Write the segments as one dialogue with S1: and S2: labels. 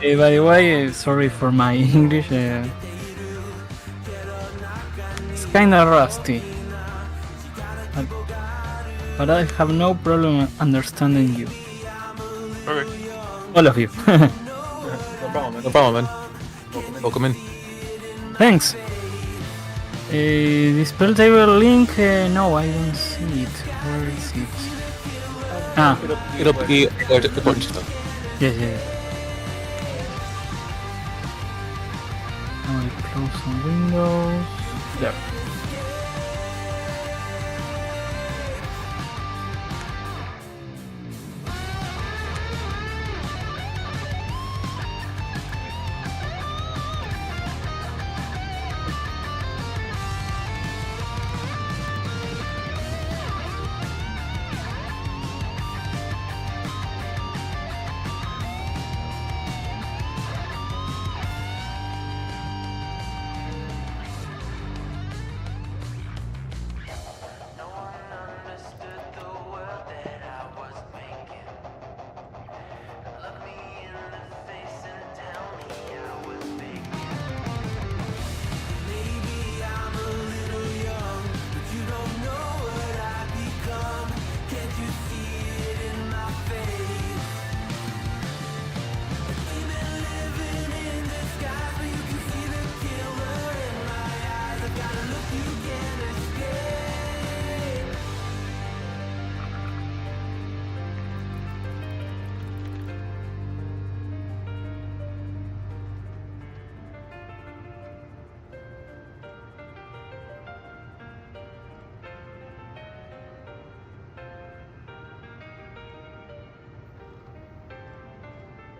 S1: By the way, sorry for my English. It's kinda rusty, but, but I have no problem understanding you.
S2: Okay.
S1: All of you.
S2: No problem, man. No problem, man. Welcome in.
S1: Thanks. The spell table link? No, I don't see it. Where is it? Ah,
S2: It'll be important stuff.
S1: yes. Now I close some windows. There.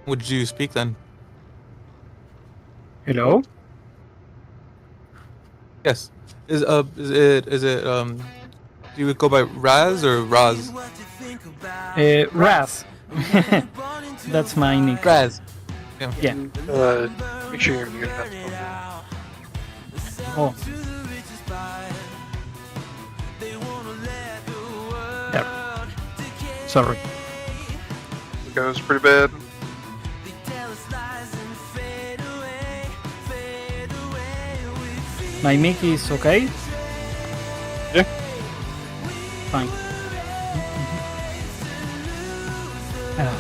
S2: Would you speak then?
S1: Hello?
S2: Yes. Is it do you go by Raz or Raz?
S1: Raz. That's my nick.
S2: Raz.
S1: Yeah.
S3: Make sure you're muted.
S1: Oh. There. Sorry.
S3: It goes pretty bad.
S1: My mic is okay?
S3: Yeah.
S1: Fine. Ah.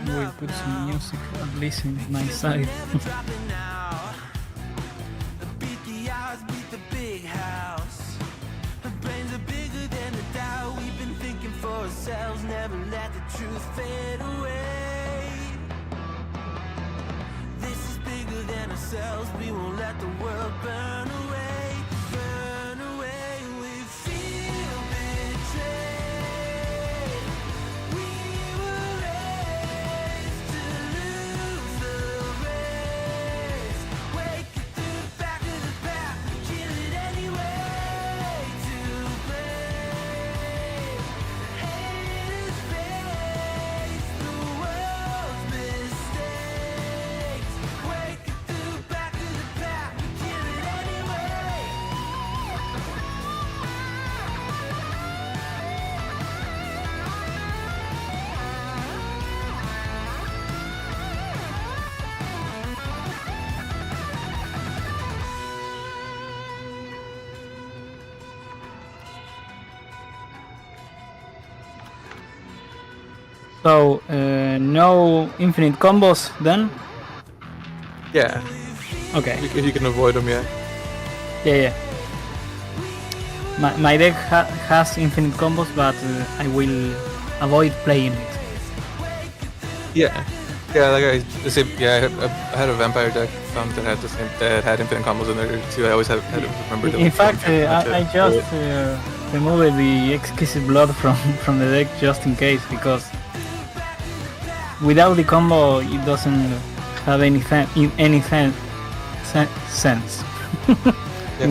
S1: We'll put some music at least in my side.
S4: Never let the truth fade away. This is bigger than ourselves. We won't let the world burn away. Burn away. We feel betrayed. We were raised to lose the race. Wake it through the back of the pack. Kill it anyway. To blame.
S1: So, no infinite combos then?
S2: Yeah.
S1: Okay.
S2: If you can avoid them, yeah.
S1: Yeah. My deck has infinite combos, but I will avoid playing it.
S2: Yeah. Yeah, like the same. Yeah, I had a vampire deck that had the same that had infinite combos in there too. I always had to remember.
S1: In fact, I just removed the exquisite blood from the deck just in case, because without the combo it doesn't have any sense in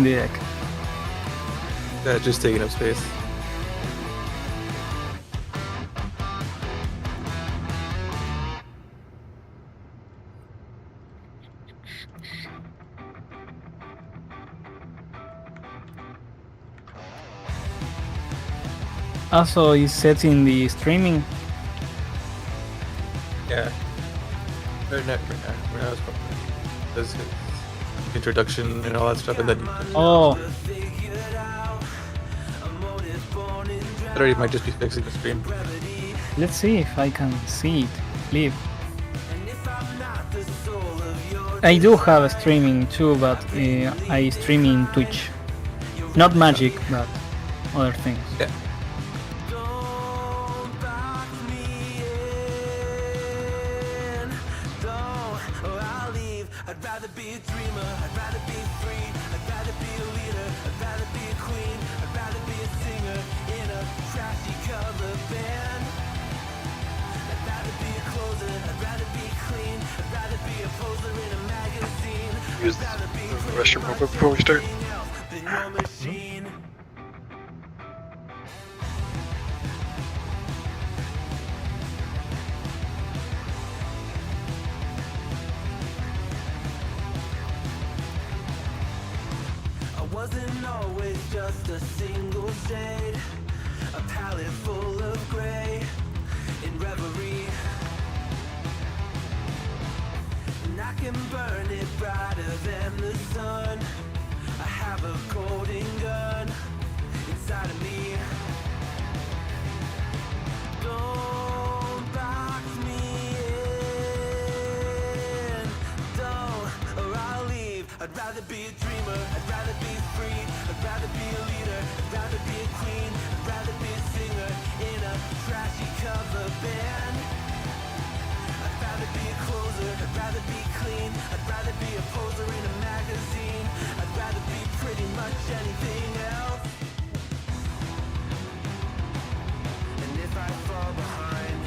S1: the deck.
S2: Yeah, just taking up space.
S1: Also, is setting the streaming.
S2: Yeah. Right now, it's does his introduction and all that stuff, and then
S1: Oh,
S2: or he might just be fixing the stream.
S1: let's see if I can see it live. I do have a streaming too, but I stream in Twitch. Not Magic, but other things.
S2: Yeah.
S4: I'd rather be a dreamer, I'd rather be free, I'd rather be a leader, I'd rather be a queen, I'd rather be a singer in a trashy cover band. I'd rather be a closer, I'd rather be clean, I'd rather be a poser in a magazine.
S3: Use the restroom real quick before we start.
S4: Than your machine. I wasn't always just a single shade, a palette full of gray in reverie. And I can burn it brighter than the sun. I have a golden gun inside of me. Don't box me in, don't, or I'll leave. I'd rather be a dreamer, I'd rather be free, I'd rather be a leader, I'd rather be a queen, I'd rather be a singer in a trashy cover band. I'd rather be a closer, I'd rather be clean, I'd rather be a poser in a magazine, I'd rather be pretty much anything else. And if I fall behind,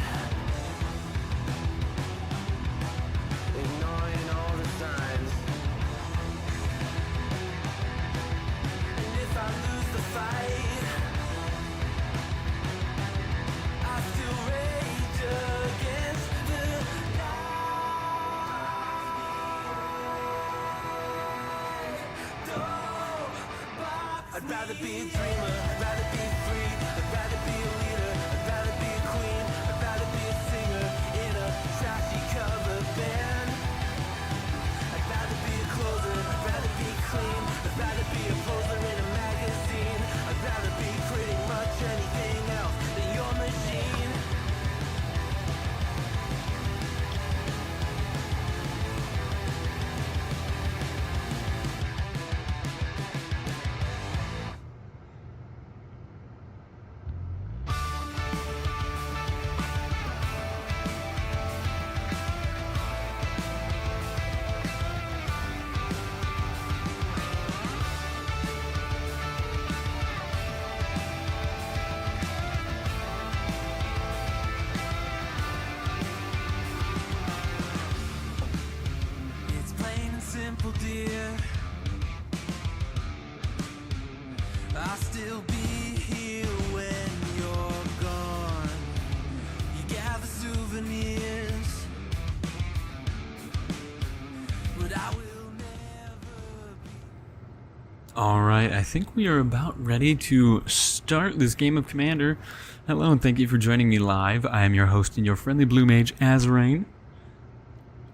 S4: ignoring all the signs, and if I lose the fight, I still rage against the I'd rather be a dreamer, I'd rather be free, I'd rather be a leader, I'd rather be a queen, I'd rather be a singer in a trashy cover band. I'd rather be a closer, I'd rather be clean, I'd rather be a poser in a magazine, I'd rather be pretty much anything else than your machine. It's plain and simple, dear. I'll still be here when you're gone. You gather souvenirs, but I will never be.
S5: Alright, I think we are about ready to start this game of Commander. Hello and thank you for joining me live. I am your host and your friendly blue mage, Azoreign.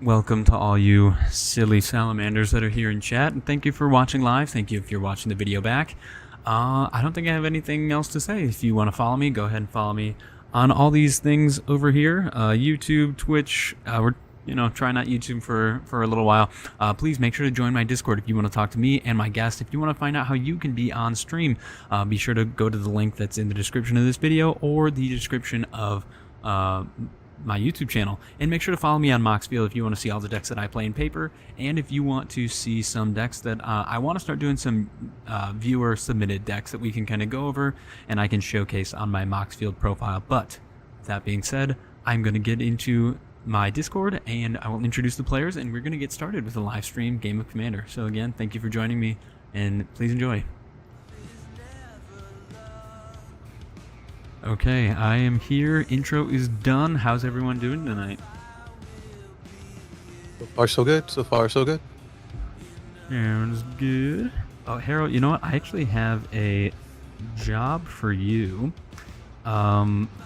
S5: Welcome to all you silly salamanders that are here in chat, and thank you for watching live. Thank you if you're watching the video back. I don't think I have anything else to say. If you want to follow me, go ahead and follow me on all these things over here. YouTube, Twitch, we're try not YouTube for a little while. Please make sure to join my Discord if you want to talk to me and my guest. If you want to find out how you can be on stream, be sure to go to the link that's in the description of this video or the description of my YouTube channel. And make sure to follow me on Moxfield if you want to see all the decks that I play in paper, and if you want to see some decks that I want to start doing some viewer submitted decks that we can kind of go over and I can showcase on my Moxfield profile. But with that being said, I'm going to get into my Discord and I will introduce the players, and we're going to get started with a live stream game of Commander. So again, thank you for joining me and please enjoy. Okay, I am here. Intro is done. How's everyone doing tonight?
S2: So far, so good. So far, so good.
S5: Everyone's good. Oh, Harold, you know what? I actually have a job for you.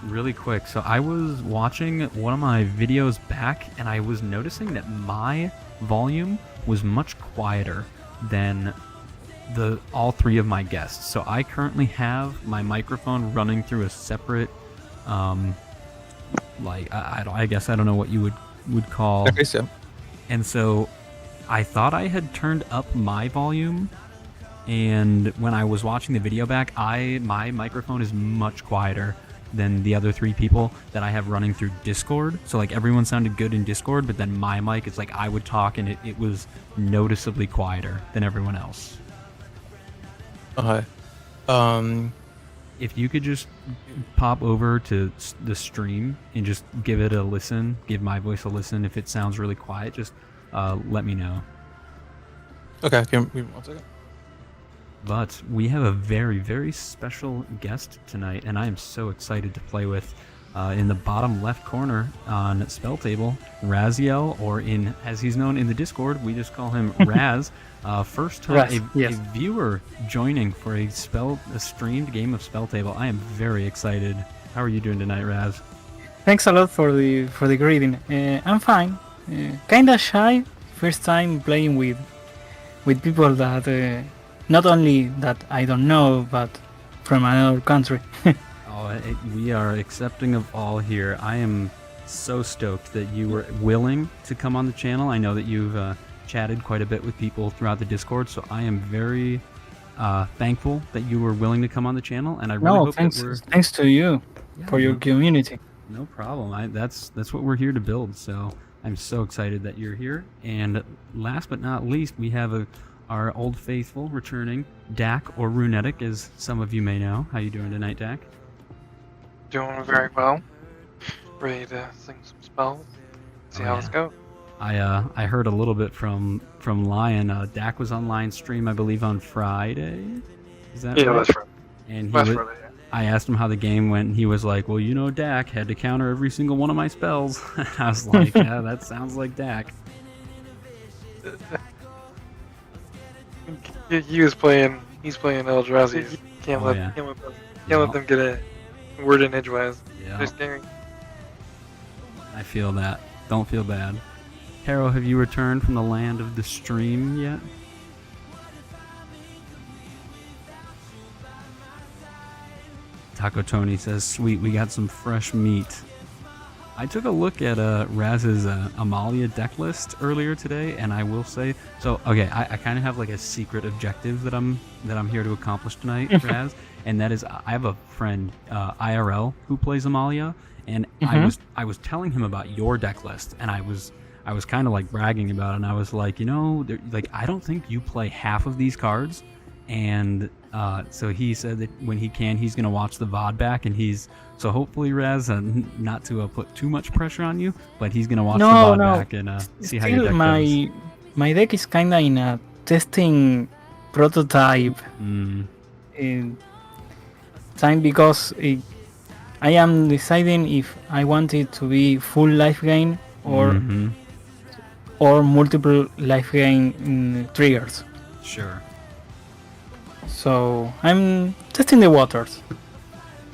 S5: Really quick. So I was watching one of my videos back, and I was noticing that my volume was much quieter than all three of my guests. So I currently have my microphone running through a separate, I guess I don't know what you would call.
S2: Okay, so
S5: And so I thought I had turned up my volume, and when I was watching the video back, my microphone is much quieter than the other three people that I have running through Discord. So like everyone sounded good in Discord, but then my mic, it's like I would talk and it was noticeably quieter than everyone else.
S2: okay.
S5: If you could just pop over to the stream and just give it a listen, give my voice a listen. If it sounds really quiet, just let me know.
S2: Okay, give me 1 second.
S5: But we have a very, very special guest tonight, and I am so excited to play with. In the bottom left corner on Spell Table, Raziel, or as he's known in the Discord, we just call him Raz. First time
S1: Raz,
S5: a
S1: yes.
S5: viewer joining for a streamed game of Spell Table. I am very excited. How are you doing tonight, Raz?
S1: Thanks a lot for the greeting. I'm fine. Kinda shy. First time playing with people that not only that I don't know, but from another country.
S5: We are accepting of all here. I am so stoked that you were willing to come on the channel. I know that you've chatted quite a bit with people throughout the Discord, so I am very thankful that you were willing to come on the channel. And I really hope
S1: thanks to you for your community.
S5: No problem. That's what we're here to build. So I'm so excited that you're here. And last but not least, we have our old faithful returning, Dak, or Runetic, as some of you may know. How you doing tonight, Dak?
S3: Doing very well. Ready to sing some spells. See how this goes.
S5: I heard a little bit from Lion. Dak was on Lion stream, I believe, on Friday. Is that right?
S3: Yeah, that's right.
S5: And
S3: That's right. Yeah.
S5: I asked him how the game went, and he was like, "Well, you know, Dak had to counter every single one of my spells." I was like, "Yeah, that sounds like Dak."
S3: He's playing Eldrazi. Can't let them get a word in edgewise.
S5: Yeah.
S3: They're scary.
S5: I feel that. Don't feel bad. Harrow, have you returned from the land of the stream yet? Taco Tony says, "Sweet, we got some fresh meat." I took a look at Raz's Amalia deck list earlier today, and I will say, okay, I kind of have like a secret objective that I'm here to accomplish tonight, Raz, and that is I have a friend IRL who plays Amalia, and I was telling him about your deck list, and I was kind of like bragging about it, and I was like, I don't think you play half of these cards, and so he said that when he can, he's gonna watch the VOD back, and so hopefully, Raz, not to put too much pressure on you, but he's gonna watch the VOD back and see how your deck goes.
S1: My deck is kinda in a testing prototype time, because I am deciding if I want it to be full life gain or multiple life gain triggers.
S5: Sure.
S1: So I'm testing the waters.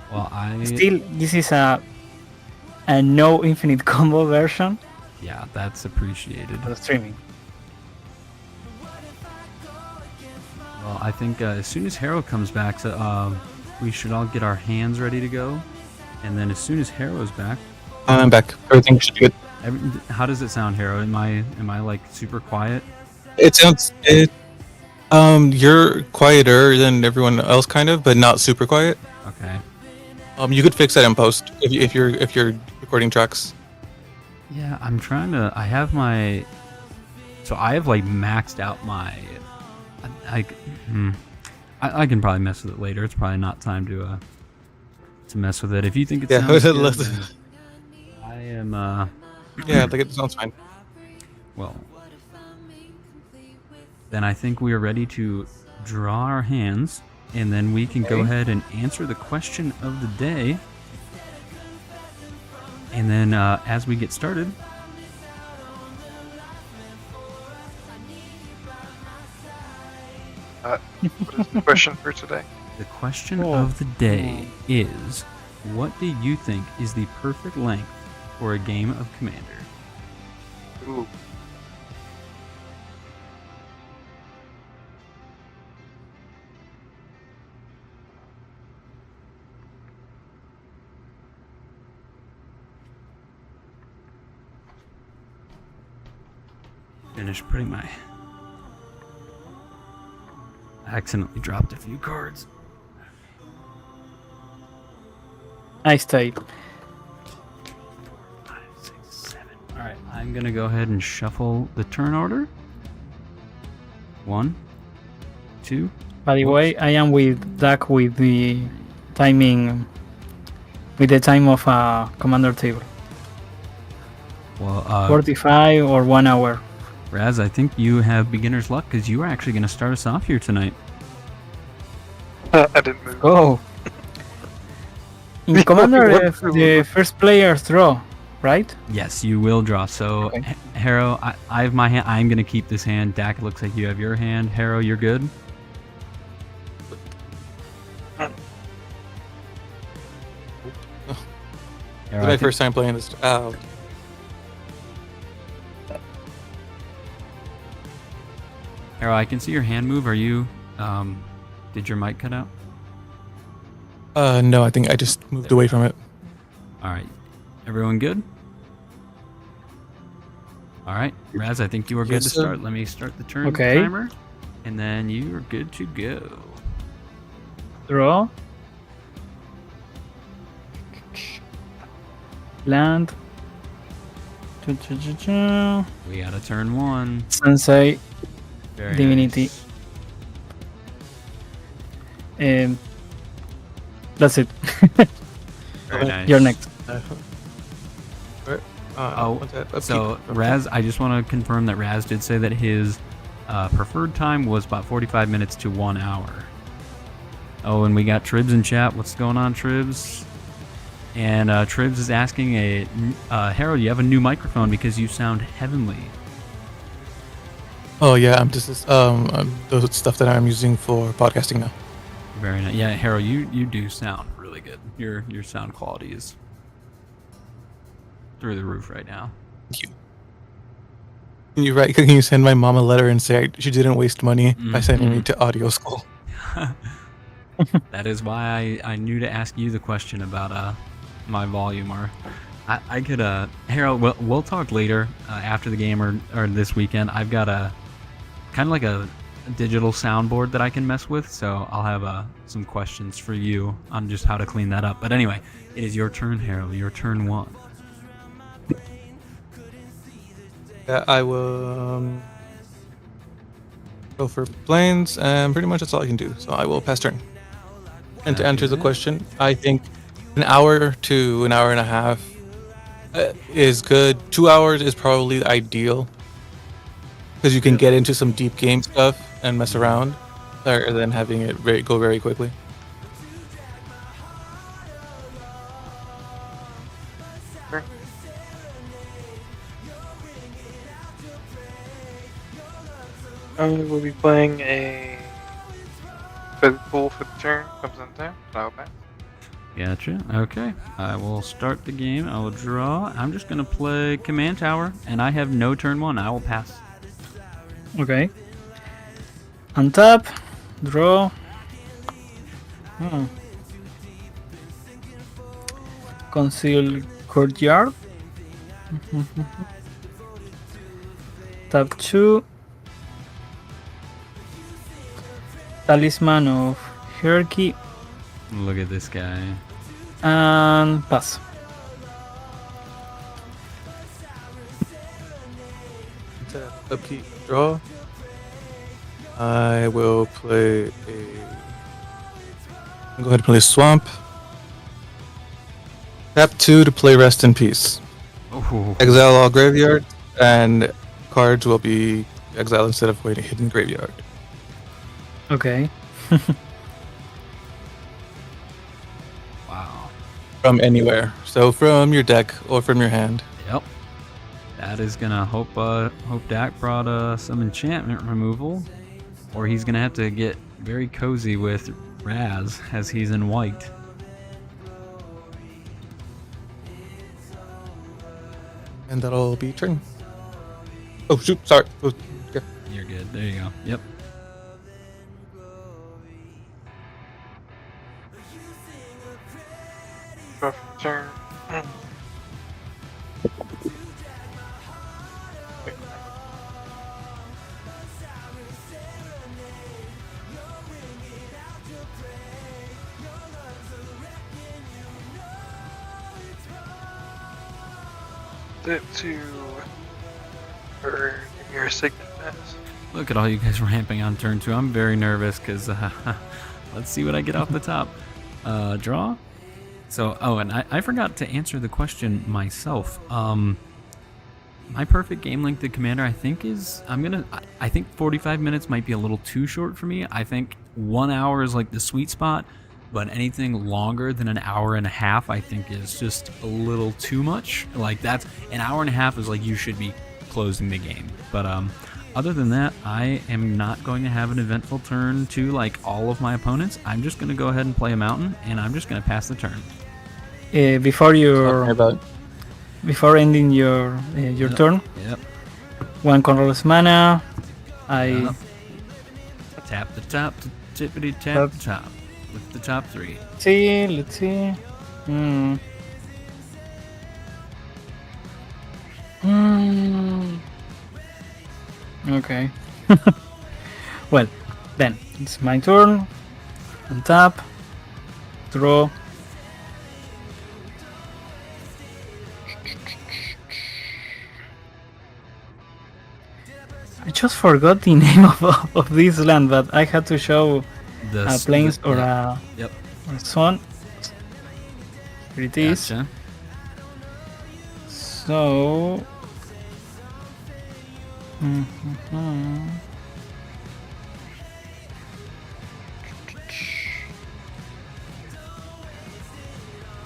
S5: Well,
S1: Still, this is a no infinite combo version.
S5: Yeah, that's appreciated.
S1: For the streaming.
S5: Well, I think as soon as Harrow comes back, we should all get our hands ready to go, and then as soon as Harrow's back,
S2: I'm back. Everything should be good.
S5: How does it sound, Harrow? Am I like super quiet?
S2: It sounds you're quieter than everyone else, kind of, but not super quiet.
S5: Okay.
S2: You could fix that in post if you're recording tracks.
S5: Yeah, I'm trying to. I have like maxed out my. I can probably mess with it later. It's probably not time to mess with it. If you think it sounds good, then I am.
S2: Yeah, like it sounds fine.
S5: Well, then I think we are ready to draw our hands, and then we can go ahead and answer the question of the day. And then as we get started,
S3: What is the question for today?
S5: the question of the day is, what do you think is the perfect length for a game of Commander?
S3: Ooh.
S5: Finished putting my... I accidentally dropped a few cards.
S1: I stay.
S5: 5, 6, 7. Alright, I'm gonna go ahead and shuffle the turn order. 1, 2.
S1: By the way, I am with Dak with the timing, with the time of a commander table.
S5: Well,
S1: 45 or 1 hour.
S5: Raz, I think you have beginner's luck because you are actually going to start us off here tonight.
S3: I didn't move.
S1: Oh. In commander, the first players draw, right?
S5: Yes, you will draw. So,
S1: Okay.
S5: Harrow, I have my hand. I'm going to keep this hand. Dak, it looks like you have your hand. Harrow, you're good.
S2: This is my first time playing this. Oh.
S5: Harrow, I can see your hand move. Are you? Did your mic cut out?
S2: No, I think I just moved away from it.
S5: All right. Everyone good? All right. Raz, I think you are good
S2: Yes,
S5: to
S2: sir.
S5: start. Let me start the turn
S1: Okay.
S5: timer. And then you are good to go.
S1: Draw. Land. Cha-cha-cha-cha.
S5: We got a turn 1.
S1: Sensei.
S5: Very
S1: Divinity.
S5: nice.
S1: That's it.
S5: Very nice.
S1: You're next.
S2: Right.
S5: Oh,
S2: what's that? Upkeep.
S5: So, Raz, I just want to confirm that Raz did say that his preferred time was about 45 minutes to 1 hour. Oh, and we got Tribs in chat. What's going on, Tribs? And Tribs is asking Harold, you have a new microphone because you sound heavenly.
S2: Oh yeah, I'm just the stuff that I'm using for podcasting now.
S5: Very nice. Yeah, Harold, you do sound really good. Your sound quality is through the roof right now.
S2: Thank you. Can you send my mom a letter and say she didn't waste money by sending me to audio school?
S5: That is why I knew to ask you the question about my volume. Or I could Harold, we'll talk later after the game or this weekend. I've got a kind of like a digital soundboard that I can mess with, so I'll have some questions for you on just how to clean that up. But anyway, it is your turn, Harold. Your turn 1.
S2: Yeah, I will go for planes, and pretty much that's all I can do. So I will pass turn. And to answer the question, I think an hour to an hour and a half is good. 2 hours is probably ideal because you can get into some deep game stuff and mess around, rather than having it go very quickly.
S3: Sure. I will be playing a full for the turn. Comes in there. I'll pass.
S5: Gotcha. Okay. I will start the game. I will draw. I'm just going to play Command Tower, and I have no turn 1. I will pass.
S1: Okay. Untap. Draw. Conceal courtyard. Tap 2. Talisman of Hierarchy.
S5: Look at this guy.
S1: And pass.
S2: Upkeep, draw. I will play a. Go ahead and play Swamp. Tap 2 to play Rest in Peace.
S5: Oh,
S2: Exile all graveyard, and cards will be exiled instead of waiting hidden graveyard.
S1: Okay.
S5: wow.
S2: From anywhere. So from your deck or from your hand.
S5: Yep. That is gonna hope Dak brought some enchantment removal, or he's gonna have to get very cozy with Raz as he's in white.
S2: And that'll be turn. Oh shoot! Sorry. Oh, okay.
S5: You're good. There you go. Yep.
S3: Draw for the turn. It to burn your signet mass.
S5: Look at all you guys ramping on turn 2. I'm very nervous because let's see what I get off the top. Draw. So, oh, and I forgot to answer the question myself. My perfect game length to Commander, I think I think 45 minutes might be a little too short for me. I think 1 hour is like the sweet spot, but anything longer than an hour and a half, I think is just a little too much. Like that's an hour and a half is like you should be closing the game. But other than that, I am not going to have an eventful turn to like all of my opponents. I'm just going to go ahead and play a mountain, and I'm just going to pass the turn.
S1: Before ending your turn,
S5: Yep.
S1: 1 colorless mana. I
S5: Tap the top, tippity tap the top. With the top 3.
S1: let's see. Okay. Well, then it's my turn. Untap. Draw. I just forgot the name of this land, but I had to show a plains or a swan. Here it is.
S5: Gotcha.
S1: So.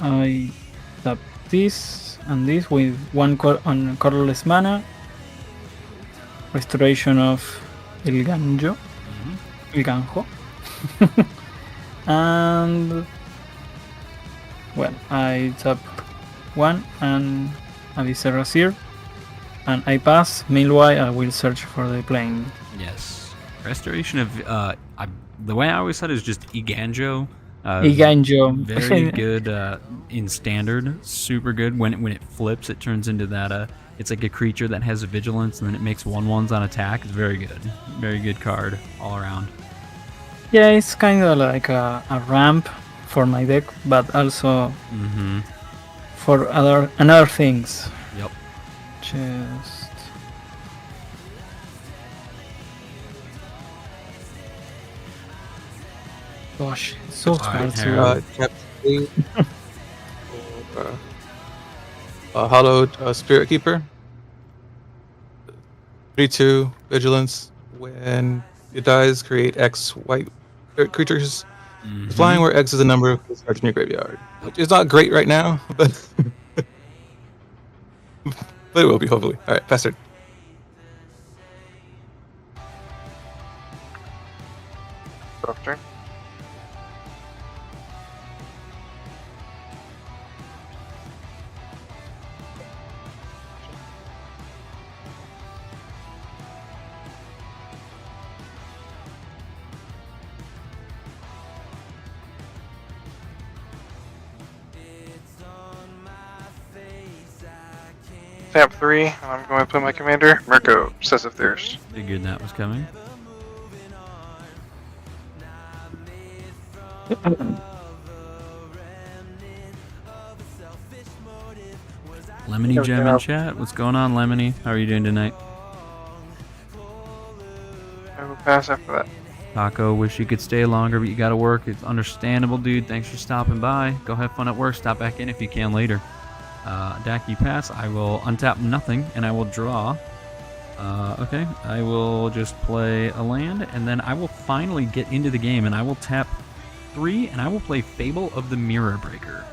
S1: I tap this and this with 1 on colorless mana. Restoration of El Ganjo. El Ganjo. And well, I tap 1 and a Viscera Seer, and I pass. Meanwhile, I will search for the plane.
S5: Yes. Restoration of the way I always said it is just Iganjo.
S1: Iganjo.
S5: Very good in standard. Super good. When it flips, it turns into that. It's like a creature that has a vigilance, and then it makes 1/1s on attack. It's very good. Very good card all around.
S1: Yeah, it's kind of like a ramp for my deck, but also for other things.
S5: Yep.
S1: Just gosh, it's so hard to.
S2: Captain Hallowed Spirit Keeper. 3/2 Vigilance. When it dies, create X white creatures. Flying where X is the number of cards in your graveyard. Which is not great right now, but but it will be hopefully. Alright, pass turn.
S3: Draw for turn. Tap 3, and I'm going to put my commander, Mirko, Obsessive Thirst.
S5: Figured that was coming. Lemony Gem in chat. What's going on, Lemony? How are you doing tonight?
S3: I will pass after that.
S5: Taco, wish you could stay longer, but you gotta work. It's understandable, dude. Thanks for stopping by. Go have fun at work. Stop back in if you can later. Dacky pass. I will untap nothing, and I will draw. Okay, I will just play a land, and then I will finally get into the game, and I will tap 3, and I will play Fable of the Mirror Breaker.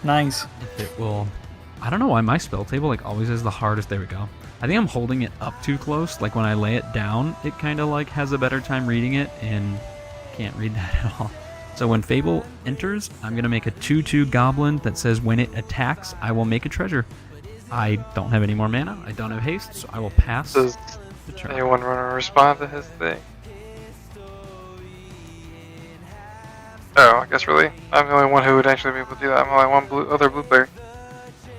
S1: Nice.
S5: If it will... I don't know why my spell table like always has the hardest... There we go. I think I'm holding it up too close. Like when I lay it down, it kind of like has a better time reading it, and can't read that at all. So when Fable enters, I'm going to make a 2/2 goblin that says when it attacks, I will make a treasure. I don't have any more mana. I don't have haste, so I will pass
S3: Does
S5: the turn.
S3: anyone want to respond to his thing? Oh, I guess really. I'm the only one who would actually be able to do that. I'm only one other blue player.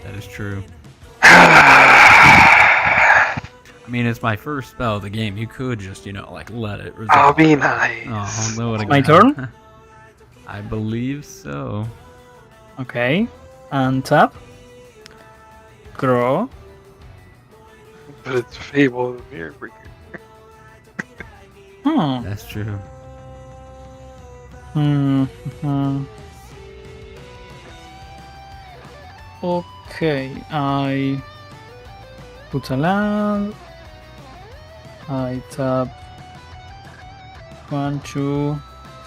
S5: That is true. I mean, it's my first spell of the game. You could just, like, let it resolve.
S3: I'll be nice.
S5: Oh, no,
S1: My turn?
S5: I believe so.
S1: Okay. Untap. Draw.
S3: But it's Fable the Mirror Breaker.
S5: That's true.
S1: Okay, I put a land. I tap 1, 2,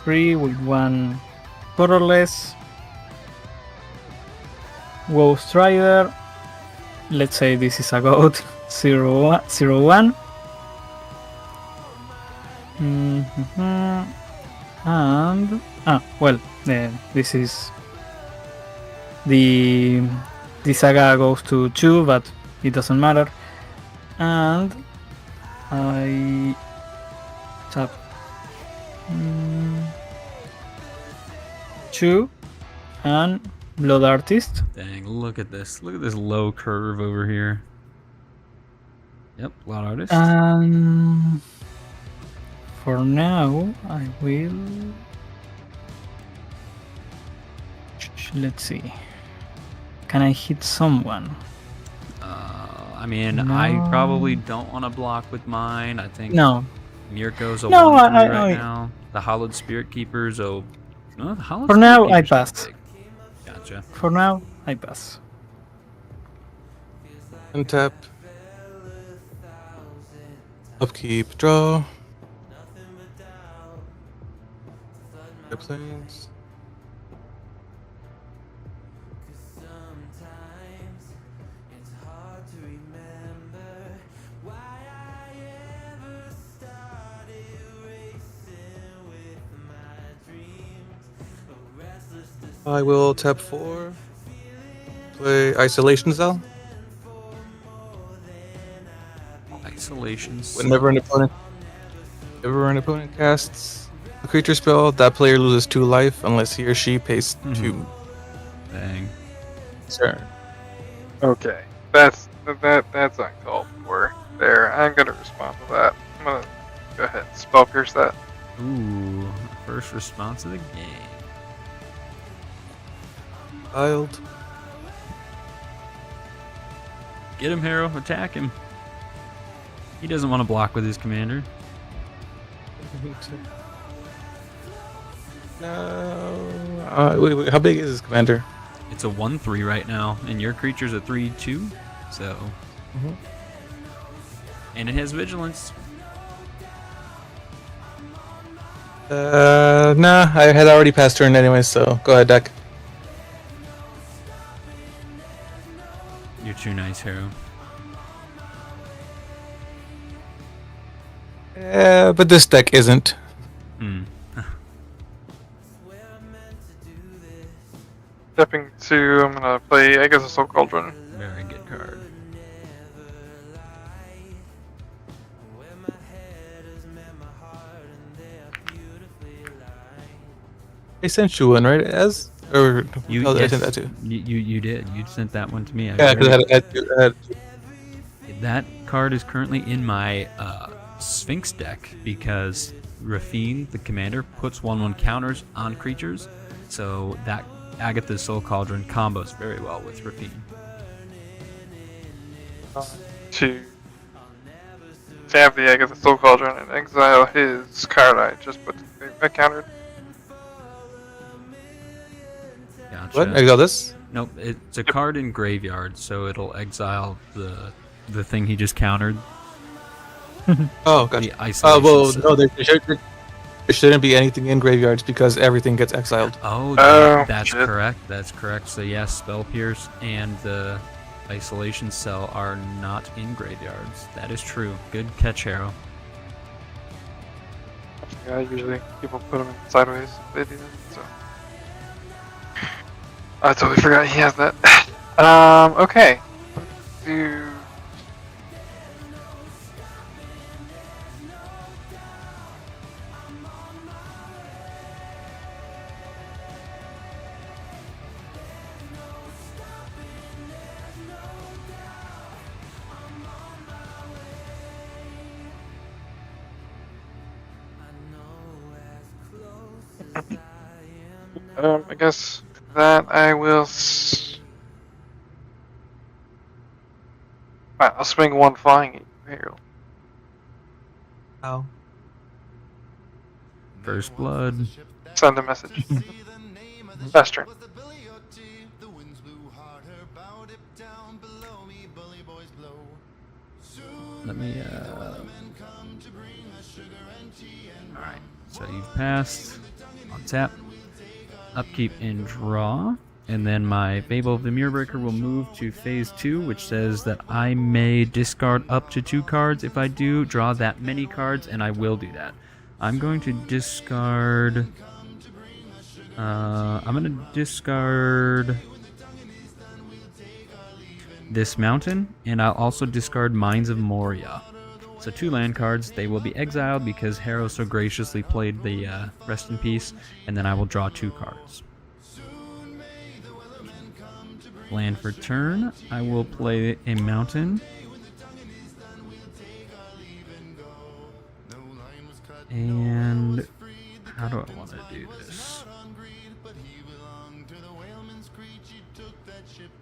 S1: 3 with one colorless. Ghost Rider. Let's say this is a goat. 0-1. And well, this is the saga goes to 2, but it doesn't matter. And I tap 2 and Blood Artist.
S5: Dang, look at this. Look at this low curve over here. Yep, Blood Artist.
S1: For now, I will. Let's see. Can I hit someone?
S5: I mean, I
S1: No.
S5: probably don't want to block with mine. I think
S1: No.
S5: Mirko's a
S1: No,
S5: 1-3
S1: I-
S5: right now. The Hallowed Spirit Keeper's a... No, the Hallowed
S1: For
S5: Spirit
S1: now, I
S5: Keeper's not
S1: pass.
S5: big. Gotcha.
S1: For now, I pass.
S2: Untap. Upkeep, draw. Airplanes. I will tap 4. Play Isolation Cell.
S5: Isolations.
S2: Whenever an opponent casts a creature spell, that player loses 2 life unless he or she pays 2.
S5: Dang.
S2: Sure.
S3: Okay, that's uncalled for. There, I'm gonna respond to that. I'm gonna go ahead and spell pierce that.
S5: Ooh, first response of the game.
S2: Wild.
S5: Get him, Harrow. Attack him. He doesn't want to block with his commander.
S2: No. Wait, how big is his commander?
S5: It's a 1-3 right now, and your creature's a 3-2, so... And it has Vigilance.
S2: Nah, I had already passed turn anyway, so go ahead, deck.
S5: You're too nice, Harrow.
S2: Yeah, but this deck isn't.
S5: Hmm.
S3: Stepping 2, I'm gonna play I guess a Soul Cauldron.
S5: Very good card.
S2: I sent you one, right? As or
S5: You,
S2: I
S5: yes,
S2: sent that too.
S5: you did. You sent that one to me.
S2: Yeah, because I had
S5: That card is currently in my Sphinx deck because Rafine, the commander, puts 1/1 counters on creatures, so that Agatha's Soul Cauldron combos very well with Rafine.
S3: To have the Egg of the Soul Cauldron and exile his card I just put I countered.
S5: Gotcha.
S2: what? I got this.
S5: Nope, it's a card in graveyard, so it'll exile the thing he just countered.
S2: Oh, gotcha.
S5: The isolation.
S2: Well,
S5: cell.
S2: no, there shouldn't be anything in graveyards because everything gets exiled.
S5: Oh,
S3: Oh,
S5: that's
S3: shit.
S5: correct. That's correct. So yes, Spell Pierce and the Isolation Cell are not in graveyards. That is true. Good catch, Harrow.
S3: Yeah, usually people put them in sideways. They do that, so. I totally forgot he has that. Okay. do. I guess that I will. Right, I'll swing one flying at you here.
S2: Ow.
S5: First blood.
S3: Send a message. Best turn.
S5: Let me, Alright, so you've passed. On tap. Upkeep and draw. And then my Fable of the Mirrorbreaker will move to phase 2, which says that I may discard up to 2 cards. If I do, draw that many cards, and I will do that. I'm going to discard... I'm going to discard this mountain, and I'll also discard Mines of Moria. So 2 land cards. They will be exiled because Harrow so graciously played the Rest in Peace, and then I will draw 2 cards. Land for turn. I will play a mountain. And how do I want to do this?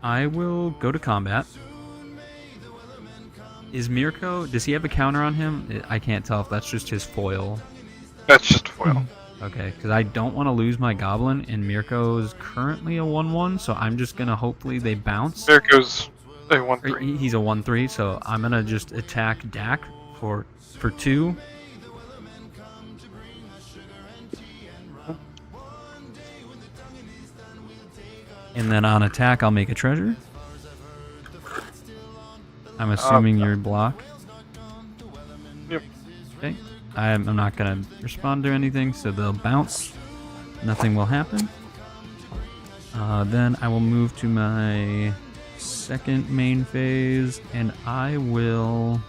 S5: I will go to combat. Is Mirko, does he have a counter on him? I can't tell if that's just his foil.
S3: That's just foil.
S5: Okay, because I don't want to lose my goblin, and Mirko is currently a 1/1, so I'm just going to hopefully they bounce.
S3: Mirko's a
S5: Or
S3: 1/3.
S5: he's a 1/3, so I'm going to just attack Dak for 2. And then on attack, I'll make a treasure. I'm assuming you're block.
S3: Yep.
S5: Okay. I'm not going to respond to anything, so they'll bounce. Nothing will happen. Then I will move to my second main phase, and I will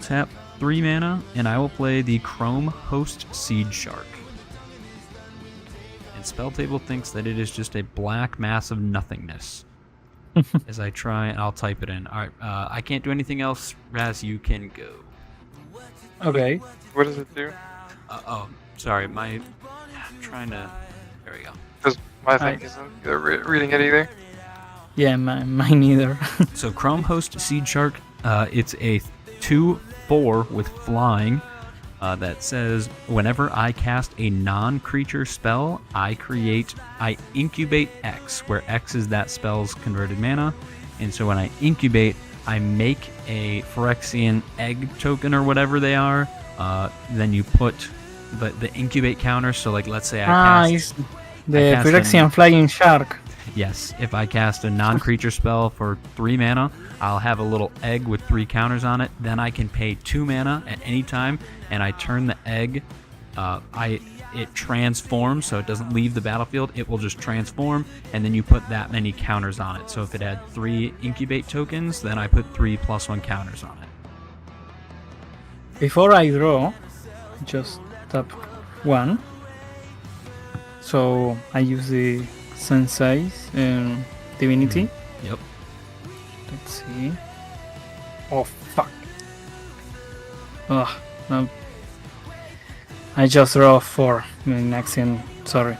S5: tap 3 mana, and I will play the Chrome Host Seed Shark. And Spell Table thinks that it is just a black mass of nothingness. As I try, and I'll type it in. Alright, I can't do anything else. Raz, you can go.
S1: Okay.
S3: What does it do?
S5: Oh, sorry, I'm trying to... There we go.
S3: Because my thing isn't reading it either.
S1: Yeah, mine either.
S5: So Chrome Host Seed Shark, it's a 2/4 with flying that says whenever I cast a non-creature spell, I incubate X, where X is that spell's converted mana. And so when I incubate, I make a Phyrexian egg token or whatever they are. Then you put the incubate counter. So like let's say I cast...
S1: It's the Phyrexian Flying Shark.
S5: Yes, if I cast a non-creature spell for 3 mana, I'll have a little egg with 3 counters on it. Then I can pay 2 mana at any time, and I turn the egg. It transforms, so it doesn't leave the battlefield. It will just transform, and then you put that many counters on it. So if it had 3 incubate tokens, then I put 3 +1 counters on it.
S1: Before I draw, just tap 1. So I use the Sensei's Divinity.
S5: Yep.
S1: Let's see. Oh fuck. Ugh. No. I just draw 4 in action. Sorry.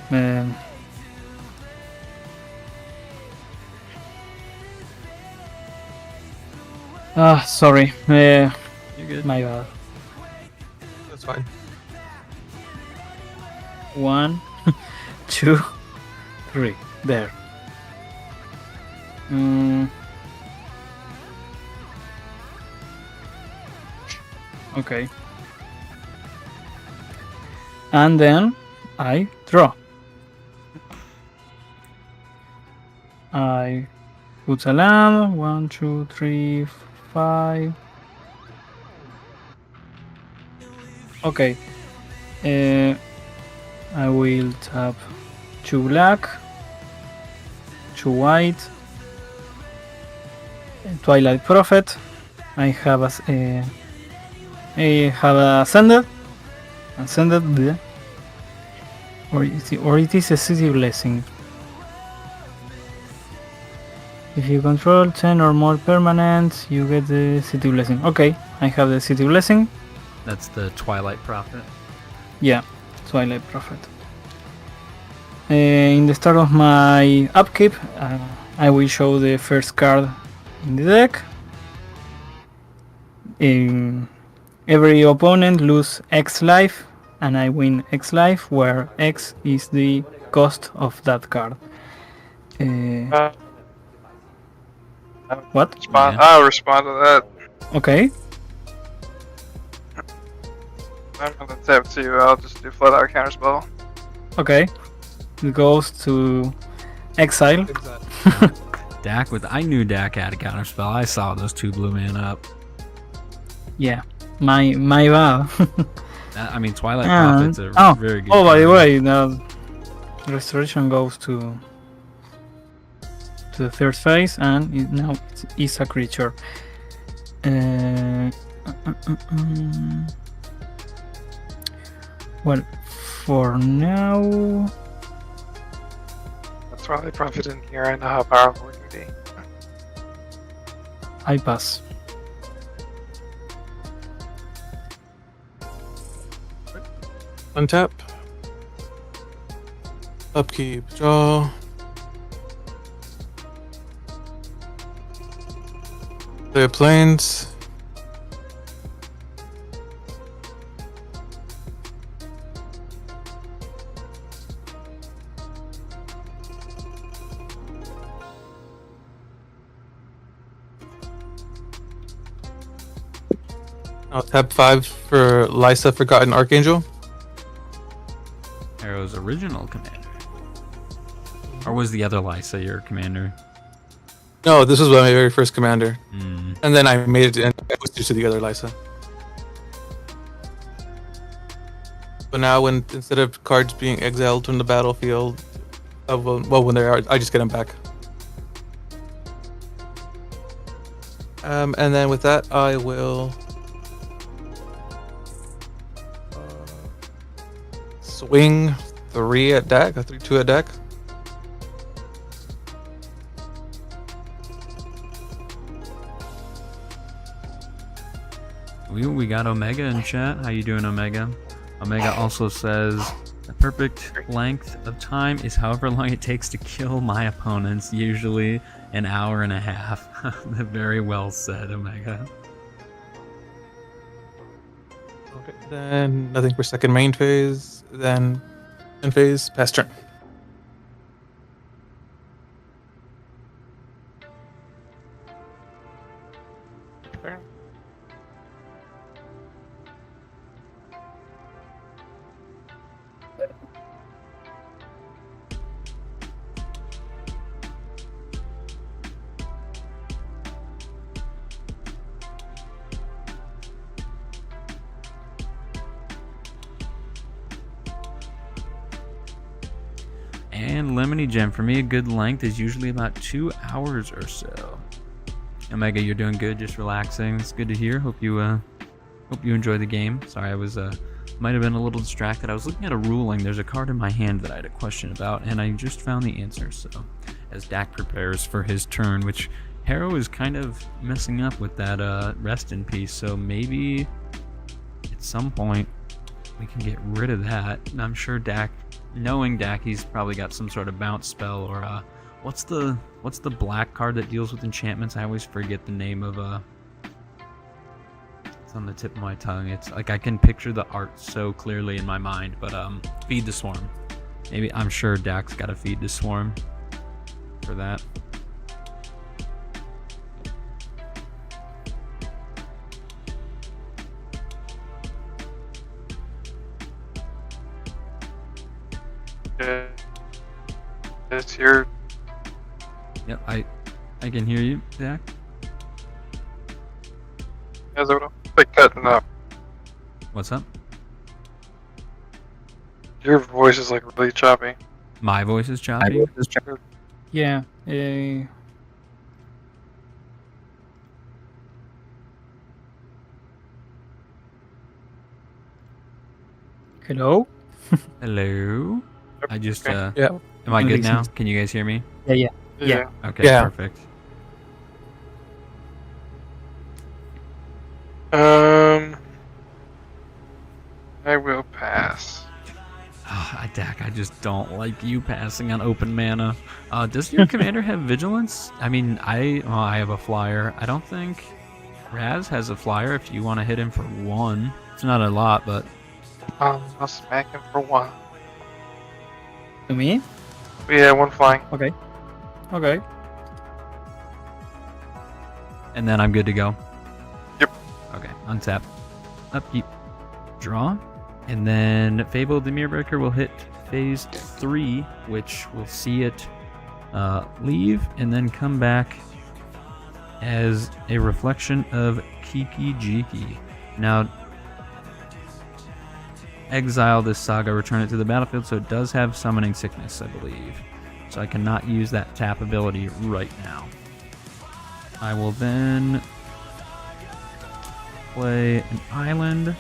S1: Sorry.
S5: You're good.
S1: My bad.
S2: That's fine.
S1: 1, 2, 3. There. Okay. And then I draw. I put a land. 1, 2, 3, 5. Okay. I will tap 2 black, 2 white, Twilight Prophet. I have Ascended. Bleh. Or it is a City Blessing. If you control 10 or more permanents, you get the City Blessing. Okay, I have the City Blessing.
S5: That's the Twilight Prophet.
S1: Yeah, Twilight Prophet. In the start of my upkeep, I will show the first card in the deck. Every opponent lose X life, and I win X life, where X is the cost of that card. What?
S3: Respond.
S5: Yeah.
S3: I'll respond to that.
S1: Okay.
S3: I'm gonna tap 2. I'll just do flat out counterspell.
S1: Okay. It goes to exile.
S5: Dak I knew Dak had a counterspell. I saw those 2 blue mana up.
S1: Yeah. My bad.
S5: I mean, Twilight Prophet's a very good.
S1: Oh, by the
S5: card.
S1: way, the restoration goes to the third phase, and now it's a creature. Well, for now,
S3: That's why they profit in here. I know how powerful it can be.
S1: I pass.
S2: Untap. Upkeep. Draw. Play planes. I'll tap 5 for Lysa, Forgotten Archangel.
S5: Arrow's original commander. Or was the other Lysa your commander?
S2: No, this was my very first commander.
S5: Mm.
S2: And then I made it and I boosted to the other Lysa. But now, when instead of cards being exiled from the battlefield, when they are, I just get them back. And then with that, I will swing 3 at deck, 2 at deck.
S5: We got Omega in chat. How you doing, Omega? Omega also says the perfect length of time is however long it takes to kill my opponents, usually an hour and a half. Very well said, Omega.
S2: Okay, then nothing for second main phase. Then end phase, pass turn.
S3: Fair.
S5: And Lemony Gem, for me, a good length is usually about 2 hours or so. Omega, you're doing good, just relaxing. It's good to hear. Hope you enjoy the game. Sorry, I was might have been a little distracted. I was looking at a ruling. There's a card in my hand that I had a question about, and I just found the answer. So, as Dak prepares for his turn, which Harrow is kind of messing up with that rest in peace. So maybe at some point we can get rid of that. And I'm sure Dak, knowing Dak, he's probably got some sort of bounce spell or what's the black card that deals with enchantments? I always forget the name of it's on the tip of my tongue. It's like I can picture the art so clearly in my mind, but Feed the Swarm. Maybe I'm sure Dak's got to Feed the Swarm for that.
S3: It's your
S5: Yep, I can hear you, Dak.
S3: guys are like cutting up.
S5: What's up?
S3: Your voice is like really choppy.
S5: My voice is choppy.
S1: Yeah. Hello?
S5: Hello. I just
S3: Okay.
S2: Yeah.
S5: am I good now?
S1: Listen.
S5: Can you guys hear me?
S1: Yeah.
S3: Yeah.
S5: Okay,
S2: Yeah.
S5: perfect.
S3: I will pass.
S5: Dak, I just don't like you passing on open mana. Does your commander have vigilance? I mean, I have a flyer. I don't think Raz has a flyer. If you want to hit him for 1, it's not a lot, but
S3: I'll smack him for 1.
S1: To me?
S3: Yeah, 1 flying.
S1: Okay. Okay.
S5: and then I'm good to go.
S3: Yep.
S5: Okay, untap, upkeep, draw, and then Fable the Mirror will hit phase 3, which will see it leave and then come back as a reflection of Kiki Jiki. Now, exile this saga, return it to the battlefield, so it does have summoning sickness, I believe. So I cannot use that tap ability right now. I will then play an island.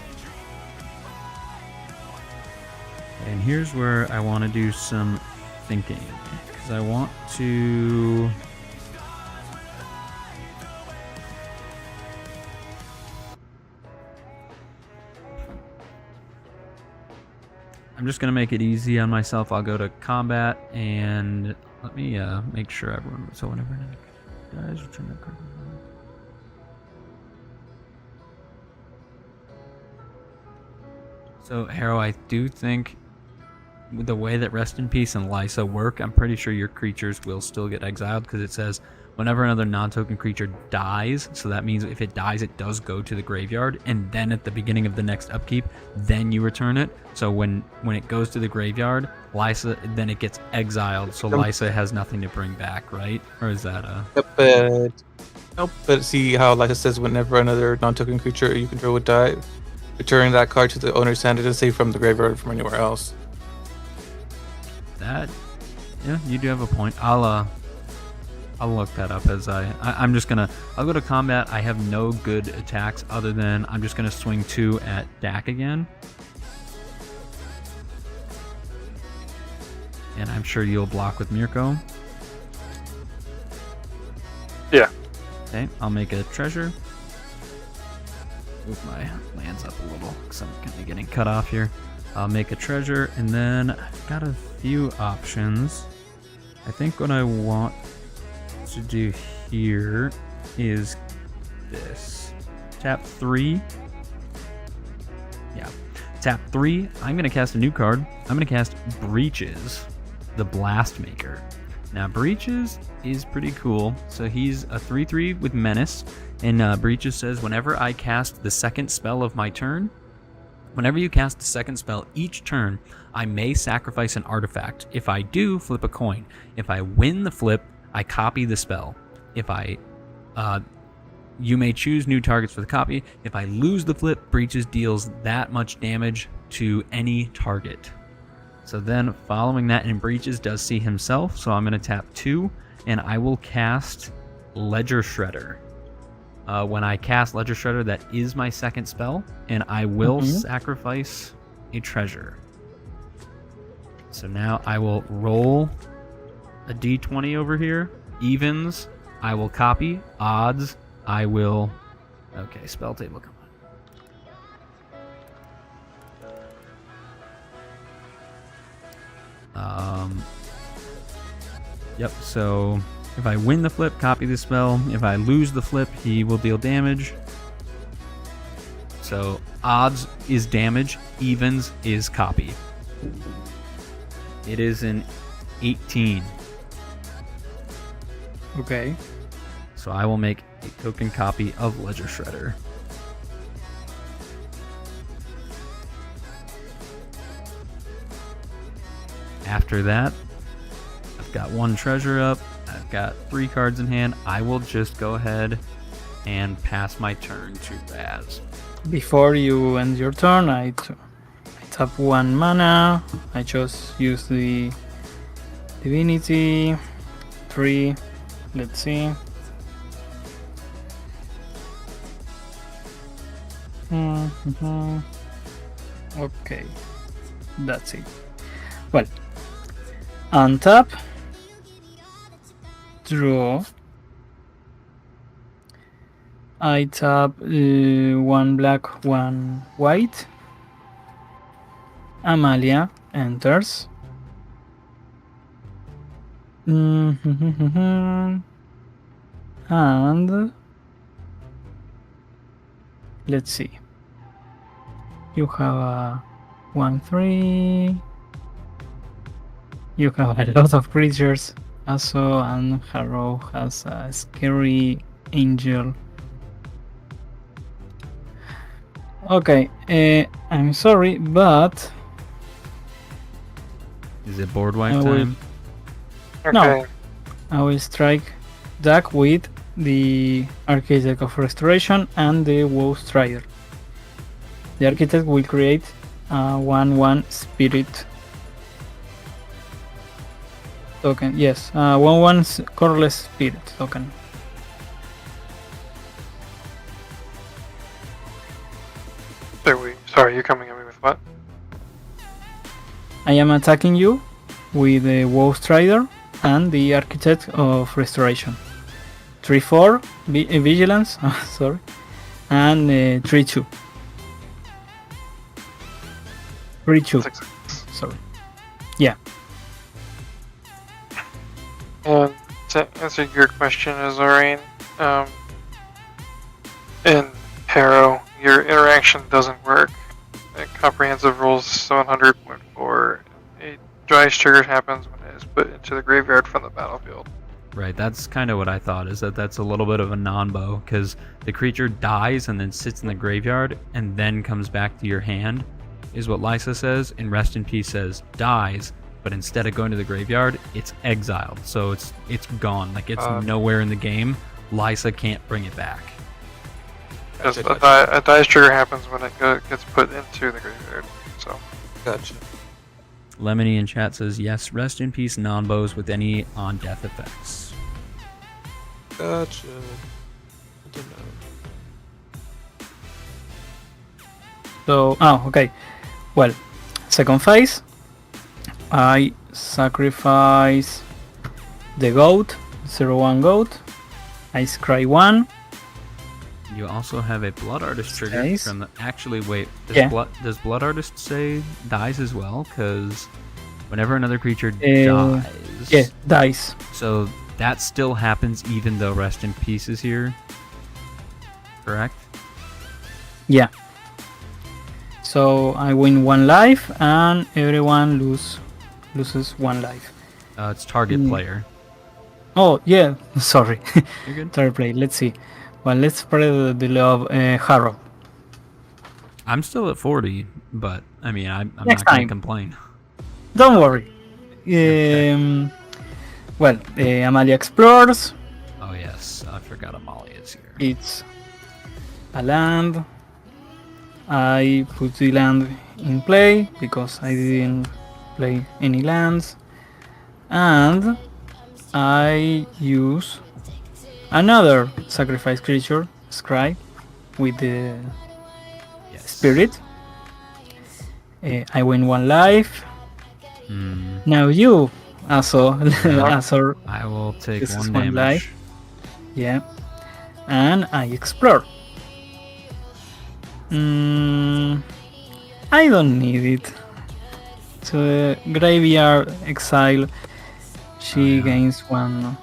S5: And here's where I want to do some thinking, because I want to... I'm just going to make it easy on myself. I'll go to combat, and let me make sure everyone... So whenever it dies, return that card. So, Harrow, I do think with the way that Rest in Peace and Lysa work, I'm pretty sure your creatures will still get exiled, because it says whenever another non-token creature dies, so that means if it dies, it does go to the graveyard, and then at the beginning of the next upkeep, then you return it. So when it goes to the graveyard, Lysa, then it gets exiled, so Lysa has nothing to bring back, right? Or is that
S2: Nope, but see how Lysa says whenever another non-token creature you control would die, return that card to the owner's hand. It doesn't say from the graveyard or from anywhere else.
S5: that? Yeah, you do have a point. I'll look that up as I'm just gonna... I'll go to combat. I have no good attacks other than I'm just gonna swing 2 at Dak again. And I'm sure you'll block with Mirko.
S3: Yeah.
S5: Okay, I'll make a treasure. Move my lands up a little because I'm kind of getting cut off here. I'll make a treasure, and then I've got a few options. I think what I want to do here is this. Tap 3. Yeah. Tap 3. I'm going to cast a new card. I'm going to cast Breaches, the Blast Maker. Now, Breaches is pretty cool. So he's a 3/3 with Menace. And Breaches says, whenever I cast the second spell of my turn, whenever you cast the second spell each turn, I may sacrifice an artifact. If I do, flip a coin. If I win the flip, I copy the spell. If I... you may choose new targets for the copy. If I lose the flip, Breaches deals that much damage to any target. So then, following that, and Breaches does see himself, so I'm going to tap 2, and I will cast Ledger Shredder. When I cast Ledger Shredder, that is my second spell, and I will sacrifice a treasure. So now I will roll a d20 over here. Evens, I will copy. Odds, I will... Okay, spell table, come on. Yep, so... If I win the flip, copy the spell. If I lose the flip, he will deal damage. So, odds is damage, evens is copy. It is an 18.
S1: Okay.
S5: So I will make a token copy of Ledger Shredder. After that, I've got 1 treasure up. I've got 3 cards in hand. I will just go ahead and pass my turn to Raz.
S1: Before you end your turn, I tap 1 mana. I just use the Divinity. 3. Let's see. Okay. that's it. Well, untap, draw. I tap 1 black, 1 white. Amalia enters. And let's see. You have a 1/3. You have a lot of creatures. Also, and Harrow has a scary angel. Okay, I'm sorry, but
S5: Is it board wipe
S1: I will-
S5: time?
S3: Okay.
S1: No. I will strike Duck with the Architect of Restoration and the Woe Strider. The Architect will create a 1/1 Spirit token. Yes, 1/1 Colorless Spirit token.
S3: Sorry, you're coming at me with what?
S1: I am attacking you with the Woe Strider and the Architect of Restoration. 3/4 Vigilance, sorry, and 3/2. 3/2. Sorry. Yeah.
S3: And to answer your question, Azoreign, in Harrow, your interaction doesn't work. Comprehensive Rules 700.4. A dry trigger happens when it is put into the graveyard from the battlefield.
S5: Right, that's kind of what I thought, is that that's a little bit of a non-bow, because the creature dies and then sits in the graveyard and then comes back to your hand, is what Lysa says, and Rest in Peace says dies, but instead of going to the graveyard, it's exiled, so it's gone, like it's nowhere in the game. Lysa can't bring it back.
S3: Because
S2: Gotcha.
S3: a dice trigger happens when it gets put into the graveyard. So,
S2: Gotcha.
S5: Lemony in chat says, yes, Rest in Peace non-bows with any on-death effects.
S2: Gotcha. I don't know.
S1: So, okay. Well, second phase, I sacrifice the goat, 0/1 goat. I scry 1.
S5: You also have a Blood Artist trigger
S1: Nice.
S5: from the... Actually, wait. Does,
S1: Yeah.
S5: does Blood Artist say dies as well? Because whenever another creature
S1: Uh,
S5: dies...
S1: Yeah, dice.
S5: So that still happens even though Rest in Peace is here? Correct?
S1: Yeah. So I win 1 life and everyone loses 1 life.
S5: It's target player.
S1: Oh, yeah. Sorry.
S5: You're good.
S1: Third play. Let's see. Well, let's spread the love. Harrow.
S5: I'm still at 40, but I mean, I'm
S1: Next
S5: not going to
S1: time.
S5: complain.
S1: Don't worry. Well, Amalia explores.
S5: Oh yes, I forgot Amalia is here.
S1: It's a land. I put the land in play because I didn't play any lands. And I use another sacrifice creature, Scry, with the
S5: Yes.
S1: spirit. I win 1 life.
S5: Hmm.
S1: Now you, Azor,
S3: Yeah.
S1: Azor,
S5: I will take
S1: This is
S5: 1
S1: one
S5: damage.
S1: life. yeah, and I explore. I don't need it. So graveyard exile. She
S5: yeah.
S1: gains 1.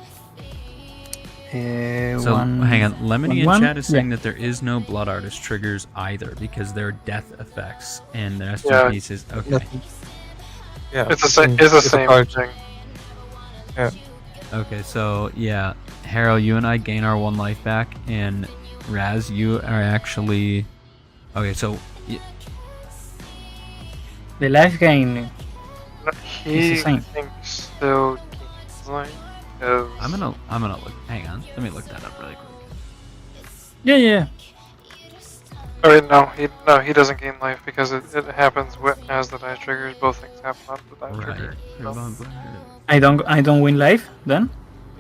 S5: So hang on, Lemony in
S1: 1/1?
S5: chat is saying
S1: Yeah.
S5: that there is no Blood Artist triggers either because they're death effects, and the rest
S3: Yeah.
S5: of pieces. Okay,
S2: Yeah.
S3: it's the same. It's the
S2: a
S3: same
S2: card.
S3: thing.
S5: okay. So yeah, Harrow, you and I gain our 1 life back, and Raz, you are actually okay. So
S1: The life gain.
S3: He
S1: It's the same.
S3: thinks still gains life. 'Cause
S5: I'm gonna look. Hang on, let me look that up really quick.
S1: Yeah.
S3: Or no, he doesn't gain life because it happens as the dice triggers. Both things happen on the dice
S5: Right.
S3: trigger. So-
S1: I don't win life then.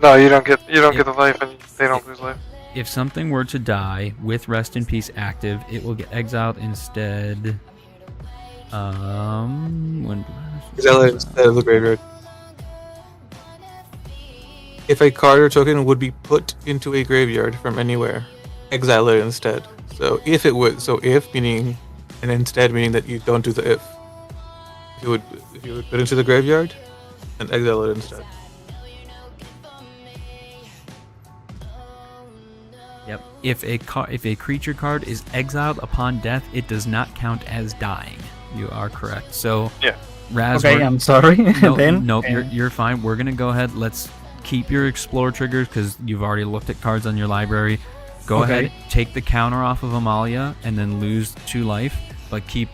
S3: No, you don't get the life, and they don't lose life.
S5: If something were to die with Rest in Peace active, it will get exiled instead. When
S2: Exile it instead of the graveyard. If a card or token would be put into a graveyard from anywhere, exile it instead. So if meaning, and instead meaning that you don't do the if. If you would put into the graveyard, and exile it instead.
S5: Yep. If a creature card is exiled upon death, it does not count as dying. You are correct. So
S3: Yeah.
S5: Raz,
S1: Okay, I'm sorry. Then
S5: nope, you're fine. We're gonna go ahead. Let's keep your explore triggers because you've already looked at cards on your library. Go ahead, take the counter off of Amalia, and then lose 2 life. But keep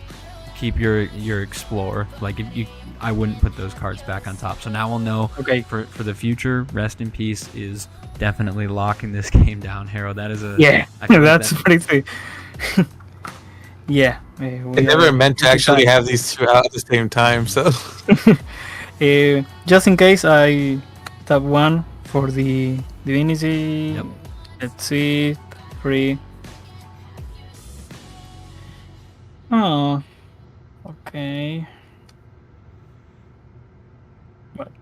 S5: your explore. Like if you, I wouldn't put those cards back on top. So now we'll know.
S1: Okay.
S5: For the future, Rest in Peace is definitely locking this game down, Harrow. That is a
S1: Yeah,
S5: I feel like
S1: that's pretty. Yeah.
S2: I never meant to actually have these two out at the same time, so.
S1: Just in case, I tap 1 for the divinity.
S5: Yep.
S1: Let's see, 3. Oh, okay. What?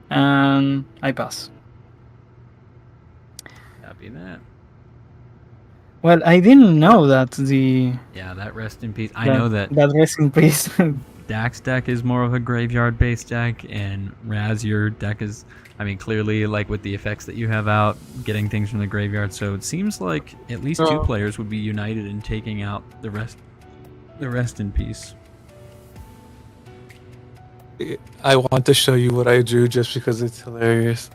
S1: And I pass.
S5: Copy that.
S1: Well, I didn't know that the
S5: Yeah, that Rest in Peace. I know that
S1: rest in peace.
S5: Dax deck is more of a graveyard based deck, and Raz, your deck is, I mean, clearly like with the effects that you have out, getting things from the graveyard. So it seems like at least 2 players would be united in taking out the Rest in Peace.
S2: I want to show you what I drew just because it's hilarious.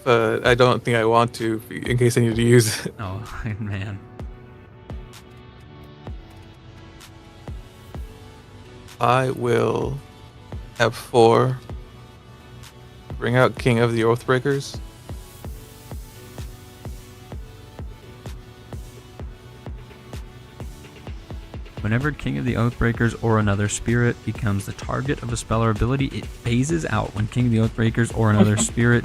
S2: But I don't think I want to in case I need to use it.
S5: Oh man.
S2: I will have 4. Bring out King of the Oathbreakers.
S5: Whenever King of the Oathbreakers or another spirit becomes the target of a spell or ability, it phases out. When King of the Oathbreakers or another spirit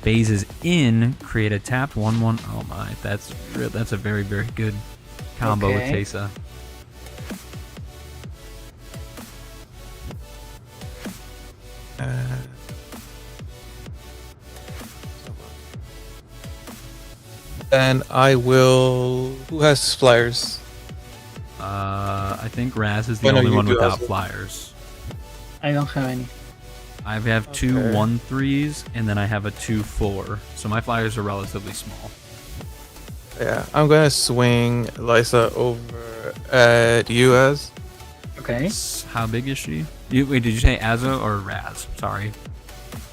S5: phases in, create a tapped 1/1. Oh my, that's a very, very good combo with
S1: Okay.
S5: Teysa.
S2: And I will. Who has flyers?
S5: I think Raz is the
S2: Oh, no,
S5: only
S2: you
S5: one
S2: do
S5: without
S2: also.
S5: flyers.
S1: I don't have any.
S5: I have 2
S2: Okay.
S5: 1/3s, and then I have a 2/4. So my flyers are relatively small.
S2: Yeah, I'm gonna swing Lysa over at you as.
S1: Okay.
S5: How big is she? Wait, did you say Azo or Raz? Sorry.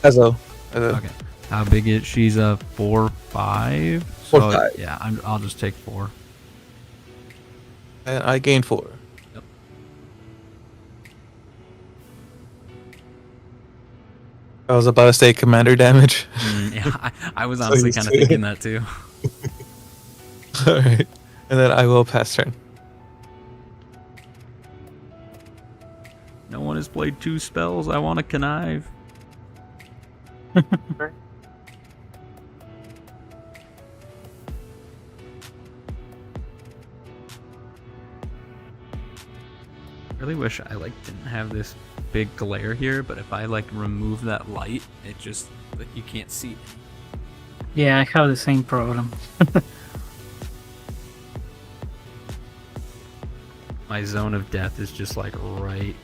S2: Azo.
S5: Okay. How big is she's a 4/5?
S2: 4/5.
S5: Yeah, I'll just take 4.
S2: And I gain 4.
S5: Yep.
S2: I was about to say commander damage.
S5: Yeah, I was honestly
S2: you
S5: kind of
S2: see it.
S5: thinking that too.
S2: Alright. And then I will pass turn.
S5: No one has played 2 spells. I want to connive. Really wish I didn't have this big glare here, but if I remove that light, it just you can't see.
S1: Yeah, I have the same problem.
S5: My zone of death is just right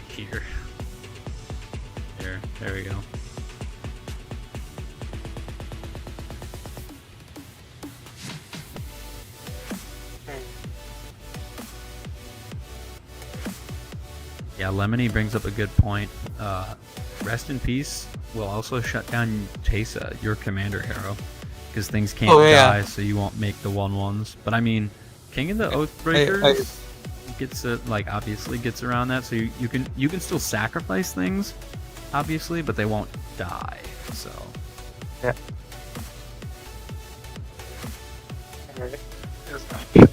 S5: here. There we go. Yeah, Lemony brings up a good point. Rest in Peace will also shut down Teysa, your commander hero, because things can't die, so you won't make the 1/1s. But I mean, King of the Oathbreakers gets obviously gets around that, so you can still sacrifice things, obviously, but they won't die. So
S2: Yeah.
S3: Alright. I'm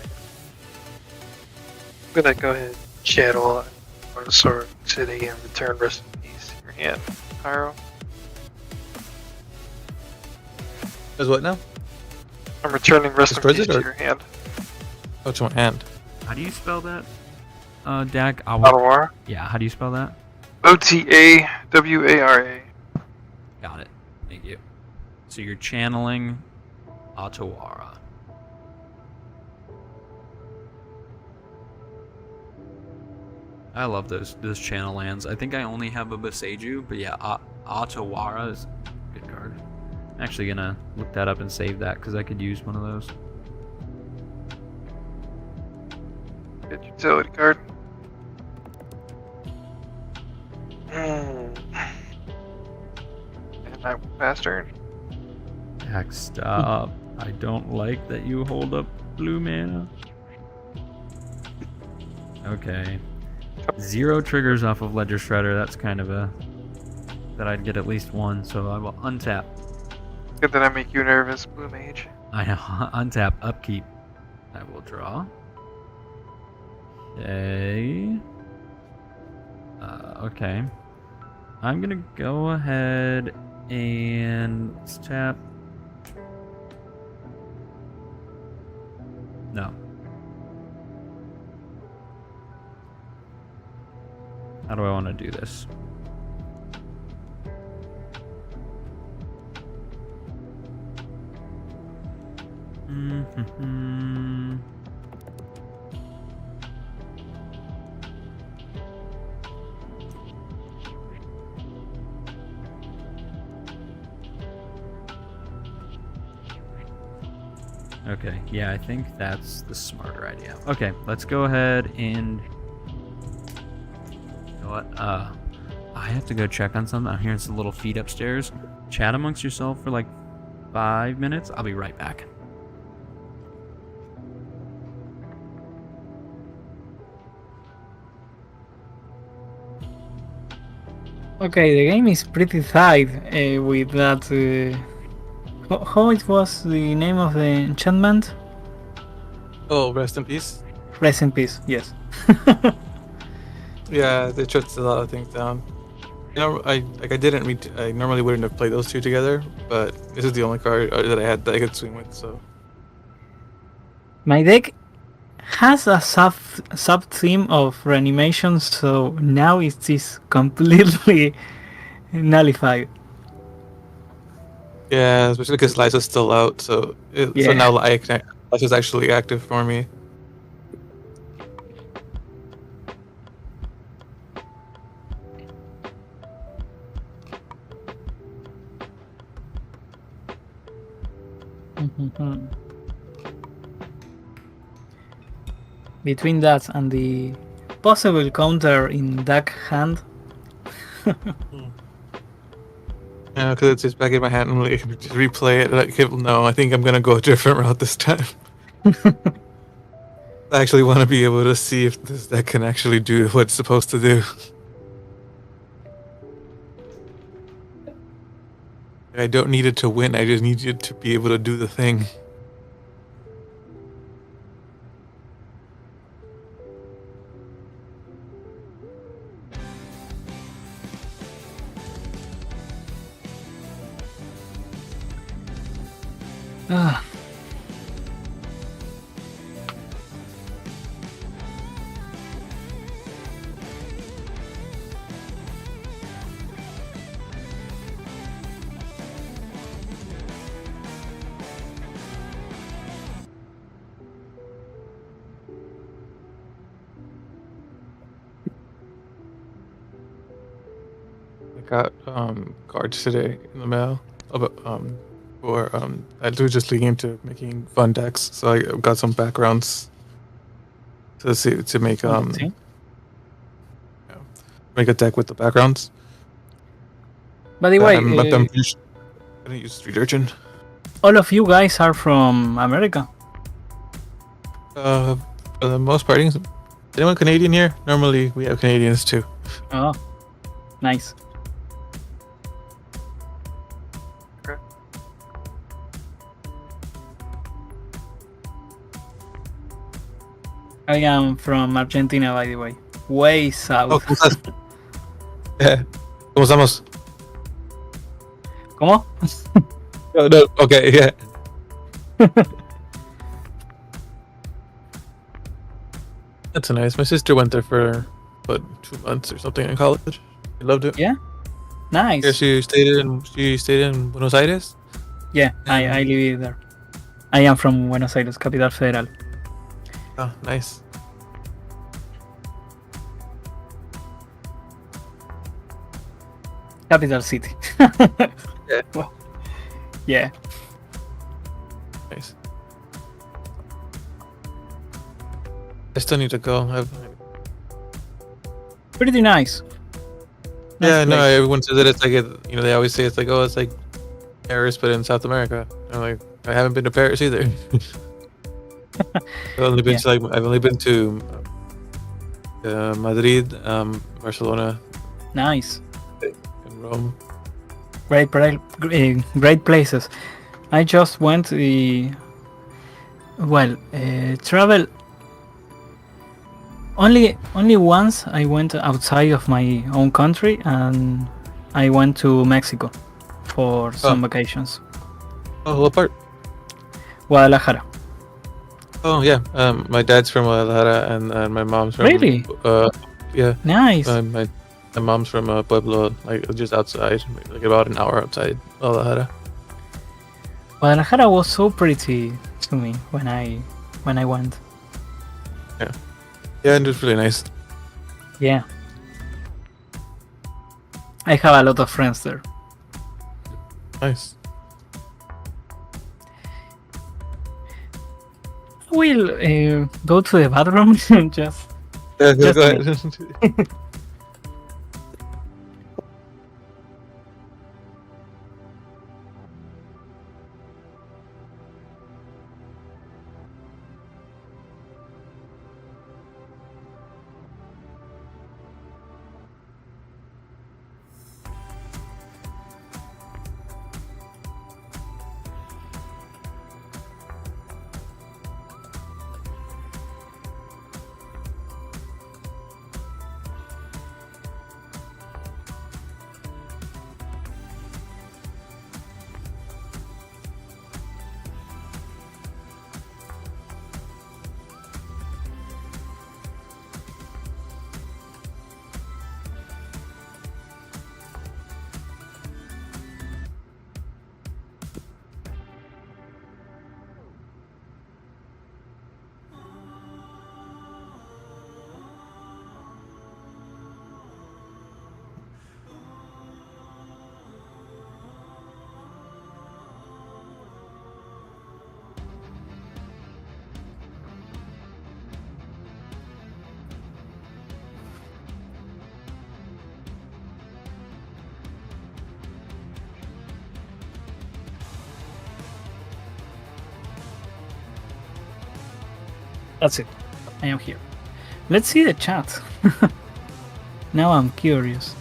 S3: gonna go ahead and channel on Sword City and return Rest in Peace in your hand, Pyro.
S2: Does what now?
S3: I'm returning Rest in
S2: Destroys
S3: Peace
S2: it,
S3: to
S2: or-
S3: your hand.
S2: Oh, to my hand.
S5: How do you spell that? Dak.
S3: Otawara.
S5: Yeah. How do you spell that?
S3: Otawara.
S5: Got it. Thank you. So you're channeling Otawara. I love those channel lands. I think I only have a Boseiju, but yeah, Otawara is a good card. I'm actually gonna look that up and save that because I could use one of those.
S3: Good utility card. And I will pass turn.
S5: Dak, stop. I don't like that you hold up blue mana. Okay. 0 triggers off of Ledger Shredder. That's kind of a... that I'd get at least one, so I will untap.
S3: Good that I make you nervous, Blue Mage.
S5: I know. Untap, upkeep. I will draw. Okay. Okay. I'm gonna go ahead and let's tap. No. How do I want to do this? Okay, yeah, I think that's the smarter idea. Okay, let's go ahead and... You know what? I have to go check on something. I'm hearing some little feet upstairs. Chat amongst yourself for like 5 minutes. I'll be right back.
S1: Okay, the game is pretty tight with that. How it was the name of the enchantment?
S2: Oh, rest in peace.
S1: Rest in peace. Yes.
S2: Yeah, they shuts a lot of things down. You know, I didn't read. I normally wouldn't have played those two together, but this is the only card that I had that I could swing with. So
S1: My deck has a sub theme of reanimation, so now it is completely nullified.
S2: yeah, especially because Liza's still out. So
S1: Yeah.
S2: now Liza's actually active for me.
S1: Between that and the possible counter in deck hand,
S2: Yeah, because it's just back in my hand. I'm like, just replay it. Like, no, I think I'm gonna go a different route this time. I actually want to be able to see if this deck can actually do what it's supposed to do. I don't need it to win. I just need it to be able to do the thing.
S1: ah,
S2: I got cards today in the mail about for I was just looking into making fun decks, so I got some backgrounds to see to make
S1: okay.
S2: make a deck with the backgrounds.
S1: By the way,
S2: I'm pretty sure I didn't use Street Urchin.
S1: all of you guys are from America.
S2: For the most part, is anyone Canadian here? Normally we have Canadians too.
S1: Oh, nice.
S3: Okay.
S1: I am from Argentina, by the way. Way south.
S2: Oh, ¿cómo estás? ¿Cómo estamos?
S1: ¿Cómo?
S2: No, okay, yeah. That's nice. My sister went there for about 2 months or something in college. She loved it.
S1: Yeah? Nice.
S2: Yeah, she stayed in Buenos Aires.
S1: Yeah, I live there. I am from Buenos Aires, Capital Federal.
S2: Oh, nice.
S1: Capital city.
S2: Yeah.
S1: Well, yeah.
S2: Nice. I still need to go.
S1: Pretty nice.
S2: Yeah,
S1: Nice
S2: no,
S1: place.
S2: everyone says that it's like, they always say it's like, oh, it's like Paris, but in South America. I'm like, I haven't been to Paris either. I've only been to Madrid, Barcelona,
S1: Nice.
S2: and Rome.
S1: Great places. I just went travel. Only once I went outside of my own country, and I went to Mexico for some vacations.
S2: Oh, what part?
S1: Guadalajara.
S2: Oh, yeah. My dad's from Guadalajara, and my mom's from.
S1: Really?
S2: Yeah.
S1: Nice.
S2: My mom's from Pueblo, like just outside, like about an hour outside Guadalajara.
S1: Guadalajara was so pretty to me when I went.
S2: Yeah, and it was really nice.
S1: Yeah. I have a lot of friends there.
S2: Nice.
S1: I will go to the bathroom just.
S2: Yeah,
S1: Just
S2: go
S1: a
S2: ahead.
S1: That's it. I am here. Let's see the chat. Now I'm curious.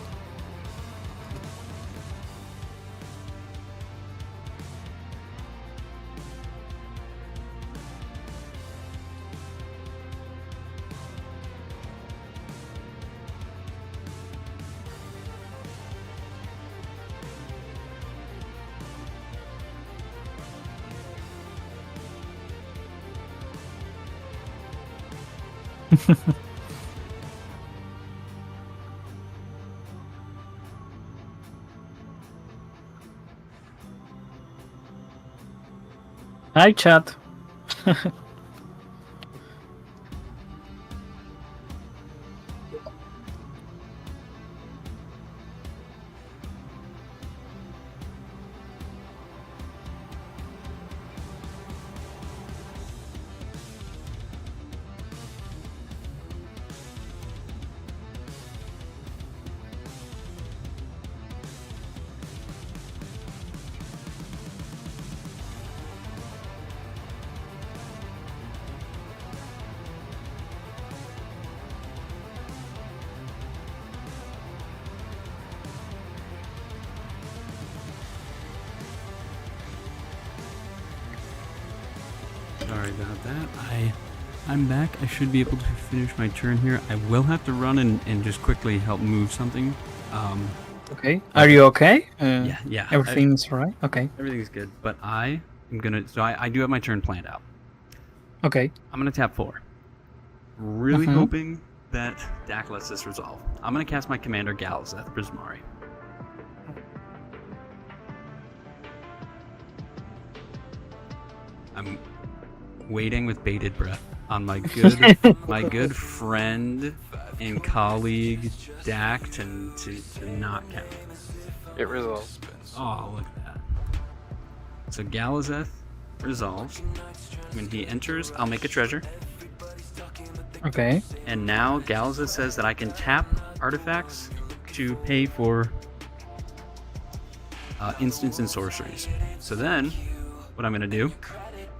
S1: Hi, chat.
S5: Sorry about that. I'm back. I should be able to finish my turn here. I will have to run and just quickly help move something.
S1: Okay. Are you okay?
S5: Yeah.
S1: Everything's alright? Okay.
S5: Everything's good. But I am gonna. So I do have my turn planned out.
S1: Okay.
S5: I'm gonna tap 4. really
S1: Mhm.
S5: hoping that Dak lets this resolve. I'm going to cast my commander Galazeth Prismari. I'm waiting with bated breath on my good friend and colleague Dak to not count.
S3: It resolves.
S5: Oh, look at that. So Galazeth resolves. When he enters, I'll make a treasure.
S1: Okay.
S5: And now Galazeth says that I can tap artifacts to pay for instants and sorceries. So then, what I'm going to do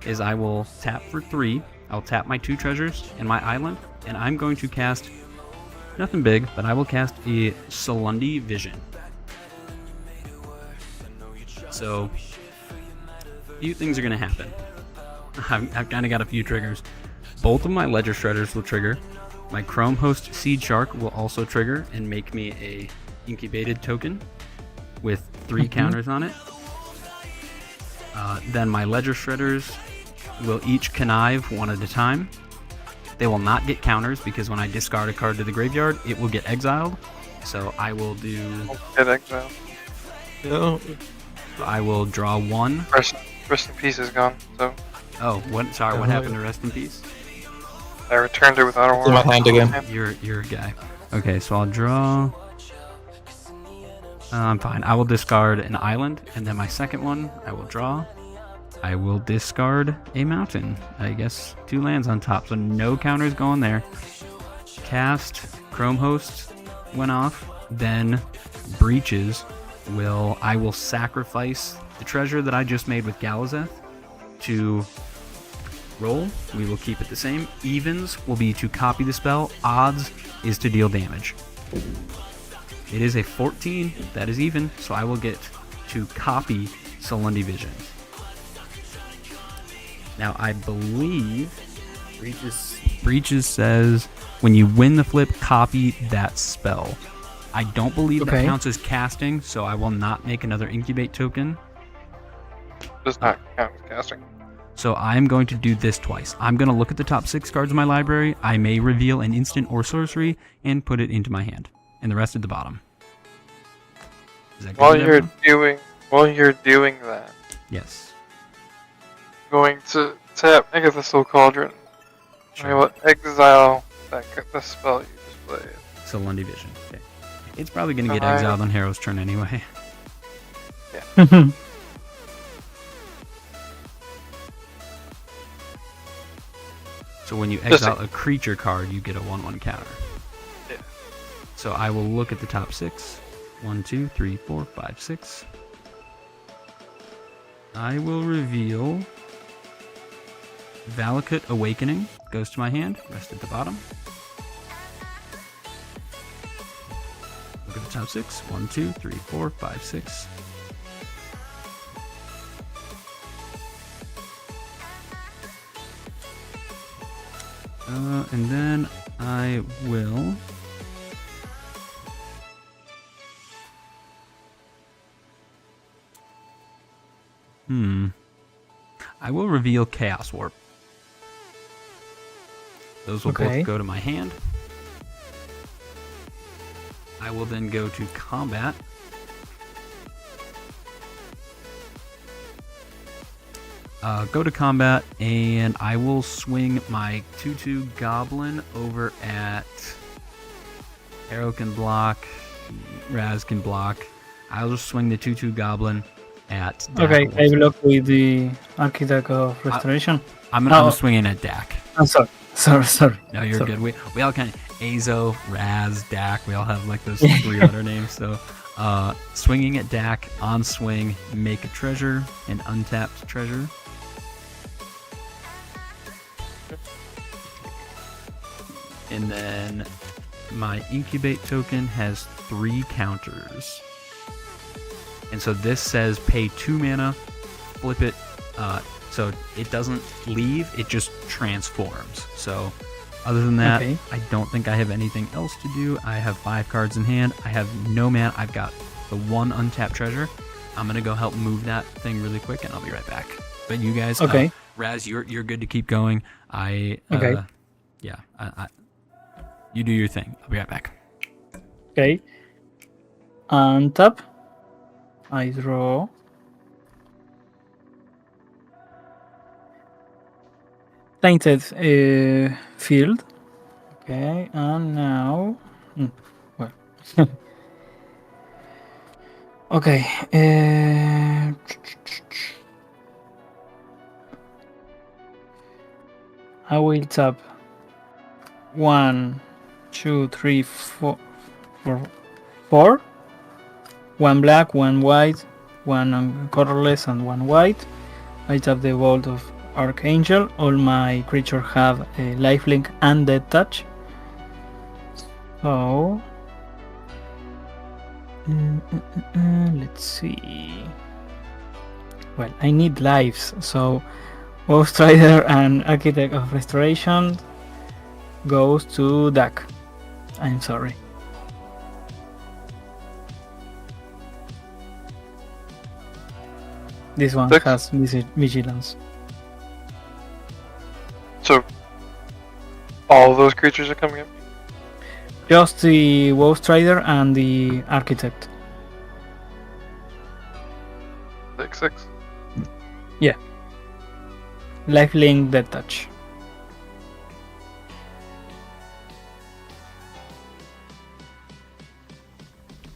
S5: is I will tap for 3. I'll tap my 2 treasures and my island, and I'm going to cast nothing big, but I will cast a Solundi Vision. So, a few things are going to happen. I've kind of got a few triggers. Both of my Ledger Shredders will trigger. My Chrome Host Seed Shark will also trigger and make me a incubated token with 3 counters on it. Then my Ledger Shredders will each connive one at a time. They will not get counters because when I discard a card to the graveyard, it will get exiled. So I will do.
S3: Get exiled.
S2: No.
S5: I will draw 1.
S3: Rest in peace is gone. So
S5: Oh, what? Sorry, what happened to Rest in Peace?
S3: I returned it without a
S2: in my hand again.
S5: You're a guy. Okay, so I'll draw. I'm fine. I will discard an island, and then my second one I will draw. I will discard a mountain. I guess 2 lands on top, so no counters going there. Cast Chrome Host went off. Then Breaches I will sacrifice the treasure that I just made with Galazeth to roll. We will keep it the same. Evens will be to copy the spell. Odds is to deal damage. It is a 14. That is even, so I will get to copy Solundi Vision. Now, I believe Breaches says when you win the flip, copy that spell. I don't believe that counts as casting, so I will not make another incubate token.
S3: does not count as casting.
S5: So I'm going to do this twice. I'm going to look at the top 6 cards of my library. I may reveal an instant or sorcery and put it into my hand, and the rest at the bottom. Is that good
S3: While
S5: with everyone?
S3: you're doing that,
S5: Yes.
S3: going to tap Agatha Soul Cauldron.
S5: Sure.
S3: I will exile the spell you just played.
S5: So Lundy Vision. Okay. It's probably going to get
S3: Alright.
S5: exiled on Harrow's turn anyway. So when you
S3: Just
S5: exile a creature card, you get a 1/1 counter.
S3: Yeah.
S5: So I will look at the top 6. 1, 2, 3, 4, 5, 6. I will reveal Valakut Awakening. Goes to my hand. Rest at the bottom. Look at the top 6. 1, 2, 3, 4, 5, 6. And then I will I will reveal Chaos Warp. Those will both go to my hand. I will then go to combat. Go to combat, and I will swing my 2/2 Goblin over at Arrow can block, Raz can block. I'll just swing the 2/2 Goblin at Dak.
S1: Okay, I block with the Architect of Restoration.
S5: I'm swinging at Dak.
S1: I'm sorry. Sorry.
S5: No, you're
S1: Sorry.
S5: good. We all kind of Azo, Raz, Dak. We all have like those 3-letter names. So, swinging at Dak on swing, make a treasure, an untapped treasure. And then my incubate token has 3 counters. And so this says pay 2 mana, flip it. So it doesn't leave, it just transforms. So other than that, I don't think I have anything else to do. I have 5 cards in hand. I have no mana. I've got the 1 untapped treasure. I'm going to go help move that thing really quick, and I'll be right back. But you guys, Raz, you're good to keep going. yeah, you do your thing. I'll be right back.
S1: Okay. On top, I draw Tainted Field. Okay, and now. Well. Okay. I will tap 1, 2, 3, 4. 1 black, 1 white, 1 colorless, and 1 white. I tap the Vault of Archangel. All my creatures have a lifelink and death touch. So let's see. Well, I need lives, so Ghost Strider and Architect of Restoration goes to Dak. I'm sorry. This one
S3: Six.
S1: has vigilance.
S3: So all of those creatures are coming up.
S1: Just the Woe Strider and the Architect.
S3: 6/6.
S1: Lifelink Death Touch.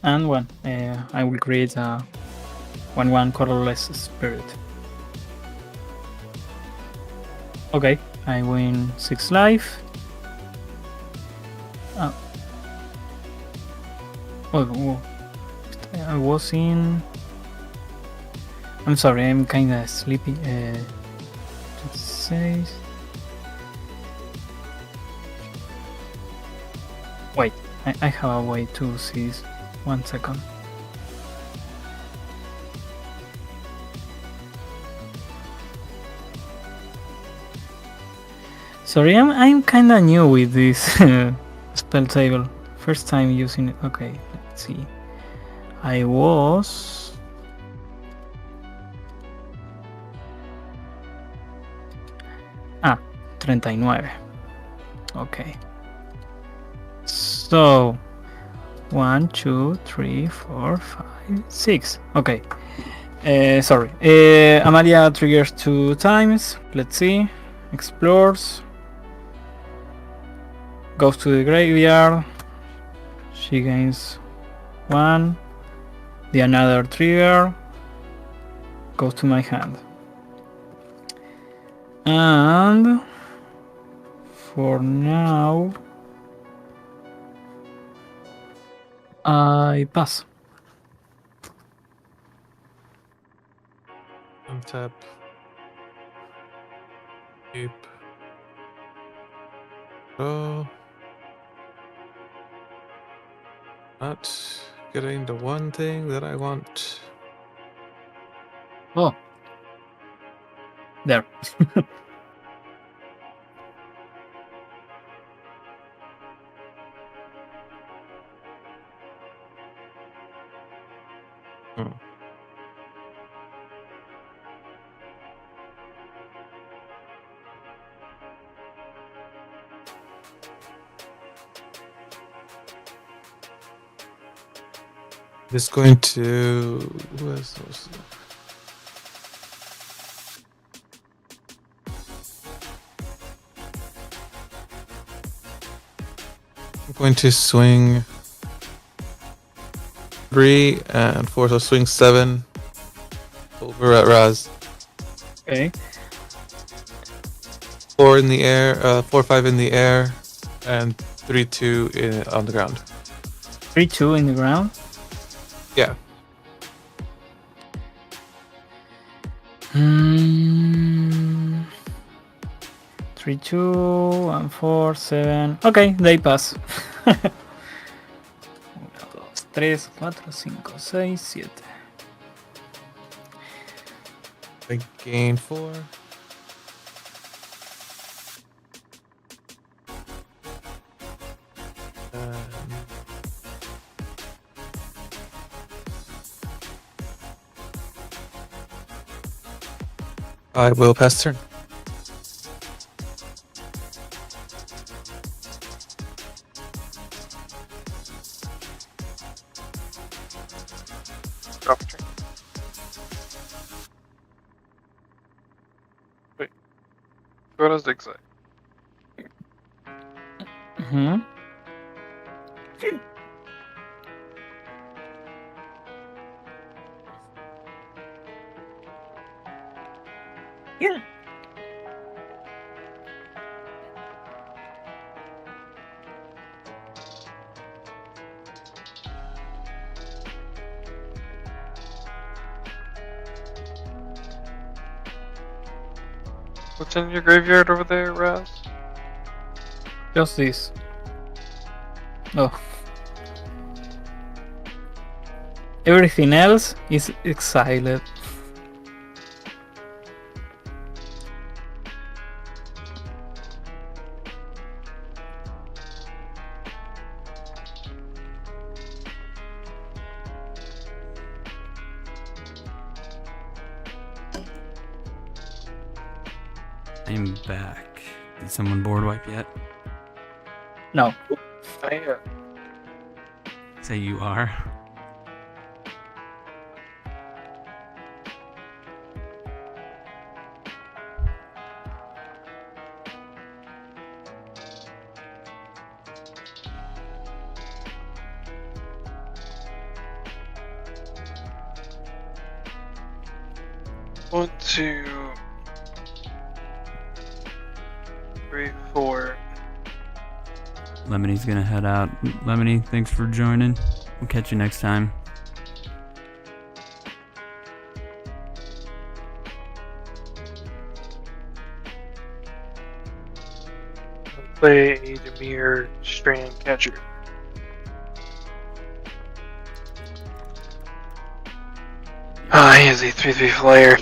S1: And one. I will create a 1/1 colorless spirit. Okay, I win 6 life. Oh, I was in. I'm sorry, I'm kinda sleepy. It says. Wait, I have a way to see this. 1 second. Sorry, I'm kinda new with this spell table. First time using it. Okay, let's see. I was 39. Okay. So 1, 2, 3, 4, 5, 6. Okay. Sorry. Amalia triggers 2 times. Let's see. Explores. Goes to the graveyard. She gains 1. The another trigger goes to my hand. And for now, I pass.
S2: Untap. Keep. Draw. Not getting the one thing that I want.
S1: Oh. There.
S2: Just going to. Who has those? I'm going to swing 3 and 4, so swing 7 over at Raz.
S1: Okay.
S2: 4 in the air, 4, 5 in the air, and 3, 2 on the ground.
S1: 3, 2 in the ground.
S2: Yeah.
S1: 3, 2, and 4, 7. Okay, they pass. 1, 2, 3, 4, 5, 6, 7.
S2: I gain 4. I will pass turn.
S3: Drop a turn. Wait. What does Dig say?
S1: Hmm. Yeah.
S3: What's in your graveyard over there, Raz?
S1: Just this. Oh. Everything else is exiled.
S5: I'm back. Did someone board wipe yet?
S1: No.
S3: I,
S5: Say you are.
S3: One, two, three, four.
S5: Lemonie's gonna head out. Lemonie, thanks for joining. We'll catch you next time.
S3: Play a Demir Strand Catcher. He is a 3/3 flyer.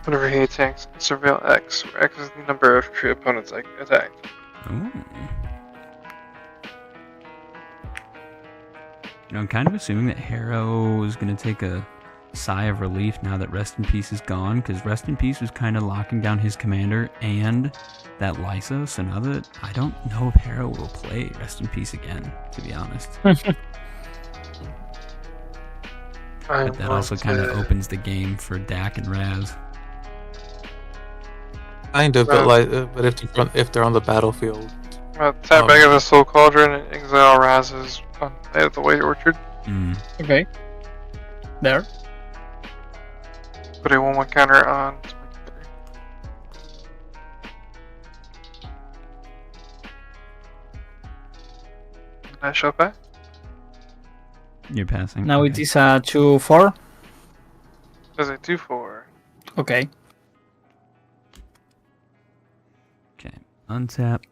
S3: Whenever he attacks, surveil X, where X is the number of true opponents attacked.
S5: Ooh. You know, I'm kind of assuming that Harrow is going to take a sigh of relief now that Rest in Peace is gone, because Rest in Peace was kind of locking down his commander and that Lysa, so now that I don't know if Harrow will play Rest in Peace again, to be honest. But that also kind of opens the game for Dak and Raz.
S2: Kind of, but if they're on the battlefield,
S3: Tap back of the Soul Cauldron and exile Raz's on the White Orchard.
S1: Okay. There.
S3: Put a 1/1 counter on. I show back.
S5: You're passing.
S1: Now
S5: okay.
S1: it is a 2/4.
S3: There's a 2/4.
S1: Okay.
S5: Okay, untap.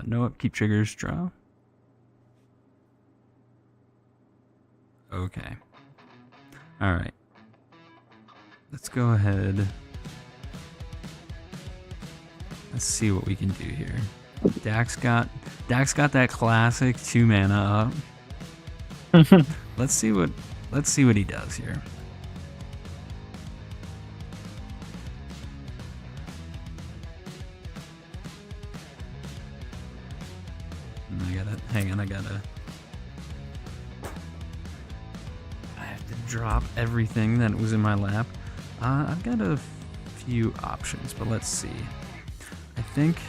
S5: No upkeep triggers, draw. Okay. Alright. Let's go ahead. Let's see what we can do here. Dak's got that classic 2 mana up. Let's see what he does here. Hang on, I have to drop everything that was in my lap. I've got a few options, but let's see. I think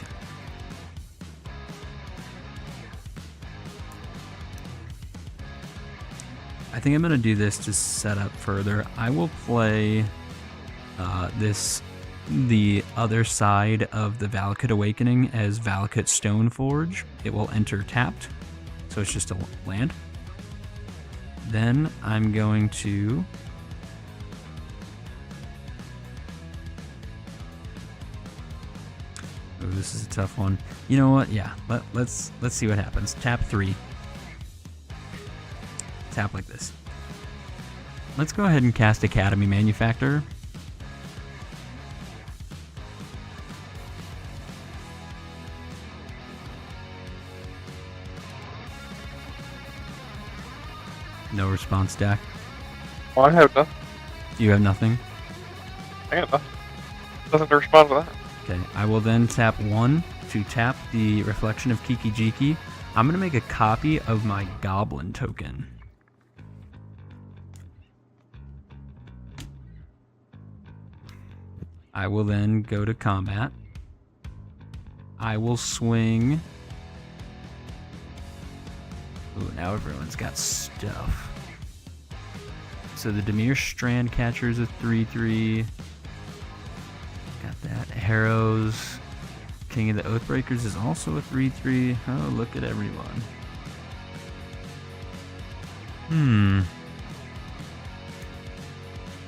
S5: I'm gonna do this to set up further. I will play the other side of the Valakut Awakening as Valakut Stoneforge. It will enter tapped, so it's just a land. Then I'm going to oh, this is a tough one. You know what? Yeah, let's see what happens. Tap 3. Tap like this. Let's go ahead and cast Academy Manufacturer. No response, Dak.
S3: Well, I have nothing.
S5: You have nothing?
S3: I got nothing. Nothing to respond to that.
S5: Okay, I will then tap 1 to tap the Reflection of Kiki Jiki. I'm going to make a copy of my Goblin token. I will then go to combat. I will swing. Ooh, now everyone's got stuff. So the Demir Strand Catcher is a 3/3. Got that. Harrows. King of the Oathbreakers is also a 3/3. Oh, look at everyone.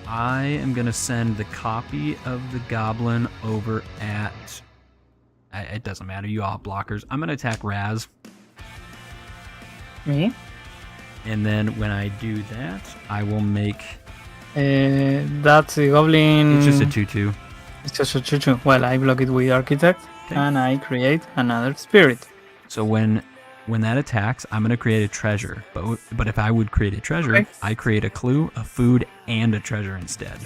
S5: I am going to send the copy of the Goblin over at... It doesn't matter, you all have blockers. I'm going to attack Raz.
S1: Me?
S5: And then when I do that, I will make...
S1: That's the goblin.
S5: It's just a 2/2.
S1: It's just a 2/2. Well, I block it with Architect,
S5: Okay.
S1: and I create another spirit.
S5: So when that attacks, I'm going to create a treasure. But if I would create a treasure,
S1: Okay.
S5: I create a clue, a food, and a treasure instead.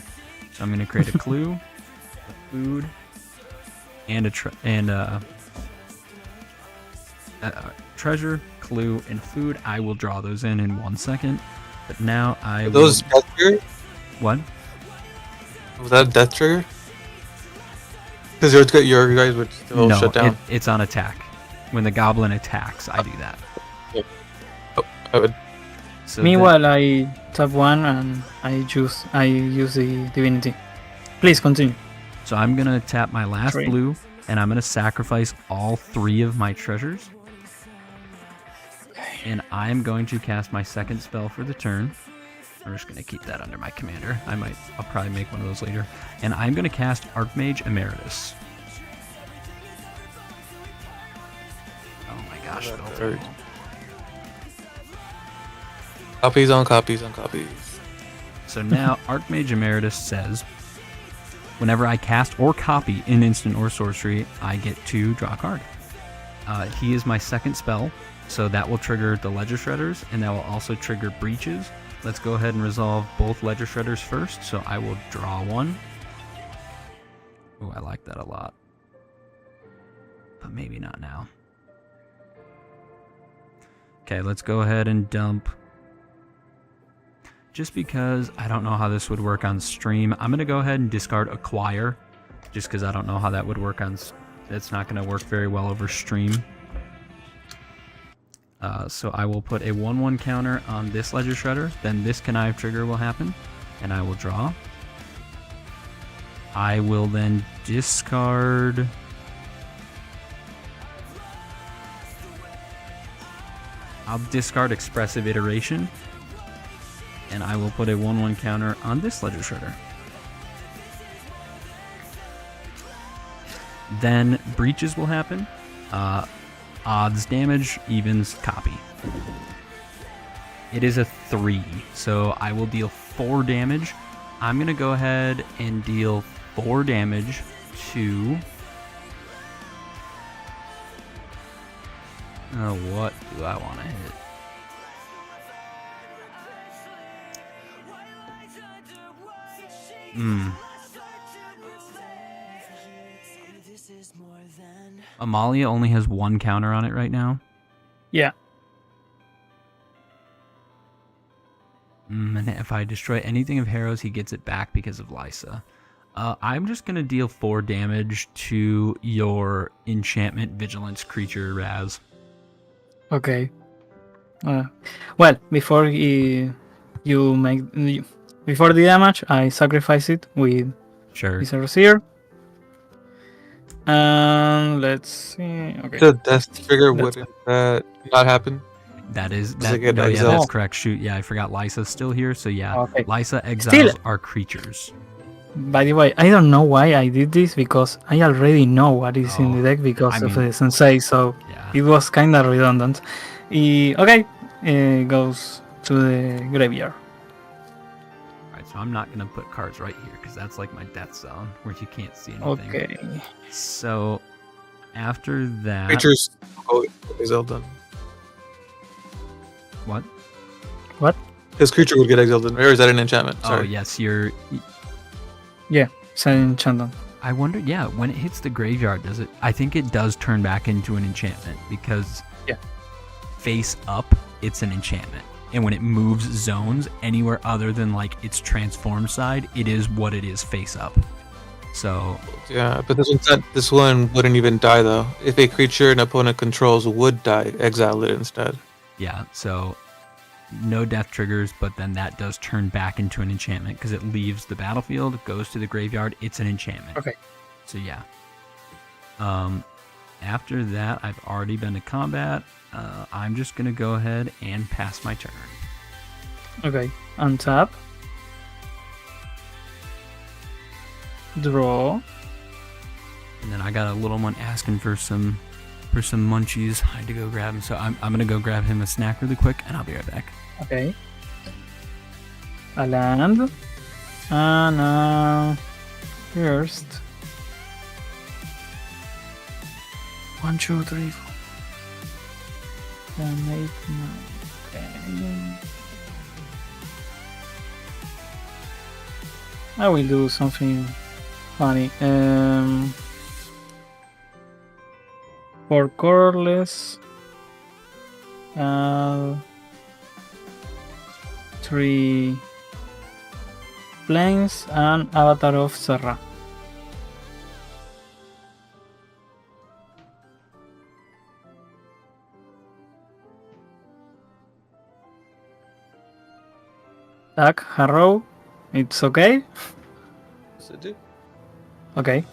S5: So I'm going to create a clue, a food, and a treasure, clue, and food. I will draw those in 1 second. But now I
S2: Those
S5: will...
S2: death trigger?
S5: What?
S2: Was that a death trigger? Because your guys would still
S5: No,
S2: shut down.
S5: it's on attack. When the goblin attacks, I do that.
S2: I would.
S5: So
S1: Meanwhile, I tap one and I use the divinity. Please continue.
S5: So I'm going to tap my last
S1: 3.
S5: blue, and I'm going to sacrifice all 3 of my treasures. And I'm going to cast my second spell for the turn. I'm just going to keep that under my commander. I'll probably make one of those later. And I'm going to cast Archmage Emeritus. Oh my gosh.
S2: That
S5: spell
S2: hurt.
S5: table.
S2: Copies on copies on copies.
S5: So now Archmage Emeritus says, whenever I cast or copy an instant or sorcery, I get to draw a card. He is my second spell, so that will trigger the Ledger Shredders, and that will also trigger Breaches. Let's go ahead and resolve both Ledger Shredders first, so I will draw one. Oh, I like that a lot. But maybe not now. Okay, let's go ahead and dump. Just because I don't know how this would work on stream, I'm going to go ahead and discard Acquire. Just because I don't know how that would work on... It's not going to work very well over stream. So I will put a 1/1 counter on this Ledger Shredder. Then this Connive trigger will happen. And I will draw. I will then discard... I'll discard Expressive Iteration. And I will put a 1/1 counter on this Ledger Shredder. Then Breaches will happen. Odds damage, evens copy. It is a 3, so I will deal 4 damage. I'm going to go ahead and deal 4 damage to... what do I want to hit? Amalia only has 1 counter on it right now.
S1: Yeah.
S5: And if I destroy anything of Harrow's, he gets it back because of Lysa. I'm just going to deal 4 damage to your enchantment vigilance creature, Raz.
S1: Okay. Well, before the damage, I sacrifice it with
S5: Sure.
S1: Vizier. Let's see. Okay.
S2: The death trigger wouldn't that not happen?
S5: That is
S2: Does it
S5: that.
S2: get
S5: No, yeah,
S2: exiled?
S5: that's correct. Shoot, yeah, I forgot Lysa's still here. So yeah,
S1: Okay.
S5: Lysa exiles
S1: Still-
S5: our creatures.
S1: By the way, I don't know why I did this because I already know what is in the deck because
S5: I
S1: of
S5: mean-
S1: the sensei, so
S5: Yeah.
S1: it was kind of redundant. Okay, goes to the graveyard.
S5: Alright, so I'm not gonna put cards right here because that's like my death zone where you can't see anything.
S1: Okay.
S5: So after that,
S2: Creatures go exiled then.
S5: what?
S1: What?
S2: His creature would get exiled then. Or is that an enchantment?
S5: Oh
S2: Sorry.
S5: yes, you're.
S1: Yeah, it's an enchantment.
S5: I wonder. Yeah, when it hits the graveyard, does it? I think it does turn back into an enchantment because
S1: Yeah.
S5: face up, it's an enchantment. And when it moves zones anywhere other than like its transform side, it is what it is face up. So
S2: Yeah, but this one wouldn't even die though. If a creature an opponent controls would die, exile it instead.
S5: yeah, so no death triggers, but then that does turn back into an enchantment because it leaves the battlefield, goes to the graveyard. It's an enchantment.
S1: Okay.
S5: So yeah. After that, I've already been to combat. I'm just gonna go ahead and pass my turn.
S1: Okay. Untap. Draw.
S5: And then I got a little one asking for some munchies. I had to go grab him, so I'm gonna go grab him a snack really quick, and I'll be right back.
S1: Okay. A land. And first. 1, 2, 3, 4. 7, 8, 9. Okay. I will do something funny. For colorless, 3 planes and Avatar of Serra. Attack, Harrow, it's okay?
S2: What's it do?
S1: Okay.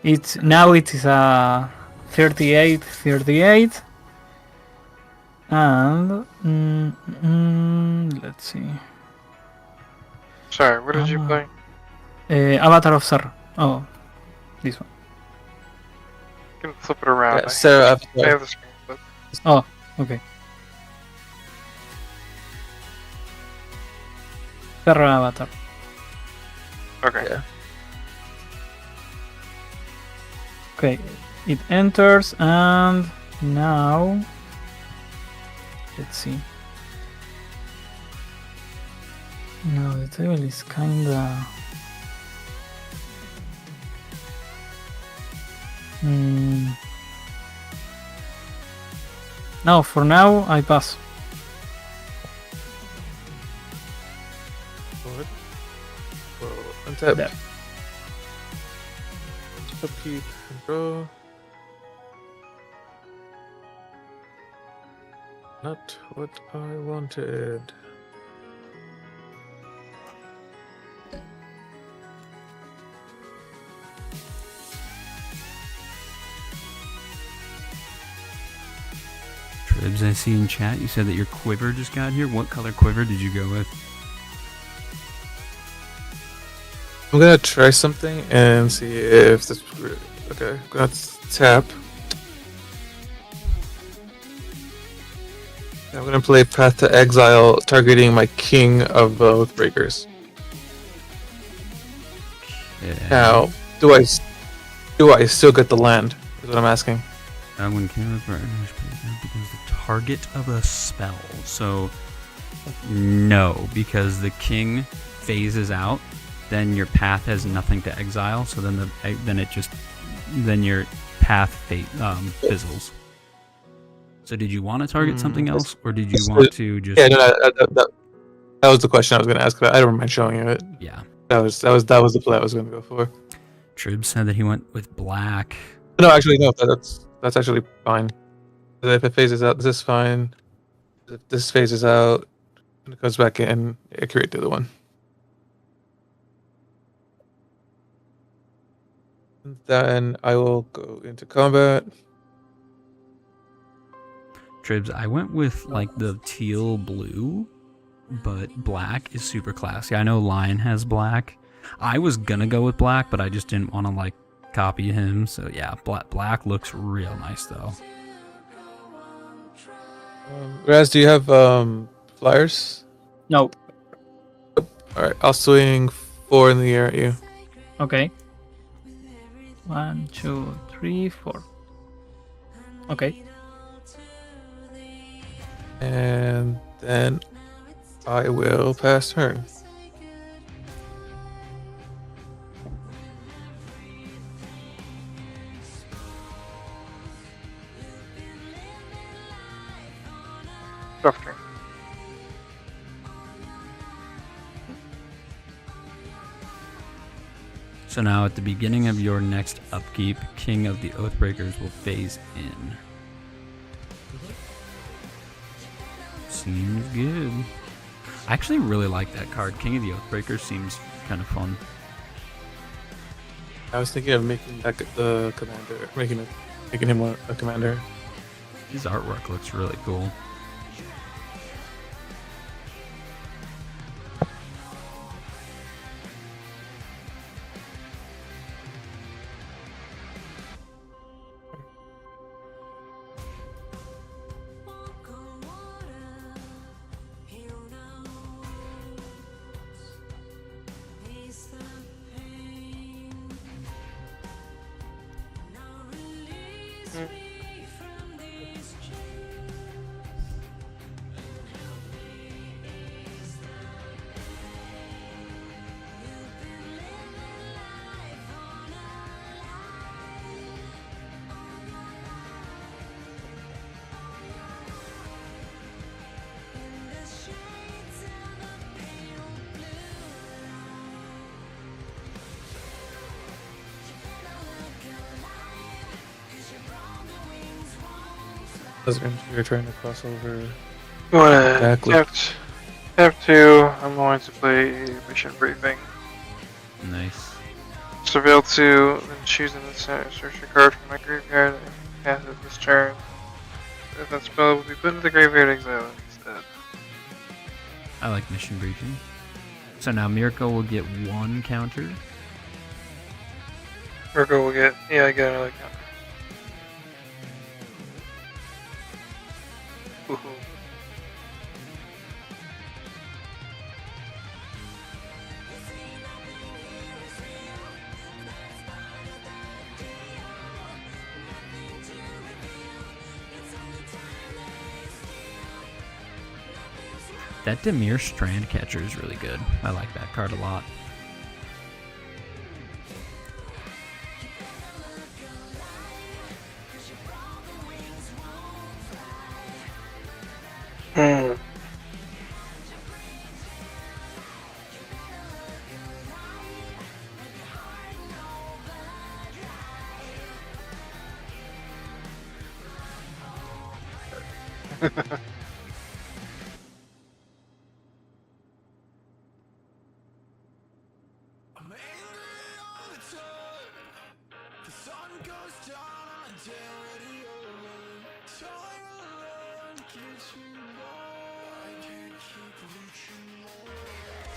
S1: It is a 38. And let's see.
S3: Sorry, what did you play?
S1: Avatar of Serra. Oh, this one.
S3: You can flip it around.
S2: Yeah, Sarah
S3: I
S2: Avatar.
S3: have the screen flip.
S1: Oh, okay. Serra Avatar.
S3: Okay.
S2: Yeah.
S1: Okay, it enters and now let's see. No, the table is kinda No, for now I pass.
S2: What? Untap.
S1: There.
S2: Upkeep and draw. Not what I wanted.
S5: Tribs, I see in chat you said that your quiver just got here. What color quiver did you go with?
S2: I'm gonna try something and see if this. Okay, I'm gonna tap. I'm gonna play Path to Exile, targeting my King of Oathbreakers.
S5: Yeah.
S2: Now, do I still get the land? Is what I'm asking.
S5: When Caleb becomes the target of a spell. So, no, because the king phases out, then your path has nothing to exile. So then then your path fizzles. So did you want to target something else, or did you want to just?
S2: Yeah, no, that was the question I was going to ask. I don't mind showing you it.
S5: Yeah.
S2: That was the play I was going to go for.
S5: Trib said that he went with black.
S2: No, actually, no. That's actually fine. If it phases out, this is fine. If this phases out and it goes back in, I create the other one. And then I will go into combat.
S5: Tribs, I went with like the teal blue, but black is super classy. I know Lion has black. I was gonna go with black, but I just didn't want to like copy him. So yeah, black looks real nice though.
S2: Raz, do you have flyers?
S1: No.
S2: Alright, I'll swing 4 in the air at you.
S1: Okay. 1, 2, 3, 4. Okay.
S2: And then I will pass turn.
S3: Rough turn.
S5: So now at the beginning of your next upkeep, King of the Oathbreakers will phase in. Seems good. I actually really like that card. King of the Oathbreakers seems kind of fun.
S2: I was thinking of making that the commander, making him a commander.
S5: His artwork looks really cool.
S4: Walk on water, heal no wounds, ease the pain. Now release me from these chains and help me ease the pain. You've been living life on a lie all your in the shades of a pale blue light. You better look alive, 'cause your broken wings won't fly.
S2: You're trying to cross over.
S3: You wanna
S2: Exactly.
S3: have to. I'm going to play a mission briefing.
S5: Nice.
S3: Surveil 2, then choose an instant search a card from my graveyard and cast it this turn. If that spell will be put into the graveyard exile instead.
S5: I like mission briefing. So now Mirko will get 1 counter.
S3: Mirko will get, yeah, I get another counter. Woohoo.
S5: That Demir Strandcatcher is really good. I like that card a lot.
S3: Hmm.
S4: I'm angry all the time. The sun goes down on a dead radio. Time alone keeps me warm. I can't keep reaching more.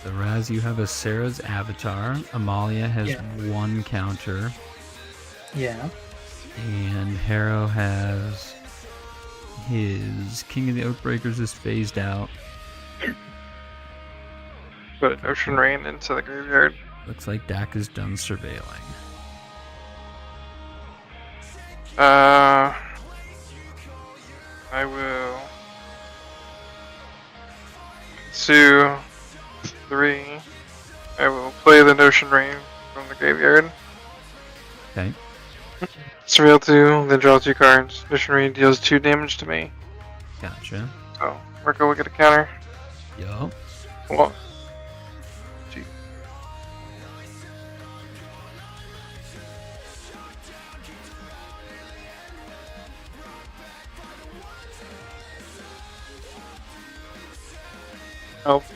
S5: So Raz, you have a Sarah's Avatar. Amalia has
S1: Yeah.
S5: 1 counter.
S1: Yeah.
S5: And Harrow has his King of the Oathbreakers is phased out.
S3: Put an Ocean Rain into the graveyard.
S5: Looks like Dak is done surveilling.
S3: I will. 2, 3. I will play the Ocean Rain from the graveyard.
S5: Okay.
S3: Surveil 2, then draw 2 cards. Ocean Rain deals 2 damage to me.
S5: Gotcha.
S3: So, Mirko will get a counter.
S5: Yup.
S3: 1, 2. Help me.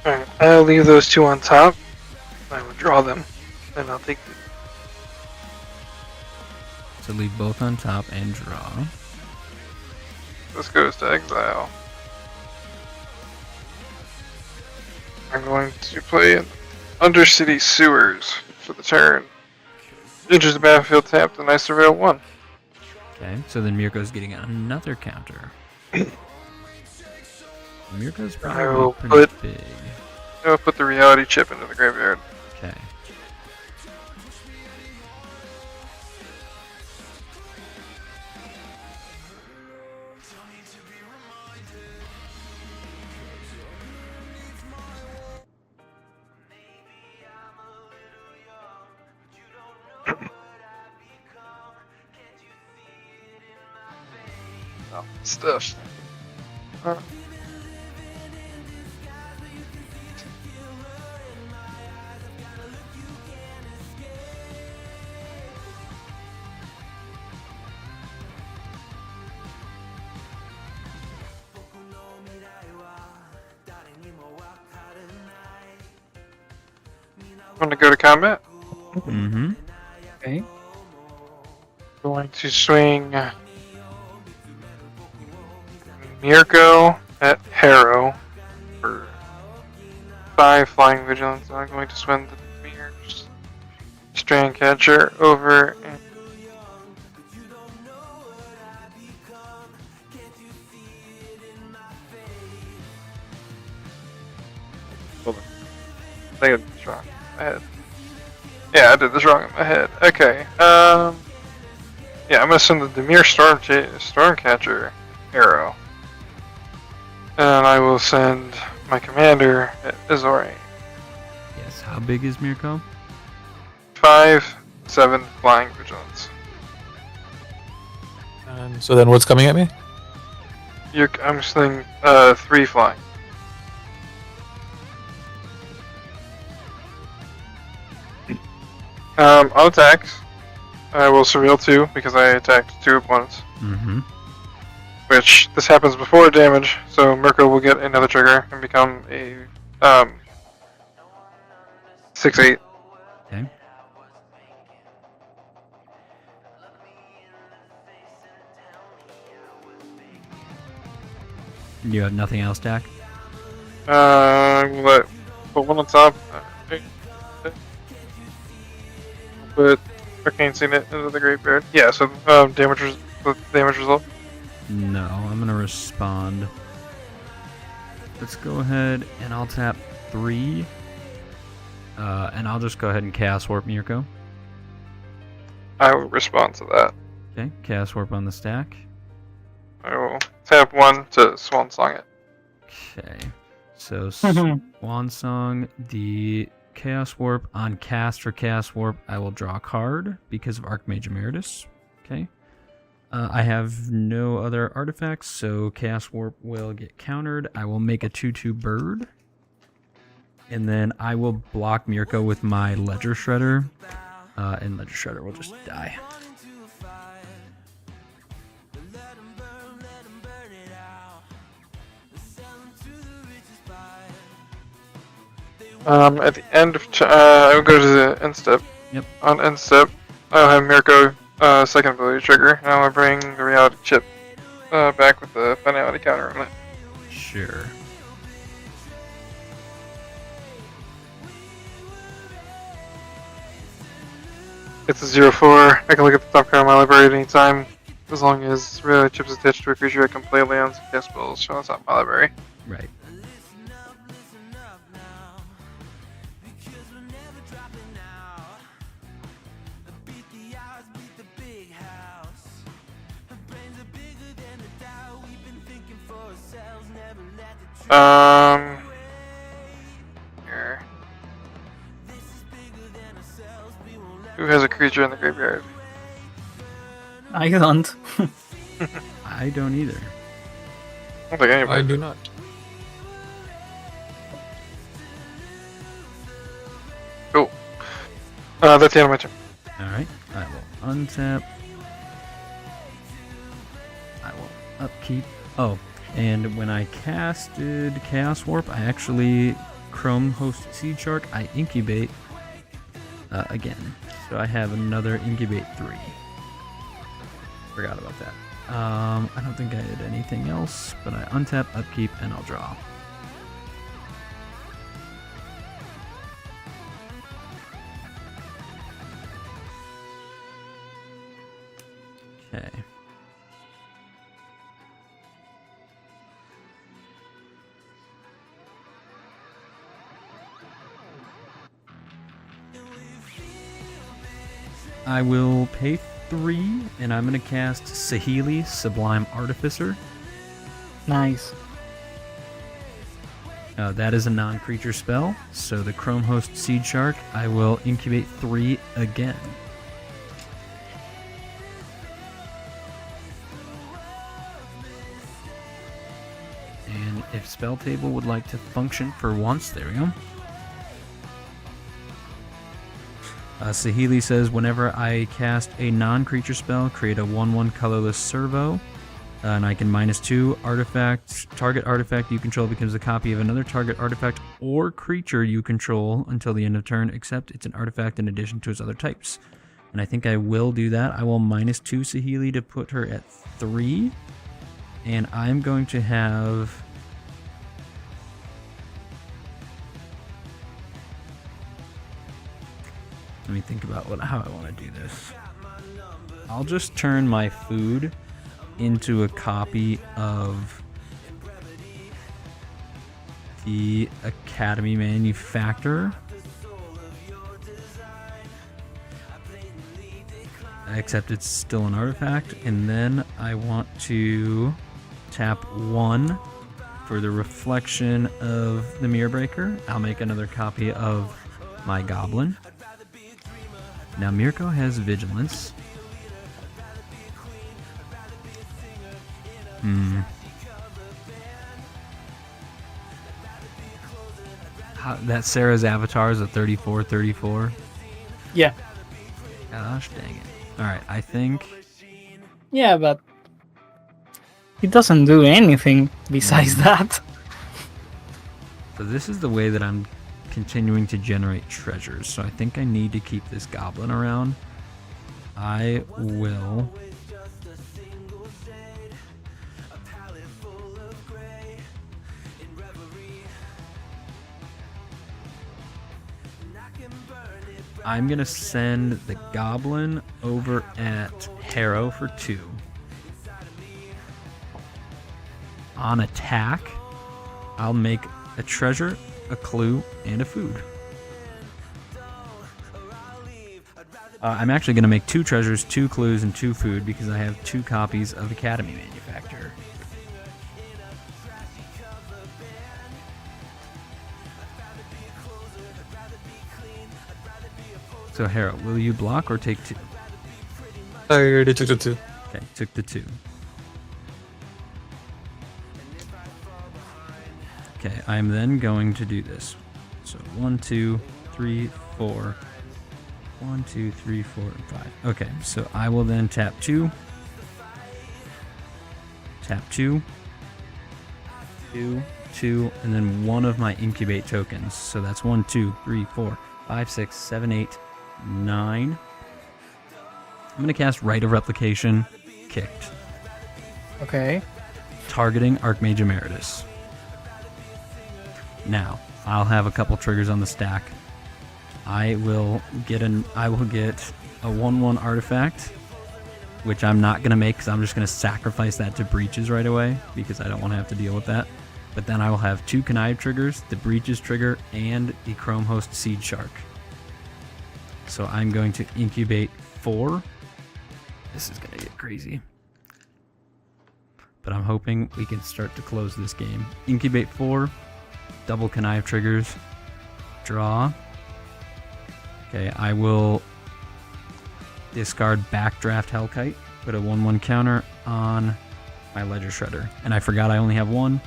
S3: Alright, I'll leave those 2 on top. I will draw them. And I'll take the.
S5: So leave both on top and draw.
S3: This goes to exile. I'm going to play an Undercity Sewers for the turn. Enters the battlefield tapped and I surveil 1.
S5: Okay. So then Mirko's getting another counter. Mirko's
S3: I
S5: probably
S3: will
S5: pretty
S3: put-
S5: big.
S3: I will put the reality chip into the graveyard.
S5: Okay.
S3: stuff. I'm gonna go to combat.
S5: Mm-hmm.
S1: Okay.
S3: Going to swing Mirko at Harrow for 5 flying vigilance. I'm going to swing the Mirror's Strand Catcher over and hold on. I think I did this wrong in my head. Yeah, I did this wrong in my head. Okay. Yeah, I'm gonna send the Demir Stormcatcher arrow. And I will send my commander at Azoreign.
S5: Yes. How big is Mirko?
S3: 5/7 flying vigilance.
S2: And so then what's coming at me?
S3: I'm sending 3 flying. On attacks, I will surveil 2 because I attacked 2 opponents.
S5: Mm-hmm.
S3: Which this happens before damage, so Mirko will get another trigger and become a 6/8.
S5: Okay. You have nothing else, Dak?
S3: We'll put one on top. Put Arcane Signet into the Graveyard. Yeah, so damage result.
S5: No, I'm gonna respond. Let's go ahead and I'll tap 3. And I'll just go ahead and cast Warp Mirko.
S3: I will respond to that.
S5: Okay, cast Warp on the stack.
S3: I will tap 1 to Swan Song it.
S5: Okay, so Swan Song, the Chaos Warp on cast for Chaos Warp, I will draw a card because of Archmage Emeritus. Okay. I have no other artifacts, so Chaos Warp will get countered. I will make a 2/2 bird. And then I will block Mirko with my Ledger Shredder. And Ledger Shredder will just die.
S3: At the end of I will go to the end step.
S5: Yep.
S3: On end step, I'll have Mirko second ability trigger, and I'll bring the reality chip back with the finality counter on it.
S5: Sure.
S3: It's a 0/4. I can look at the top card of my library at any time, as long as reality chip is attached to a creature I can play lands and cast spells shown on top of my library.
S5: Right.
S3: Here. Who has a creature in the graveyard?
S1: I don't.
S5: I don't either.
S3: I don't think anybody.
S2: I do not.
S3: Cool. That's the end of my turn.
S5: Alright, I will untap. I will upkeep. Oh, and when I casted Chaos Warp, I actually Chrome Host Seed Shark. I incubate again. So I have another incubate 3. Forgot about that. I don't think I did anything else, but I untap, upkeep, and I'll draw. Okay. I will pay 3, and I'm going to cast Saheeli, Sublime Artificer.
S1: Nice.
S5: That is a non-creature spell, so the Chrome Host Seed Shark, I will incubate 3 again. if spell table would like to function for once. There we go. Sahili says, whenever I cast a non-creature spell, create a 1/1 colorless servo, and I can -2 artifact. Target artifact you control becomes a copy of another target artifact or creature you control until the end of turn, except it's an artifact in addition to its other types. And I think I will do that. I will -2 Sahili to put her at 3, and I'm going to have... Let me think about how I want to do this. I'll just turn my food into a copy of the Academy Manufacturer. Except it's still an artifact. And then I want to tap 1 for the reflection of the Mirror Breaker. I'll make another copy of my Goblin. Now Mirko has Vigilance. That Sarah's avatar is a 34.
S1: Yeah.
S5: Gosh dang it. Alright, I think...
S1: Yeah, but it doesn't do anything besides that.
S5: So this is the way that I'm continuing to generate treasures. So I think I need to keep this goblin around. I will... I'm gonna send the goblin over at Harrow for 2. On attack, I'll make a treasure, a clue, and a food. I'm actually going to make 2 treasures, 2 clues, and 2 food because I have 2 copies of Academy Manufacturer. So, Harold, will you block or take 2?
S2: I already took the 2.
S5: Okay, took the 2. Okay, I'm then going to do this. So 1, 2, 3, 4. 1, 2, 3, 4, and 5. Okay, so I will then tap 2. Tap 2. 2, 2, and then 1 of my incubate tokens. So that's 1, 2, 3, 4, 5, 6, 7, 8, 9. I'm going to cast Rite of Replication, kicked.
S1: Okay.
S5: Targeting Archmage Emeritus. Now, I'll have a couple triggers on the stack. I will get a 1/1 artifact, which I'm not going to make because I'm just going to sacrifice that to Breaches right away because I don't want to have to deal with that. But then I will have 2 Connive triggers, the Breaches trigger, and the Chrome Host Seed Shark. So I'm going to incubate 4. This is going to get crazy. But I'm hoping we can start to close this game. Incubate 4. Double Connive triggers. Draw. Okay, I will discard Backdraft Hellkite. Put a 1/1 counter on my Ledger Shredder. And I forgot I only have 1.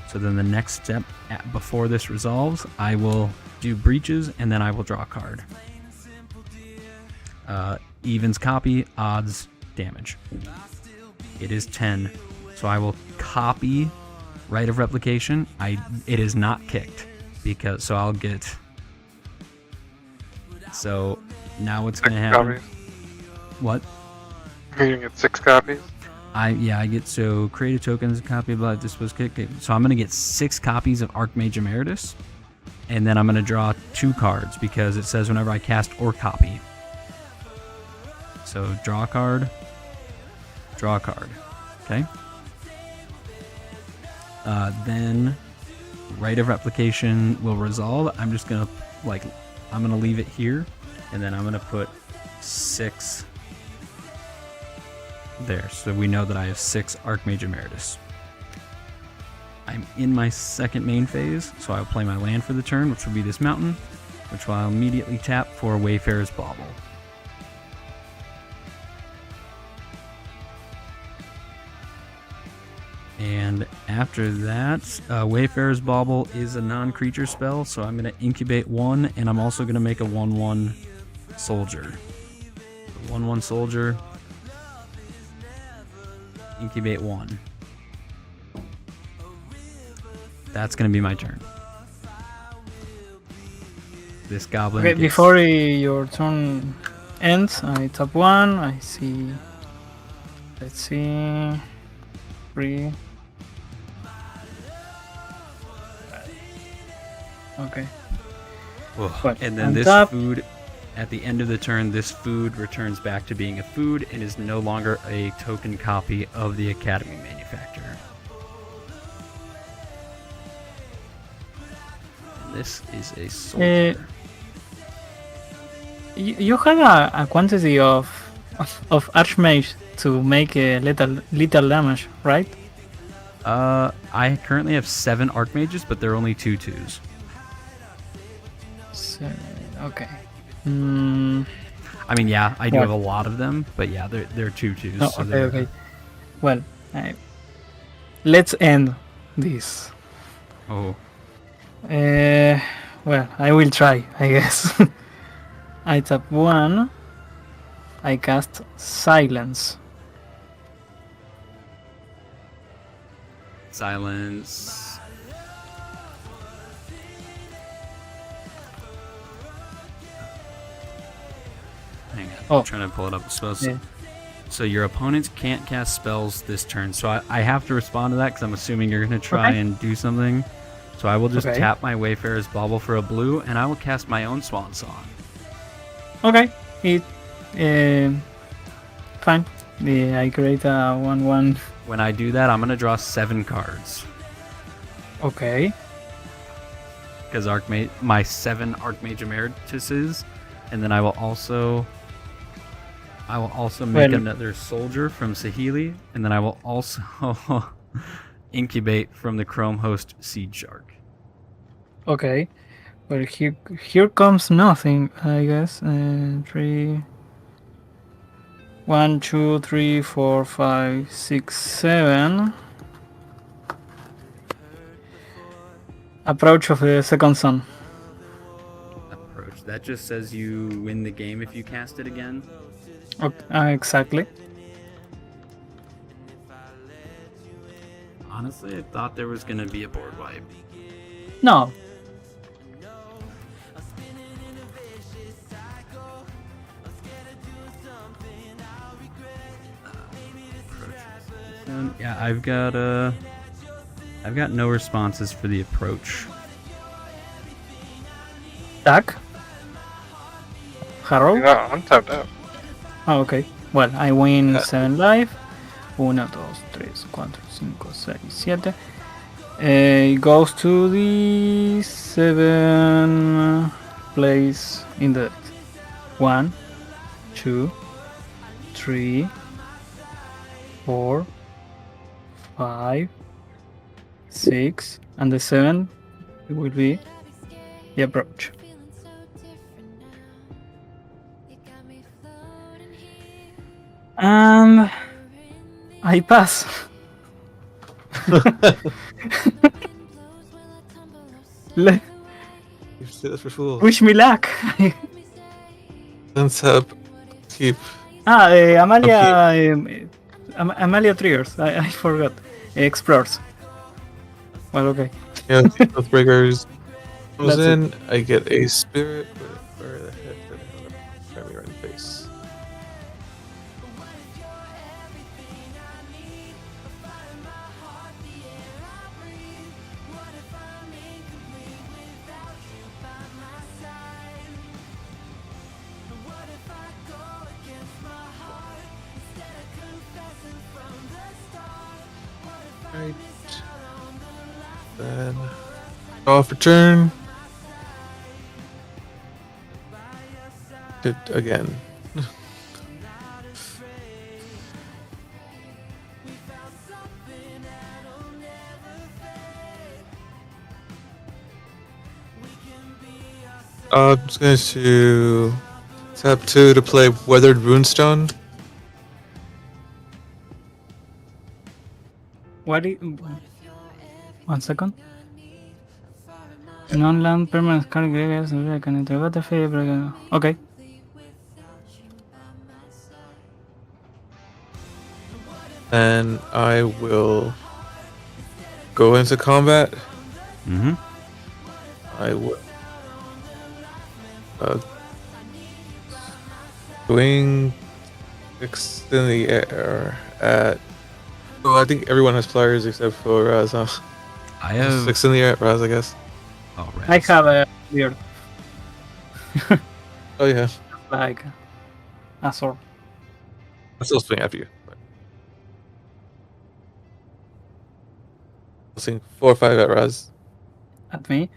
S5: So then the next step before this resolves, I will do Breaches and then I will draw a card. Evens copy, odds damage. It is 10. So I will copy Rite of Replication. It is not kicked because so I'll get. So now what's going to happen?
S3: Copies.
S5: What?
S3: You're gonna get 6 copies.
S5: I get so create a token as a copy of this was kicked. So I'm going to get 6 copies of Archmage Emeritus, and then I'm going to draw 2 cards because it says whenever I cast or copy. So draw a card. Draw a card. Okay. Then Rite of Replication will resolve. I'm just gonna I'm gonna leave it here, and then I'm gonna put 6 there, so we know that I have 6 Archmage Emeritus. I'm in my second main phase, so I'll play my land for the turn, which will be this mountain, which I'll immediately tap for Wayfarer's Bauble. And after that, Wayfarer's Bauble is a non-creature spell, so I'm going to incubate 1, and I'm also going to make a 1/1 soldier. 1/1 soldier, incubate 1. That's going to be my turn. This goblin.
S1: Okay,
S5: gets-
S1: before your turn ends, I tap 1. I see. Let's see. 3. Okay.
S5: Ugh.
S1: What,
S5: And then
S1: on
S5: this
S1: top?
S5: food, at the end of the turn, this food returns back to being a food and is no longer a token copy of the Academy manufacturer. And this is a soldier.
S1: You have a quantity of Archmage to make a little damage, right?
S5: I currently have 7 Archmages, but they're only 2/2s.
S1: So, okay. Mm,
S5: I mean, yeah, I do
S1: What?
S5: have a lot of them, but yeah, they're 2/2s.
S1: no,
S5: so
S1: okay,
S5: they're-
S1: okay. Well, let's end this.
S5: Oh,
S1: Well, I will try, I guess. I tap 1. I cast Silence.
S5: silence. Hang on,
S1: Oh.
S5: I'm trying to pull it up.
S1: Yeah.
S5: So your opponents can't cast spells this turn. So I have to respond to that because I'm assuming you're going to try
S1: Okay.
S5: and do something. So I will just
S1: Okay.
S5: tap my Wayfarer's Bauble for a blue, and I will cast my own Swan Song.
S1: Okay, fine. Yeah, I create a 1/1.
S5: When I do that, I'm going to draw 7 cards.
S1: Okay.
S5: Because my 7 Archmage Emerituses, and then I will also make
S1: Well-
S5: another soldier from Sahili, and then I will also incubate from the Chrome Host Seed Shark.
S1: Okay. Well, here comes nothing, I guess. 3. 1, 2, 3, 4, 5, 6, 7. Approach of the second sun.
S5: Approach. That just says you win the game if you cast it again.
S1: Okay, exactly.
S5: Honestly, I thought there was gonna be a board wipe.
S1: No.
S5: Yeah, I've got no responses for the approach.
S1: Attack. Harrow.
S3: No, I'm tapped out.
S1: Oh, okay. Well, I win 7 life. 1, 2, 3, 4, 5, 6, 7. It goes to the 7 place in the 1, 2, 3, 4, 5, 6, and the 7 it will be the approach. And I pass. Le-
S2: You say that for fools.
S1: Wish me luck.
S2: Let's up. Keep.
S1: Amalia. Amalia triggers. I forgot. Explores. Well, okay.
S2: Yeah, with Riggers comes
S1: That's it.
S2: in. I get a spirit. Where the heck did I try me right in the face? Right. Then off return. It again. I'm just going to tap 2 to play Weathered Runestone.
S1: What is... 1 second. Non-land permanent card graveyards can enter battlefield. Okay.
S2: And I will go into combat.
S5: Mm-hmm.
S2: I will swing 6 in the air at. Well, I think everyone has flyers except for Raz. Huh?
S5: I have
S2: 6 in the air at Raz, I guess.
S5: Oh,
S1: I have a weird,
S2: Oh yeah,
S1: like, a sword.
S2: I'll still swing after you. I'll swing 4 or 5 at Raz.
S1: At me.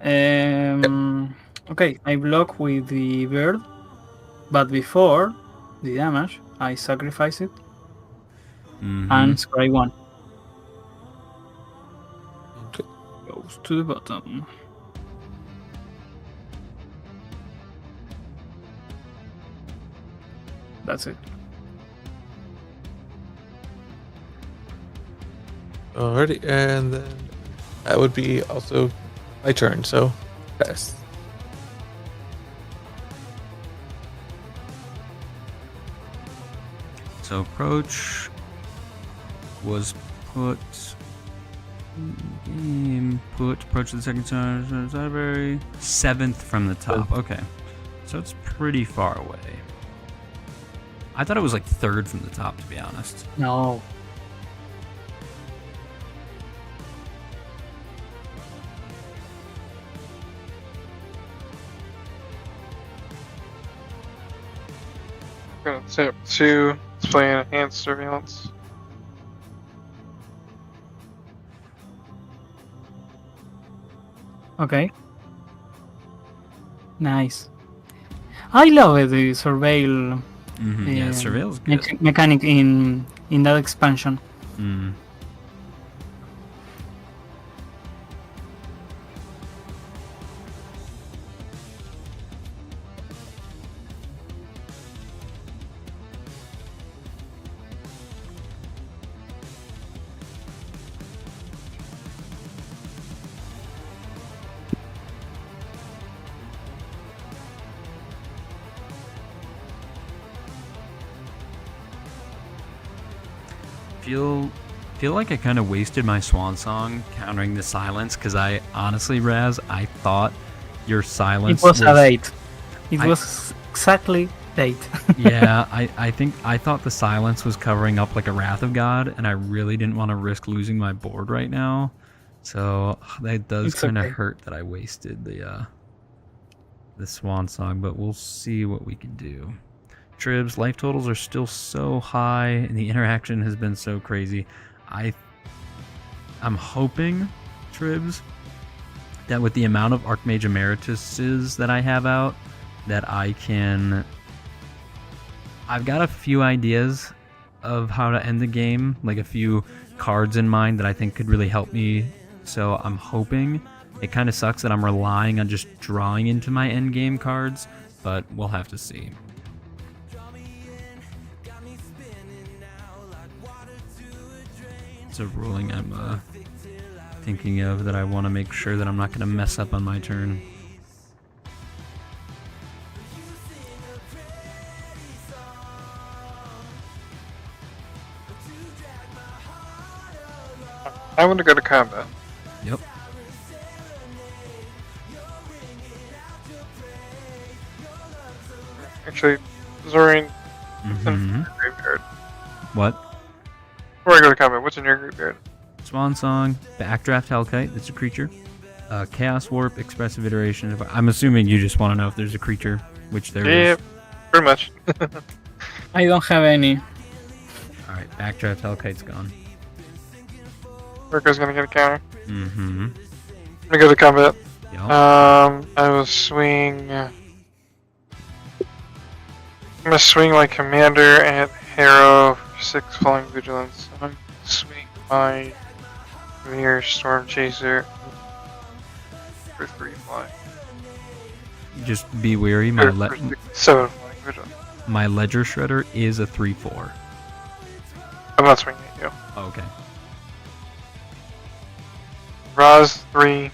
S1: Okay, I block with the bird, but before the damage, I sacrifice it and scry 1.
S2: Okay.
S1: Goes to the bottom. That's it.
S2: Alrighty, and then that would be also my turn. So, pass.
S5: So approach was put game put approach to the second library 7th from the top. Okay, so it's pretty far away. I thought it was like 3rd from the top, to be honest.
S1: No.
S3: Gonna set up 2. Let's play enhanced surveillance.
S1: Okay. Nice. I love it, the surveil
S5: Yeah, surveil's good.
S1: mechanic in that expansion.
S5: Mm. Feel like I kind of wasted my swan song countering the silence, because I honestly, Raz, I thought your silence
S1: It was a date. It
S5: I-
S1: was exactly date.
S5: Yeah, I think I thought the silence was covering up like a Wrath of God, and I really didn't want to risk losing my board right now. So that does
S1: It's
S5: kind of
S1: okay.
S5: hurt that I wasted the swan song, but we'll see what we can do. Tribs, life totals are still so high, and the interaction has been so crazy. I'm hoping, Tribs, that with the amount of Archmage Emerituses that I have out, that I've got a few ideas of how to end the game, like a few cards in mind that I think could really help me. So I'm hoping. It kind of sucks that I'm relying on just drawing into my end game cards, but we'll have to see. It's a ruling I'm thinking of that I want to make sure that I'm not going to mess up on my turn.
S3: I want to go to combat.
S5: Yep.
S3: Actually, Azoreign,
S5: Mm-hmm.
S3: graveyard.
S5: What?
S3: Before I go to combat, what's in your graveyard?
S5: Swan Song, Backdraft Hellkite, that's a creature. Chaos Warp, Expressive Iteration. I'm assuming you just want to know if there's a creature, which there
S3: Yeah,
S5: is.
S3: pretty much.
S1: I don't have any.
S5: Alright, Backdraft Hellkite's gone.
S3: Mirko's gonna get a counter.
S5: Mm-hmm.
S3: I'm gonna go to combat.
S5: Yep.
S3: I will swing. I'm gonna swing my commander at Harrow for 6 falling vigilance. I'm gonna swing my Mirror Storm Chaser for 3 flying.
S5: Just be wary,
S3: Or for 7 flying vigilance.
S5: my Ledger Shredder is a 3/4.
S3: I'm not swinging at you.
S5: Oh, okay.
S3: Raz 3,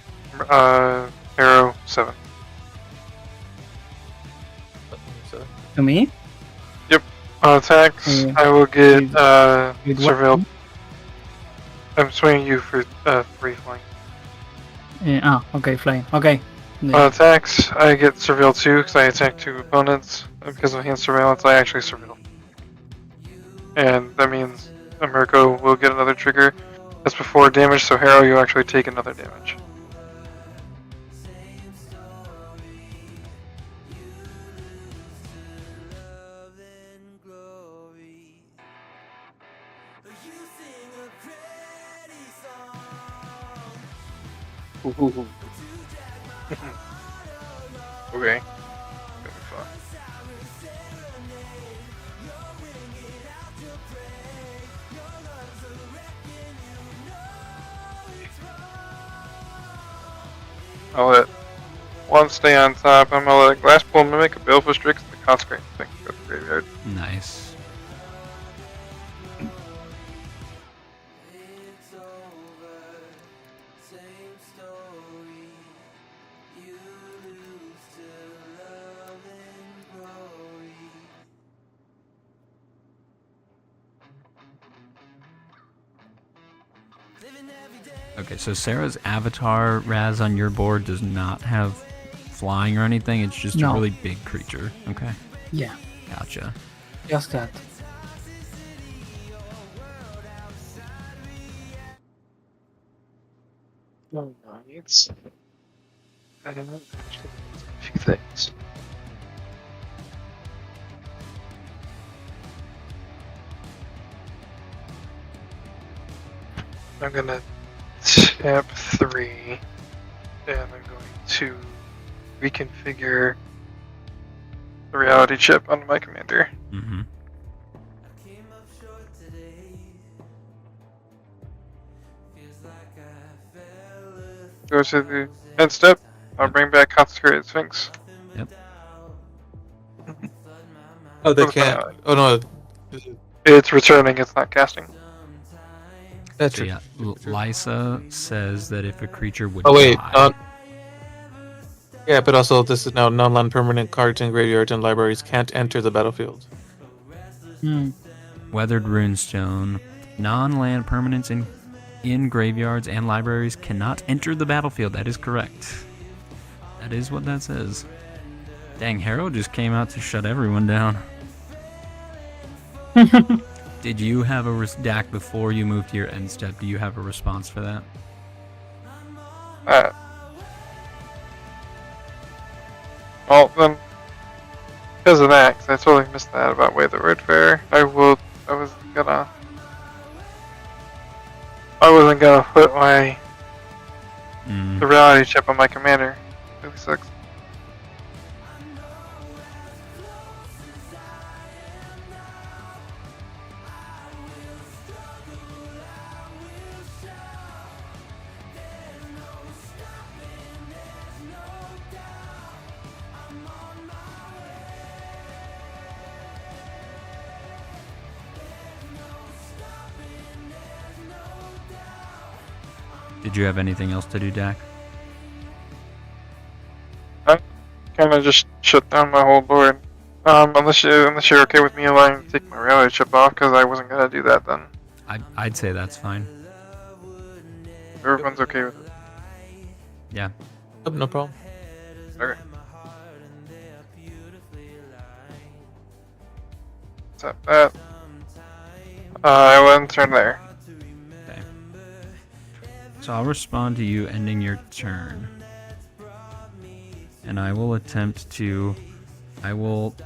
S3: Arrow 7.
S2: So,
S1: To me?
S3: On attacks,
S1: Yeah.
S3: I will get
S1: With what?
S3: surveilled. I'm swinging you for 3 flank.
S1: Okay, flying. Okay.
S3: On attacks, I get surveilled 2 because I attack 2 opponents. And because of hand surveillance, I actually surveil. And that means Mirko will get another trigger. That's before damage, so Harrow, you actually take another damage. Okay. That'll be fun. I'll let one stay on top. I'm gonna let Glass Pool mimic a Baleful Strix and the Consecrate thing go to the graveyard.
S5: Nice. Okay, so Sarah's avatar, Raz, on your board does not have flying or anything. It's just a
S1: No.
S5: really big creature. Okay,
S1: Yeah,
S5: gotcha.
S1: just that.
S3: No, it's. I don't know. A few things. I'm gonna tap 3, and I'm going to reconfigure the reality chip onto my commander.
S5: Mm-hmm.
S3: Go to the end step. I'll bring back Consecrated Sphinx.
S2: oh, they
S3: What's
S2: can't.
S3: that?
S2: Oh no,
S3: It's returning, it's not casting.
S2: that's
S5: So
S2: true.
S5: yeah, Lysa says that if a creature would
S2: Oh wait,
S5: die,
S2: yeah, but also this is now non-land permanent cards in graveyards and libraries can't enter the battlefield.
S1: Hmm.
S5: Weathered Runestone, non-land permanents in graveyards and libraries cannot enter the battlefield. That is correct. That is what that says. Dang, Harrow just came out to shut everyone down. Did you have a Dak before you moved to your end step? Do you have a response for that?
S3: Well, then, because of that, 'cause I totally missed that about Way of the Road Fair, I wasn't gonna put the reality chip on my commander. Really sucks.
S5: Did you have anything else to do, Dak?
S3: Kind of just shut down my whole board. Unless you're okay with me allowing to take my reality chip off, because I wasn't gonna do that then.
S5: I'd say that's fine.
S3: Everyone's okay with it.
S5: Yeah.
S2: Oh, no problem.
S3: Okay. Tap that. I will end turn there.
S5: Okay. So I'll respond to you ending your turn. And I will attempt to... I will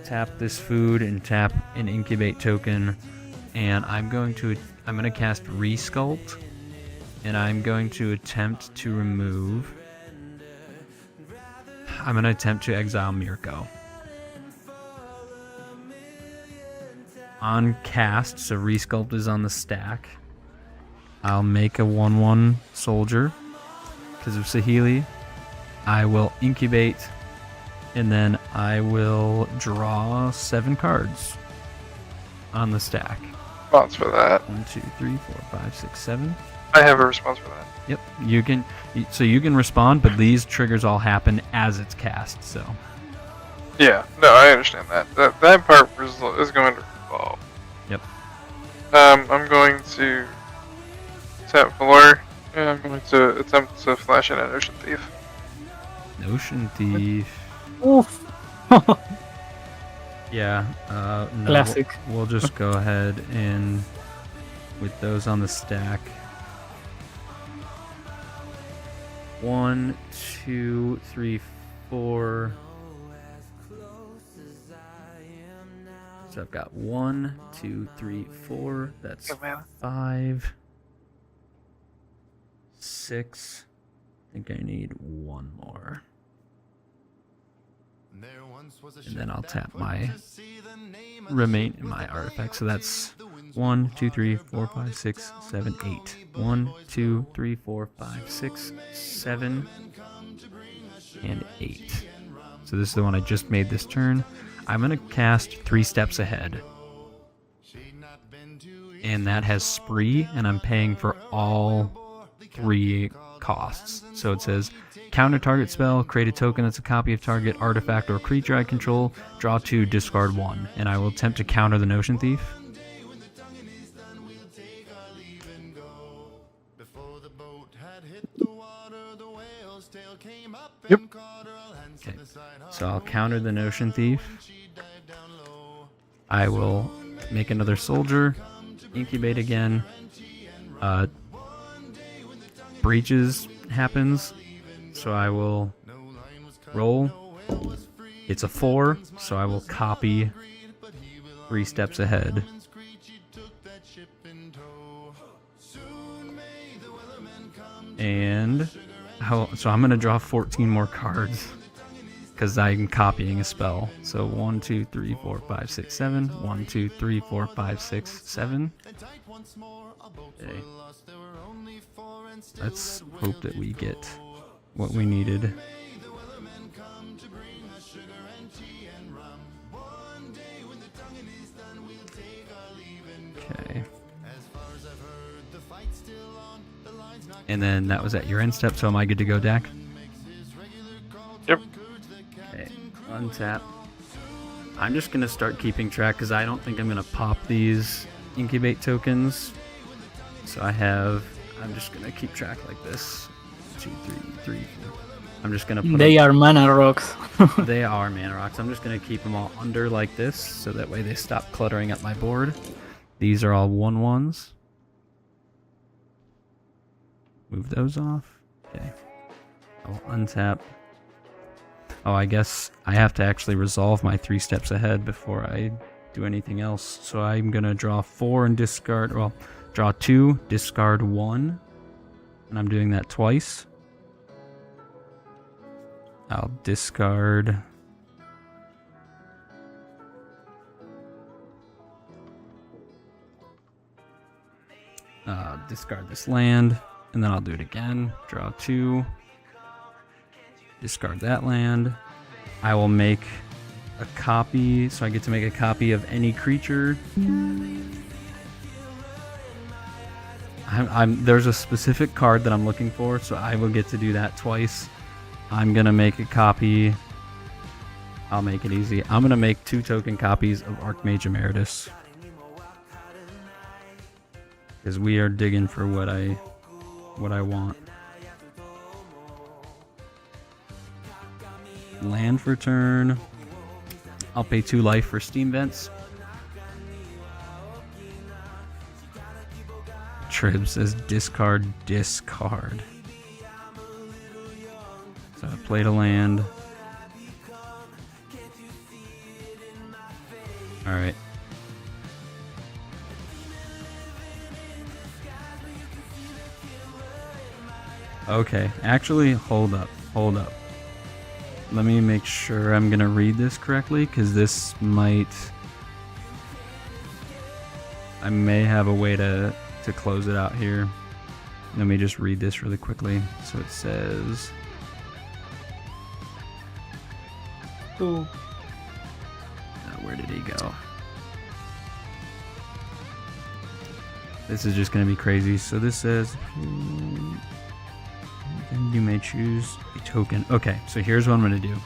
S5: tap this food and tap an incubate token. And I'm going to cast Resculpt. And I'm going to attempt to remove... I'm going to attempt to exile Mirko. On cast, so Resculpt is on the stack. I'll make a 1/1 soldier because of Saheeli. I will incubate, and then I will draw 7 cards on the stack.
S3: Response for that.
S5: 1, 2, 3, 4, 5, 6, 7.
S3: I have a response for that.
S5: Yep, you can. So you can respond, but these triggers all happen as it's cast. So
S3: Yeah, no, I understand that. That part is going to resolve.
S5: Yep.
S3: I'm going to tap Valor, and I'm going to attempt to flash in an Ocean Thief.
S5: Ocean Thief.
S1: Oof.
S5: Yeah. No,
S1: Classic.
S5: We'll just go ahead and with those on the stack. 1, 2, 3, 4. So I've got 1, 2, 3, 4. That's
S3: Good man.
S5: 5, 6. I think I need one more. And then I'll tap my my artifact. So that's 1, 2, 3, 4, 5, 6, 7, 8. 1, 2, 3, 4, 5, 6, 7, and 8. So this is the one I just made this turn. I'm gonna cast 3 steps ahead. And that has Spree, and I'm paying for all 3 costs. So it says counter target spell, create a token that's a copy of target artifact or creature I control, draw 2, discard 1. And I will attempt to counter the Notion Thief.
S1: Yep.
S5: Okay. So I'll counter the Notion Thief. I will make another soldier, incubate again. Breaches happens, so I will roll. It's a 4, so I will copy 3 steps ahead. And so I'm gonna draw 14 more cards because I'm copying a spell. So 1, 2, 3, 4, 5, 6, 7. 1, 2, 3, 4, 5, 6, 7. Okay. Let's hope that we get what we needed. Okay. And then that was at your end step, so am I good to go, Dak?
S3: Yep.
S5: Okay, untap. I'm just gonna start keeping track because I don't think I'm gonna pop these incubate tokens. So I'm just gonna keep track like this. 2, 3, 4. I'm just gonna put
S1: They are mana rocks.
S5: they are mana rocks. I'm just gonna keep them all under like this, so that way they stop cluttering up my board. These are all 1/1s. Move those off. Okay. I'll untap. Oh, I guess I have to actually resolve my 3 steps ahead before I do anything else. So I'm gonna draw 4 and discard. Well, draw 2, discard 1, and I'm doing that twice. I'll discard. Discard this land, and then I'll do it again. Draw 2, discard that land. I will make a copy, so I get to make a copy of any creature. There's a specific card that I'm looking for, so I will get to do that twice. I'm gonna make a copy. I'll make it easy. I'm gonna make 2 token copies of Archmage Emeritus, because we are digging for what I want. Land for turn. I'll pay 2 life for Steam Vents. Trib says discard. So I played a land. Alright. Okay, actually, hold up. Let me make sure I'm gonna read this correctly, because this might... I may have a way to close it out here. Let me just read this really quickly. So it says...
S1: Ooh.
S5: Where did he go? This is just going to be crazy. So this says you may choose a token. Okay, so here's what I'm going to do.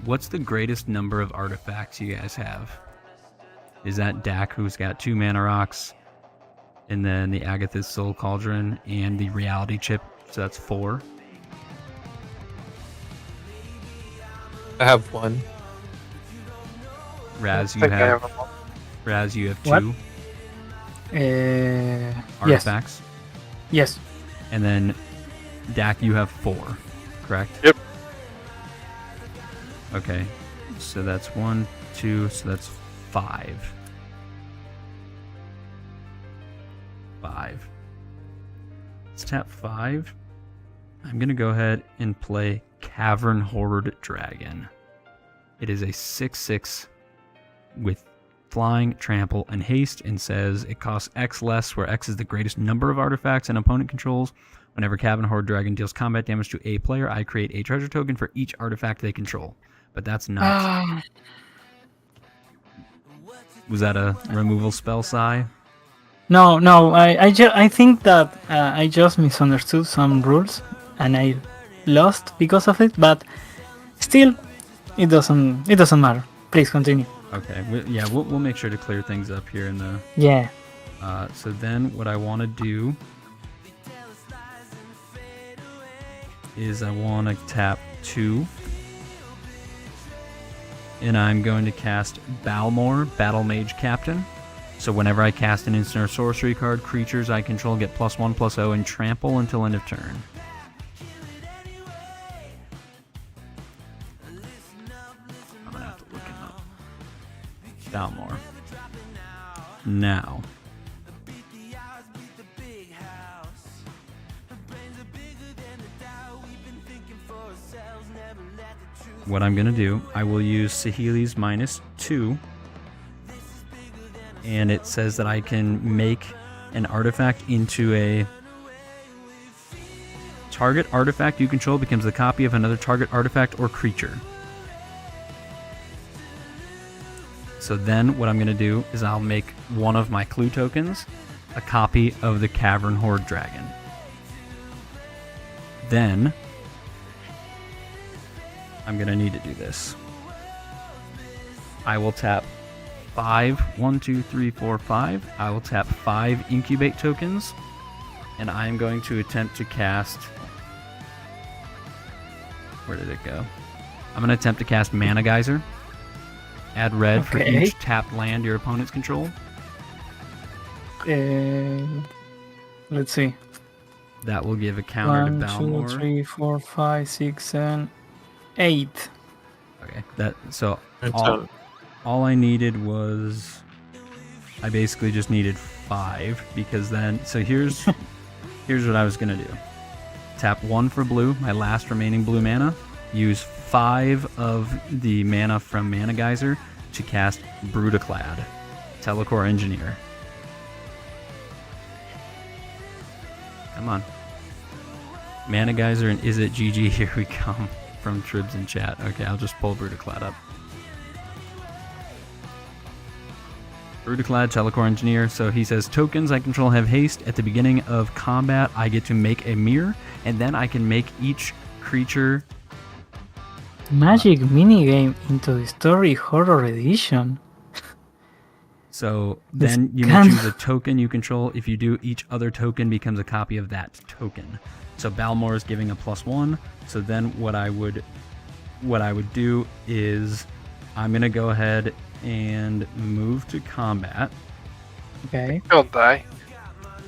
S5: What's the greatest number of artifacts you guys have? Is that Dak, who's got 2 mana rocks, and then the Agathis Soul Cauldron, and the Reality Chip, so that's 4.
S2: I have 1.
S5: Raz,
S3: I
S5: you
S3: think I
S5: have
S3: have them all.
S5: Raz, you have
S1: What?
S5: 2
S1: Yes.
S5: artifacts,
S1: Yes.
S5: and then Dak, you have 4, correct?
S3: Yep.
S5: Okay, so that's 1, 2, so that's 5. 5. Let's tap 5. I'm gonna go ahead and play Cavern Horde Dragon. It is a 6/6 with flying, trample, and haste, and says it costs X less, where X is the greatest number of artifacts an opponent controls. Whenever Cavern Horde Dragon deals combat damage to a player, I create a treasure token for each artifact they control. But that's not. Was that a removal spell, Sai?
S1: No. I think that I just misunderstood some rules and I lost because of it. But still, it doesn't matter. Please continue.
S5: Okay, we'll make sure to clear things up here in the.
S1: Yeah.
S5: So then, what I want to do is I want to tap 2. And I'm going to cast Balmor, Battle Mage Captain. So whenever I cast an instant or sorcery card, creatures I control get +1/+0 and trample until end of turn. I'm gonna have to look him up. Balmor. Now. What I'm going to do, I will use Saheeli's -2, and it says that I can make an artifact into a target artifact you control becomes the copy of another target artifact or creature. So then what I'm going to do is I'll make one of my clue tokens a copy of the Cavern Horde Dragon. Then I'm going to need to do this. I will tap 5, 1, 2, 3, 4, 5. I will tap 5 incubate tokens, and I'm going to attempt to cast. Where did it go? I'm going to attempt to cast Mana Geyser. Add red for
S1: Okay.
S5: each tapped land your opponents control.
S1: Let's see.
S5: That will give a counter
S1: 1,
S5: to
S1: 2,
S5: Balmor.
S1: 3, 4, 5, 6, 7, 8.
S5: Okay, so
S2: It's
S5: all I needed was, I basically just needed 5, because then, so here's what I was gonna do. Tap 1 for blue, my last remaining blue mana. Use 5 of the mana from Mana Geyser to cast Brutaclad, Telecore Engineer. Come on. Mana Geyser and Is It GG, here we come. From Tribs in chat. Okay, I'll just pull Brutaclad up. Brutaclad, Telecore Engineer. So he says, tokens I control have haste. At the beginning of combat, I get to make a mirror, and then I can make each creature.
S1: Magic minigame into the story horror edition.
S5: So
S1: This
S5: then you may
S1: can-
S5: choose a token you control. If you do, each other token becomes a copy of that token. So Balmor is giving a +1. So then what I would do is I'm gonna go ahead and move to combat.
S1: Okay.
S3: Don't die.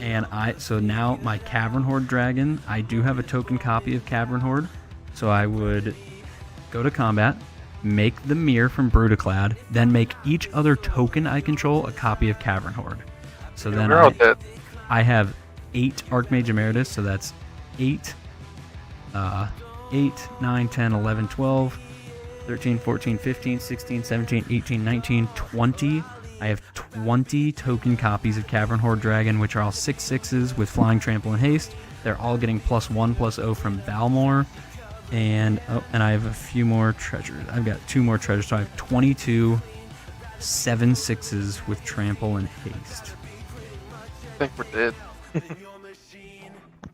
S5: And so now my Cavern Horde Dragon, I do have a token copy of Cavern Horde. So I would go to combat, make the mirror from Brutaclad, then make each other token I control a copy of Cavern Horde. So then
S3: We're all dead.
S5: I have 8 Archmage Emeritus, so that's 8, 9, 10, 11, 12, 13, 14, 15, 16, 17, 18, 19, 20. I have 20 token copies of Cavern Horde Dragon, which are all 6/6s with Flying, Trample, and Haste. They're all getting +1/+0 from Balmor. And I have a few more treasures. I've got 2 more treasures, so I have 22 7 6s with trample and haste.
S3: I think we're dead.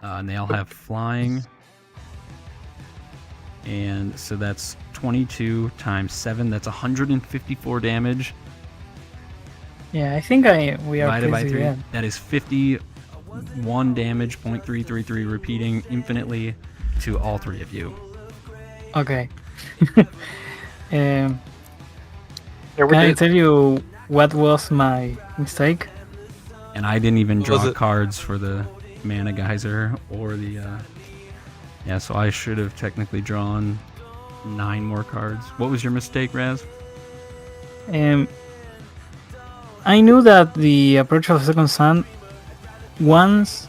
S5: And they all have flying. And so that's 22 times 7. That's 154 damage.
S1: Yeah, I think we are
S5: Divided by
S1: pretty
S5: 3.
S1: good.
S5: That is 51 damage, 0.333, repeating infinitely to all 3 of you.
S1: Okay.
S3: Yeah, we're
S1: Can I
S3: dead.
S1: tell you what was my mistake?
S5: And I didn't even
S2: What was
S5: draw
S2: it?
S5: cards for the Mana Geyser or the... Yeah, so I should have technically drawn 9 more cards. What was your mistake, Raz?
S1: I knew that the approach of Second Sun once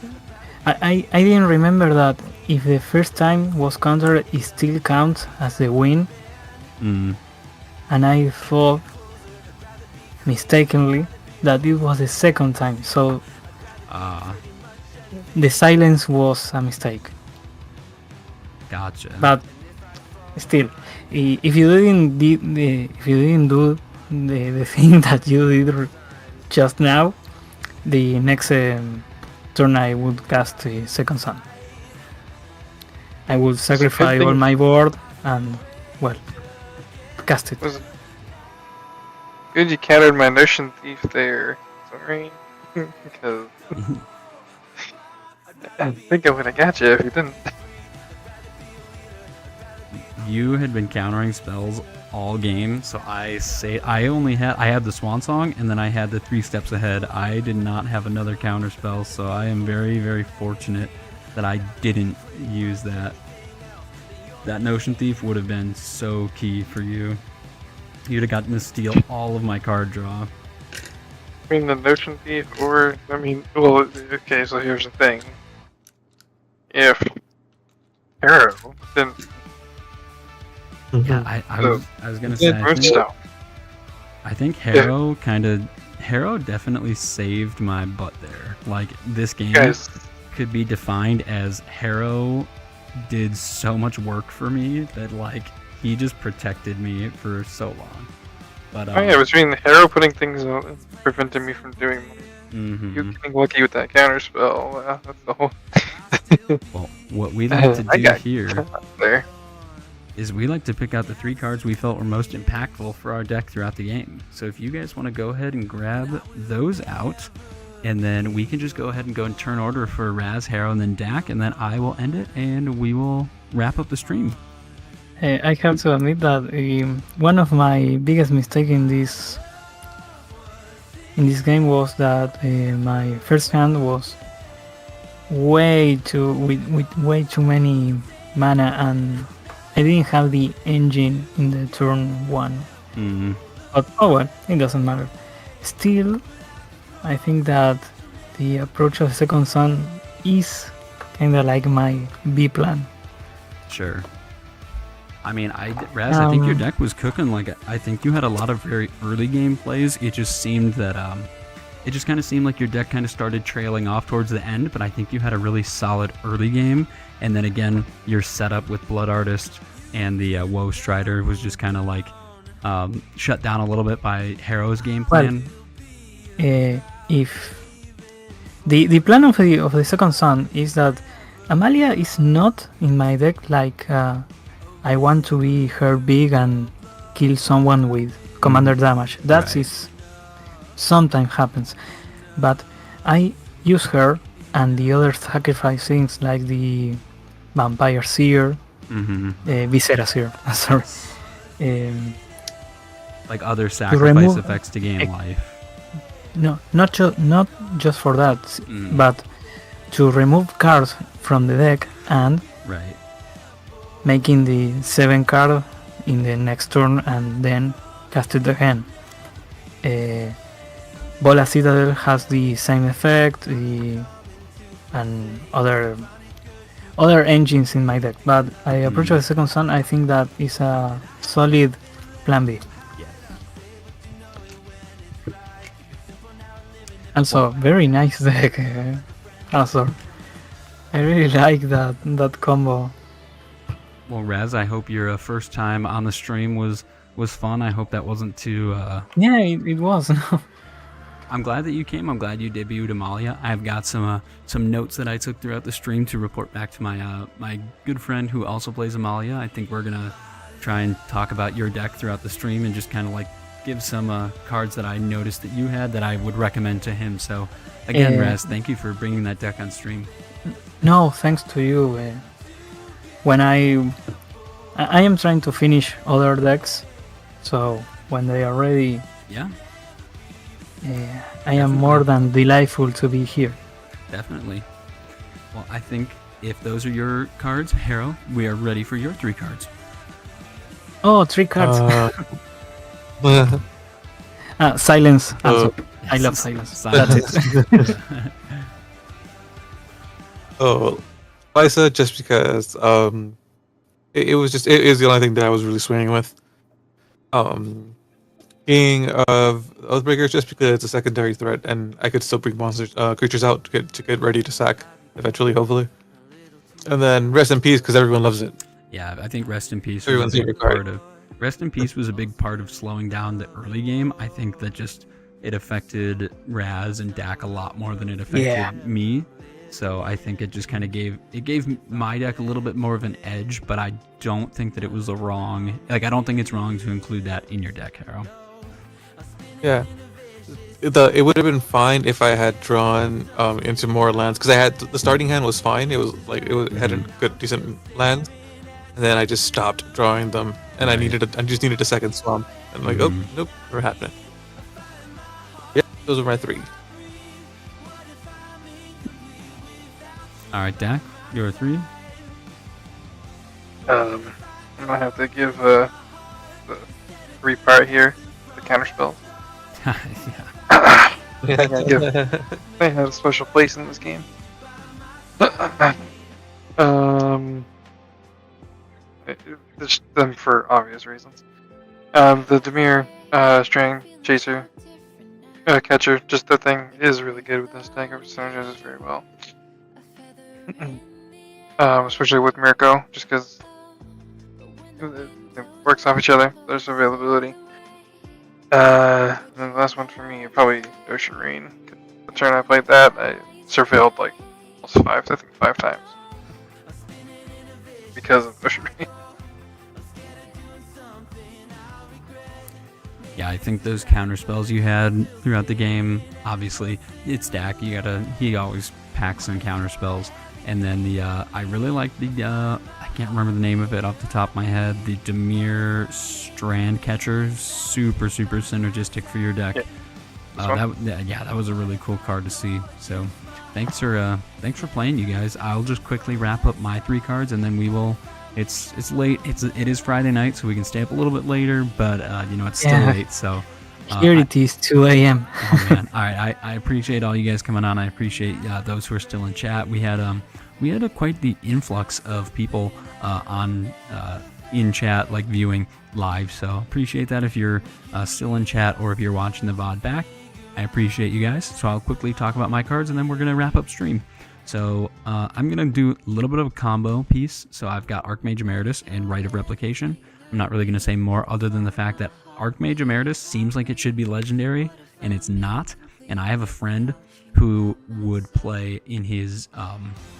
S1: I didn't remember that if the first time was countered it still counts as the win,
S5: Mm.
S1: and I thought mistakenly that it was the second time, so
S5: Ah,
S1: the silence was a mistake.
S5: gotcha.
S1: But still, if you didn't do the thing that you did just now, the next turn I would cast the Second Sun. I would sacrifice all
S3: thing-
S1: my board and, well, cast it.
S3: Was good you countered my Notion Thief there. Sorry. Because I think I would have got you if you didn't.
S5: You had been countering spells all game, so I had the Swan Song, and then I had the 3 steps ahead. I did not have another counter spell, so I am very, very fortunate that I didn't use that. That Notion Thief would have been so key for you. You'd have gotten to steal all of my card draw.
S3: I mean, the Notion Thief, or, I mean, well, okay, so here's the thing. If Arrow didn't
S5: Yeah, I was gonna say.
S3: did Moonstone,
S5: I think Harrow definitely saved my butt there. Like, this game
S3: guys,
S5: could be defined as Harrow did so much work for me that, like, he just protected me for so long. But
S3: oh yeah, between Harrow putting things on, preventing me from doing
S5: mhm.
S3: you getting lucky with that counter spell, that's the whole
S5: Well, what we like to
S3: I
S5: do
S3: got
S5: here
S3: there.
S5: is we like to pick out the 3 cards we felt were most impactful for our deck throughout the game. So if you guys want to go ahead and grab those out, and then we can just go ahead and go in turn order for Raz, Harrow, and then Dak, and then I will end it, and we will wrap up the stream.
S1: I have to admit that one of my biggest mistakes in this game was that my first hand was with way too many mana, and I didn't have the engine in the turn 1.
S5: Mm.
S1: But oh well, it doesn't matter. Still, I think that the approach of Second Sun is kinda like my B plan.
S5: Sure. I mean, Raz, I think your
S1: Um,
S5: deck was cooking. Like, I think you had a lot of very early game plays. It just seemed that, it just kind of seemed like your deck kind of started trailing off towards the end, but I think you had a really solid early game. And then again, your setup with Blood Artist and the Woe Strider was just kind of like shut down a little bit by Harrow's game
S1: Well,
S5: plan.
S1: If the plan of the Second Sun is that Amalia is not in my deck like I want to be her big and kill someone with commander damage. That
S5: Right.
S1: is sometimes happens, but I use her and the other sacrifice things like the Vampire Seer,
S5: Mm-hmm.
S1: Viscera Seer. Sorry.
S5: Like other sacrifice
S1: remove-
S5: effects to gain life.
S1: No, not just for that,
S5: Mm.
S1: but to remove cards from the deck and
S5: Right.
S1: making the 7 card in the next turn and then cast it again. Bola Citadel has the same effect, and other engines in my deck, but I approach the Second Sun. I think that is a solid plan B. Also, very nice deck. Also, I really like that combo.
S5: Well, Raz, I hope your first time on the stream was was fun. I hope that wasn't too.
S1: Yeah, it was.
S5: I'm glad that you came. I'm glad you debuted Amalia. I've got some notes that I took throughout the stream to report back to my good friend who also plays Amalia. I think we're gonna try and talk about your deck throughout the stream and just kind of like give some cards that I noticed that you had that I would recommend to him. So again, Raz, thank you for bringing that deck on stream.
S1: No, thanks to you. When I am trying to finish other decks, so when they are ready,
S5: Yeah,
S1: I am more than delightful to be here.
S5: definitely. Well, I think if those are your cards, Harrow, we are ready for your 3 cards.
S1: Oh, 3 cards.
S2: Uh,
S1: Silence. Also. I
S5: Yes,
S1: love silence.
S5: silence.
S1: That's it.
S2: Oh, Teysa, just because it was the only thing that I was really swinging with. King of Oathbreakers, just because it's a secondary threat, and I could still bring creatures out to get ready to sack eventually, hopefully. And then Rest in Peace, because everyone loves it.
S5: Yeah, I think Rest in Peace was
S2: Everyone's
S5: a big
S2: favorite card.
S5: part of Rest in Peace was a big part of slowing down the early game. I think that just it affected Raz and Dak a lot more than it affected me. So I think it just kind of gave my deck a little bit more of an edge, but I don't think that it was I don't think it's wrong to include that in your deck, Harrow.
S2: Yeah. It would have been fine if I had drawn into more lands, because I had the starting hand was fine. It was like had a good decent land, and then I just stopped drawing them, and I just needed a second swamp. And I'm like, oh nope, never happening. Yeah, those are my 3.
S5: All right, Dak, your 3.
S3: I'm gonna have to give the 3 part here, the counterspell.
S5: Yeah.
S3: They have a special place in this game. Just them for obvious reasons. The Dimir String Chaser Catcher, just the thing is really good with this deck. It synergizes very well. Especially with Mirko, just because it works off each other. There's availability. And the last one for me, probably Ocean Rain. The turn I played that, I surveilled like almost 5 times. Because of Ocean Rain.
S5: Yeah, I think those counter spells you had throughout the game, obviously, it's Dak. He always packs some counter spells. And then I really like I can't remember the name of it off the top of my head, the Dimir Strand Catcher, super synergistic for your deck.
S3: Yeah,
S5: That was a really cool card to see. So thanks for playing, you guys. I'll just quickly wrap up my 3 cards, and then we will. It's late. It is Friday night, so we can stay up a little bit later. But it's still late. So
S1: Here it is 2 a.m.
S5: Oh man! All right, I appreciate all you guys coming on. I appreciate those who are still in chat. We had quite the influx of people in chat, like viewing live. So appreciate that if you're still in chat or if you're watching the VOD back. I appreciate you guys. So I'll quickly talk about my cards and then we're gonna wrap up stream. So I'm gonna do a little bit of a combo piece. So I've got Archmage Emeritus and Rite of Replication. I'm not really gonna say more other than the fact that Archmage Emeritus seems like it should be legendary, and it's not. And I have a friend who would play in his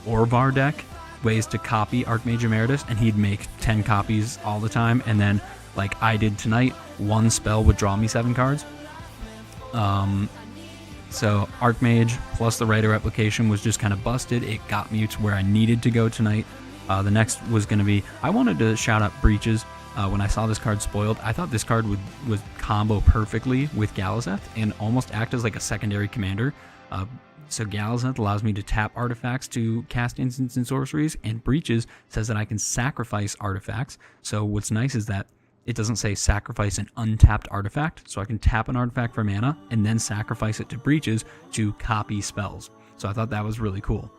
S5: Orvar deck ways to copy Archmage Emeritus, and he'd make 10 copies all the time, and then, like I did tonight, one spell would draw me 7 cards. So Archmage plus the Rite of Replication was just kind of busted. It got me to where I needed to go tonight. The next was going to be, I wanted to shout out Breaches. When I saw this card spoiled, I thought this card would combo perfectly with Galazeth and almost act as like a secondary commander. So Galazeth allows me to tap artifacts to cast instants and sorceries, and Breaches says that I can sacrifice artifacts. So what's nice is that it doesn't say sacrifice an untapped artifact, so I can tap an artifact for mana and then sacrifice it to Breaches to copy spells. So I thought that was really cool.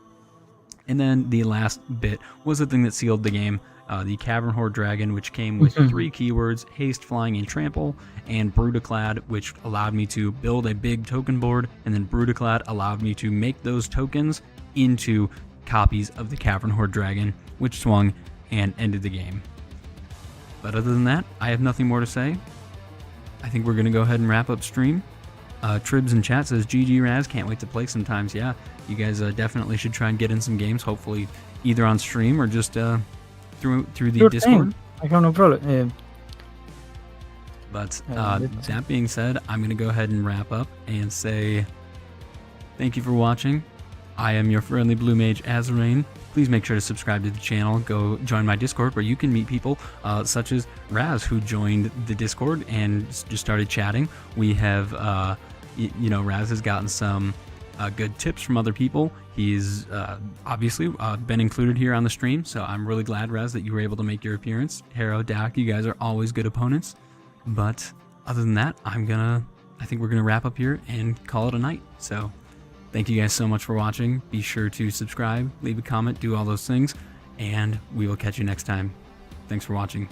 S5: And then the last bit was the thing that sealed the game, the Cavern Horde Dragon, which came with 3 keywords, Haste, Flying, and Trample, and Brutaclad, which allowed me to build a big token board, and then Brutaclad allowed me to make those tokens into copies of the Cavern Horde Dragon, which swung and ended the game. But other than that, I have nothing more to say. I think we're going to go ahead and wrap up stream. Tribs in chat says, GG Raz, can't wait to play sometimes. Yeah, you guys definitely should try and get in some games, hopefully either on stream or just through the
S1: Sure
S5: Discord.
S1: thing. I have no problem.
S5: But
S1: let's
S5: that being said, I'm going to go ahead and wrap up and say thank you for watching. I am your friendly blue mage, Azoreign. Please make sure to subscribe to the channel. Go join my Discord where you can meet people such as Raz, who joined the Discord and just started chatting. We have, Raz has gotten some good tips from other people. He's obviously been included here on the stream, so I'm really glad, Raz, that you were able to make your appearance. Harrow, Dak, you guys are always good opponents. But other than that, I think we're gonna wrap up here and call it a night. So thank you guys so much for watching. Be sure to subscribe, leave a comment, do all those things, and we will catch you next time. Thanks for watching.